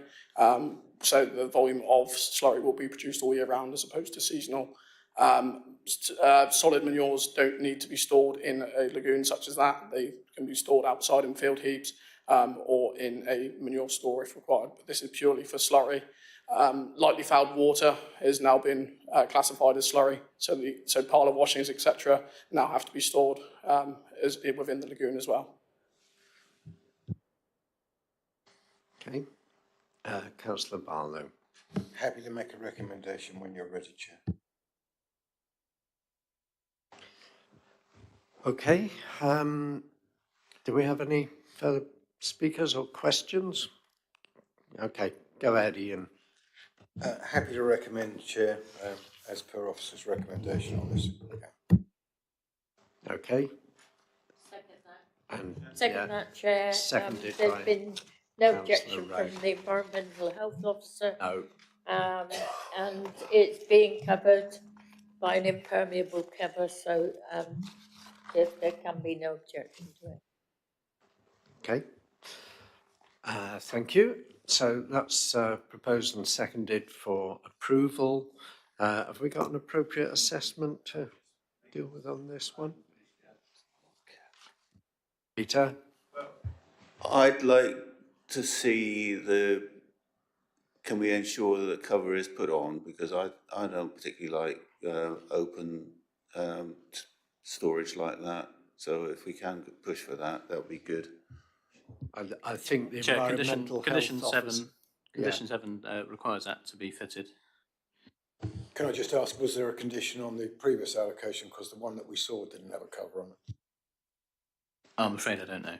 so the volume of slurry will be produced all year round as opposed to seasonal. Solid manures don't need to be stored in a lagoon such as that. They can be stored outside in field heaps or in a manure store if required, but this is purely for slurry. Lightly fouled water has now been classified as slurry, so parlour washings, etc., now have to be stored within the lagoon as well. Okay. Councillor Barlow. Happy to make a recommendation when you're ready, Chair. Okay. Do we have any further speakers or questions? Okay, go ahead, Ian. Happy to recommend, Chair, as per officer's recommendation on this. Okay. Second that. And Second that, Chair. Seconded there's by been no Councillor objection Ray. from the environmental health officer. No. And it's being covered by an impermeable cover, so there can be no objection to it. Okay. Thank you. So that's proposed and seconded for approval. Have we got an appropriate assessment to deal with on this one? Peter? I'd like to see can we ensure that the cover is put on, because I don't particularly like open storage like that. So if we can push for that, that would be good. I think the Chair, environmental condition health seven, officer. condition 7 requires that to be fitted. Can I just ask, was there a condition on the previous allocation, because the one that we saw didn't have a cover on it? I'm afraid I don't know.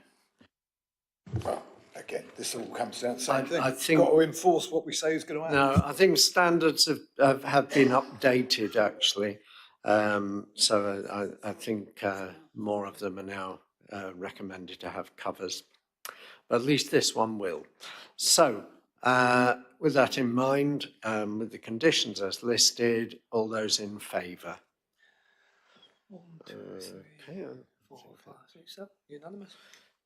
Well, again, this all comes down to the same thing. I think got to enforce what we say is going to happen. No, I think standards have been updated actually. So I think more of them are now recommended to have covers. But at least this one will. So With that in mind, with the conditions as listed, all those in favour? 1, 2, 3, 4, 5, 6, 7. Unanimous.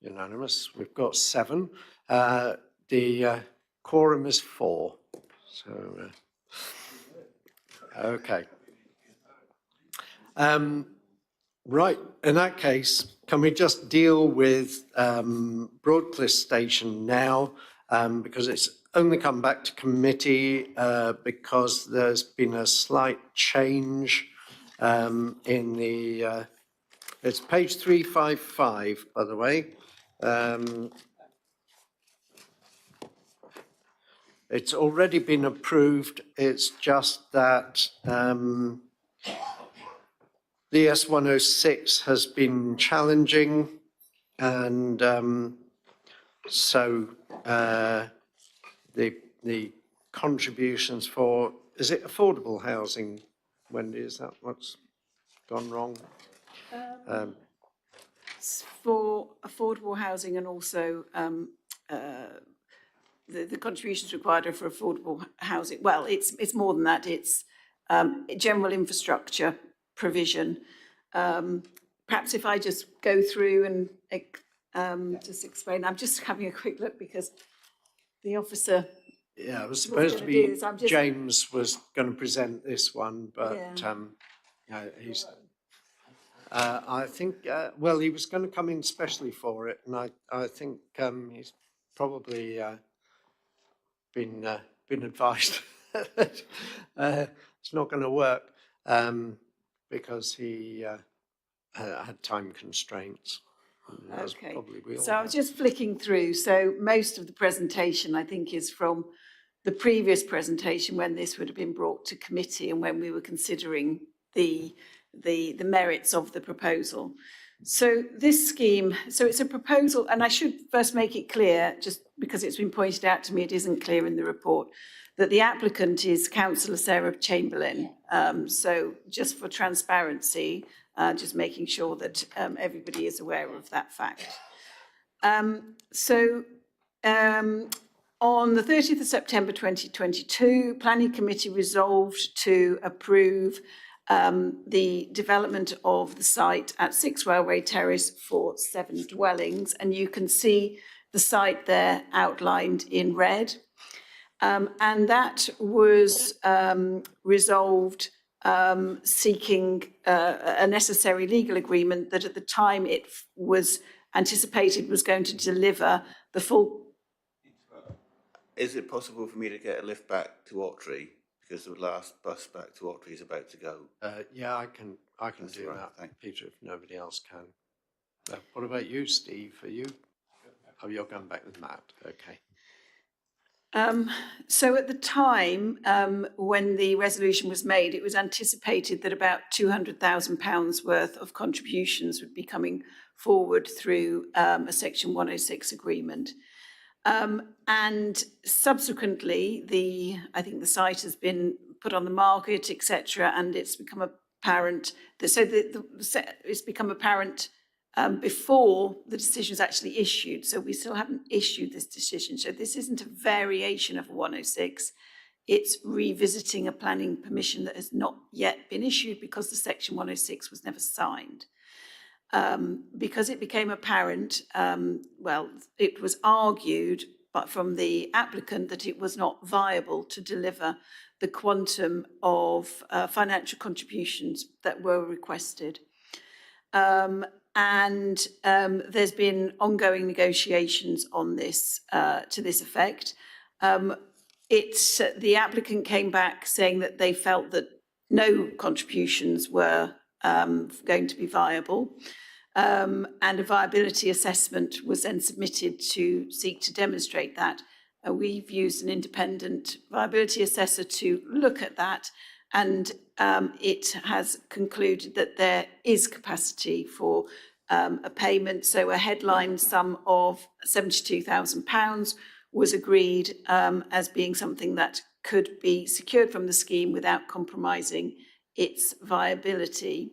Unanimous. We've got 7. The quorum is 4. So, okay. Right, in that case, can we just deal with Broadcliff Station now? Because it's only come back to committee because there's been a slight change in the, it's page 355, by the way. It's already been approved, it's just that the S106 has been challenging, and so the contributions for, is it affordable housing, Wendy, is that what's gone wrong? For affordable housing and also the contributions required are for affordable housing. Well, it's more than that. It's general infrastructure provision. Perhaps if I just go through and just explain. I'm just having a quick look because the officer. Yeah, it was supposed to be James was going to present this one, but he's. I think. Well, he was going to come in specially for it, and I think he's probably been advised that it's not going to work because he had time constraints. Okay, so I was just flicking through. So most of the presentation, I think, is from the previous presentation when this would have been brought to committee and when we were considering the merits of the proposal. So this scheme, so it's a proposal, and I should first make it clear, just because it's been pointed out to me, it isn't clear in the report, that the applicant is Councillor Sarah Chamberlain. So just for transparency, just making sure that everybody is aware of that fact. On the 30th of September 2022, Planning Committee resolved to approve the development of the site at 6 Railway Terrace for 7 dwellings, and you can see the site there outlined in red. And that was resolved seeking a necessary legal agreement that at the time it was anticipated was going to deliver the full. Is it possible for me to get a lift back to Otley? Because the last bus back to Otley is about to go. Yeah, I can do that, Peter, if nobody else can. What about you, Steve? Are you? Oh, you're going back with Matt. Okay. So at the time when the resolution was made, it was anticipated that about £200,000 worth of contributions would be coming forward through a Section 106 agreement. And subsequently, I think the site has been put on the market, etc., and it's become apparent that it's become apparent before the decision is actually issued. So we still haven't issued this decision. So this isn't a variation of 106. It's revisiting a planning permission that has not yet been issued because the Section 106 was never signed. Because it became apparent, it was argued but from the applicant that it was not viable to deliver the quantum of financial contributions that were requested. And there's been ongoing negotiations on this to this effect. The applicant came back saying that they felt that no contributions were going to be viable. And a viability assessment was then submitted to seek to demonstrate that. We've used an independent viability assessor to look at that, and it has concluded that there is capacity for a payment. So a headline sum of £72,000 was agreed as being something that could be secured from the scheme without compromising its viability.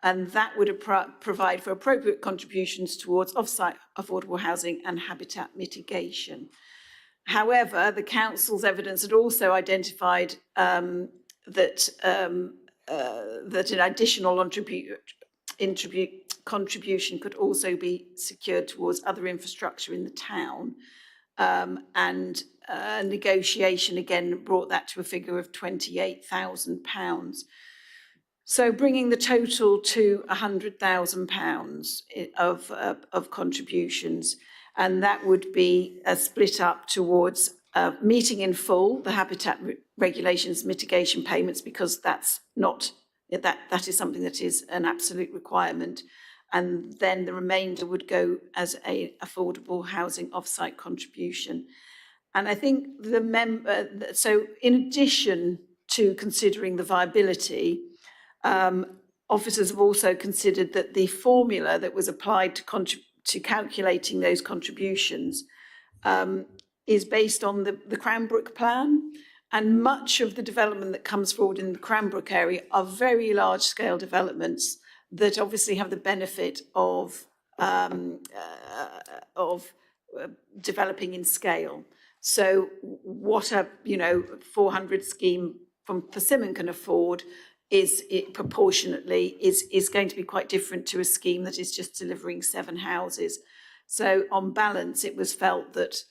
And that would provide for appropriate contributions towards off-site affordable housing and habitat mitigation. However, the council's evidence had also identified that an additional contribution could also be secured towards other infrastructure in the town. And negotiation again brought that to a figure of £28,000. So bringing the total to £100,000 of contributions, and that would be split up towards meeting in full the habitat regulations mitigation payments, because that's not that is something that is an absolute requirement, and then the remainder would go as a affordable housing off-site contribution. And I think so in addition to considering the viability, officers have also considered that the formula that was applied to calculating those contributions is based on the Cranbrook plan, and much of the development that comes forward in the Cranbrook area are very large scale developments that obviously have the benefit of developing in scale. So what a 400 scheme from Persimmon can afford is proportionately going to be quite different to a scheme that is just delivering 7 houses. So on balance, it was felt that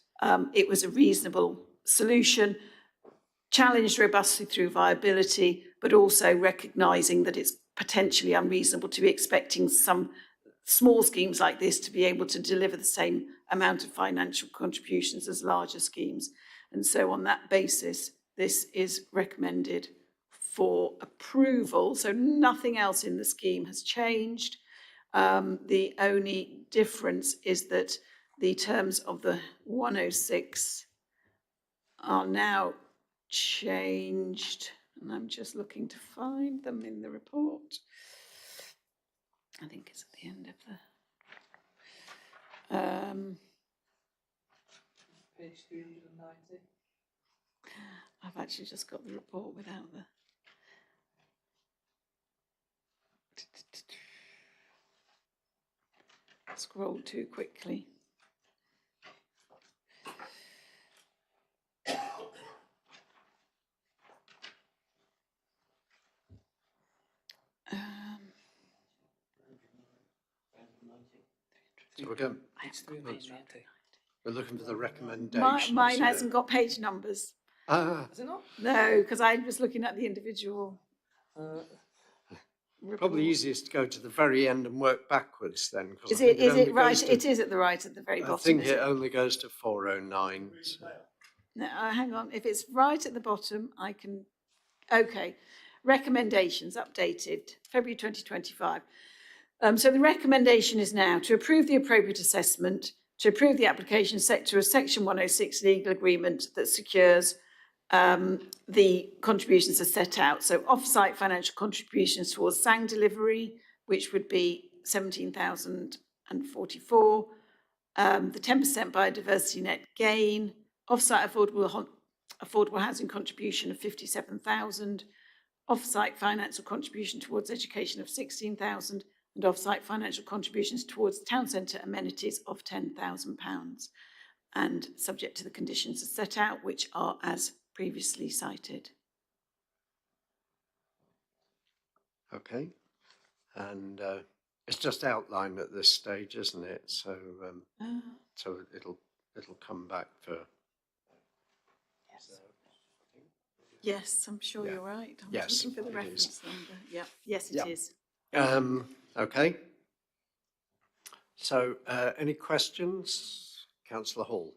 it was a reasonable solution, challenged robustly through viability, but also recognising that it's potentially unreasonable to be expecting some small schemes like this to be able to deliver the same amount of financial contributions as larger schemes. And so on that basis, this is recommended for approval. So nothing else in the scheme has changed. The only difference is that the terms of the 106 are now changed, and I'm just looking to find them in the report. I think it's at the end of the Page 390. I've actually just got the report without the scroll too quickly. So we're looking for the recommendations. Mine hasn't got page numbers. Has it not? No, because I was looking at the individual. Probably easiest to go to the very end and work backwards then. Is it right? It is at the right at the very bottom. I think it only goes to 409. So. No, hang on. If it's right at the bottom, I can. Okay. Recommendations updated February 2025. So the recommendation is now to approve the appropriate assessment, to approve the application set to a Section 106 legal agreement that secures the contributions are set out. So off-site financial contributions towards SANG delivery, which would be 17,044, the 10% biodiversity net gain, off-site affordable housing contribution of 57,000, off-site financial contribution towards education of 16,000, and off-site financial contributions towards town centre amenities of £10,000, and subject to the conditions as set out, which are as previously cited. Okay, and it's just outlined at this stage, isn't it? So, so it'll come back for. Yes, I'm sure you're right. I'm just looking for the reference number. Yeah, yes, it is. Okay. So, any questions, Councillor Hall?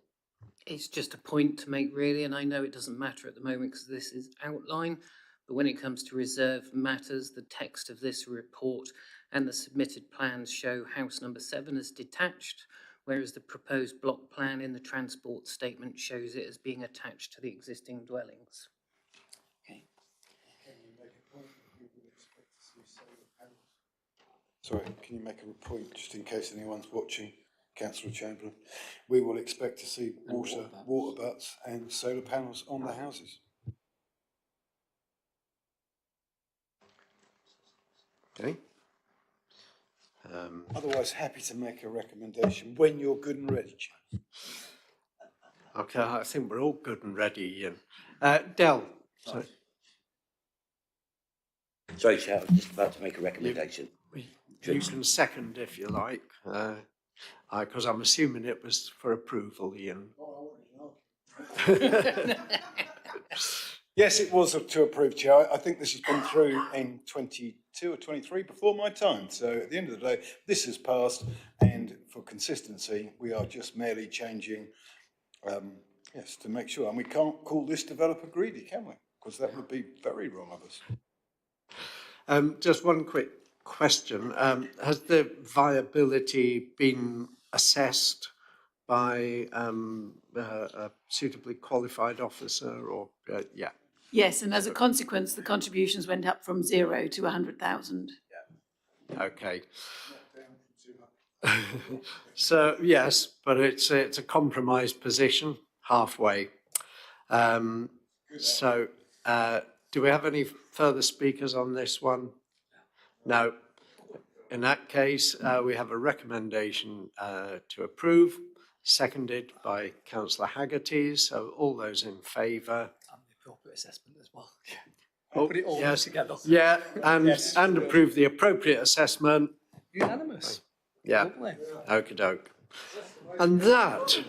It's just a point to make, really, and I know it doesn't matter at the moment because this is outline, but when it comes to reserve matters, the text of this report and the submitted plans show house number 7 as detached, whereas the proposed block plan in the transport statement shows it as being attached to the existing dwellings. Sorry, can you make a point, just in case anyone's watching, Councillor Chamberlain? We will expect to see water butts and solar panels on the houses. Okay. Otherwise, happy to make a recommendation when you're good and ready, Chair. Okay, I think we're all good and ready, Ian. Del? Sorry. Sorry, Chair, I was just about to make a recommendation. You can second if you like, because I'm assuming it was for approval, Ian. Yes, it was to approve, Chair. I think this has been through in 22 or 23 before my time. So at the end of the day, this has passed, and for consistency, we are just merely changing, yes, to make sure. And we can't call this developer greedy, can we? Because that would be very wrong of us. Just one quick question. Has the viability been assessed by a suitably qualified officer or, yeah? Yes, and as a consequence, the contributions went up from 0 to 100,000. Okay. So, yes, but it's a compromised position, halfway. So, do we have any further speakers on this one? No. In that case, we have a recommendation to approve, seconded by Councillor Haggerty. So all those in favour? And the appropriate assessment as well. Oh, Put it all together. Yeah, and approve the appropriate assessment. Unanimous. Yeah. Lovely. Okie doke. And that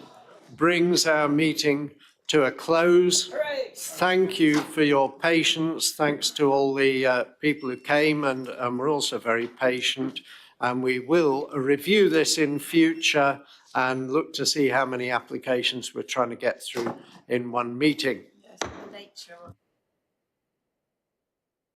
brings our meeting to a close. Thank you for your patience. Thanks to all the people who came and were also very patient. And we will review this in future and look to see how many applications we're trying to get through in one meeting. Yes, the nature of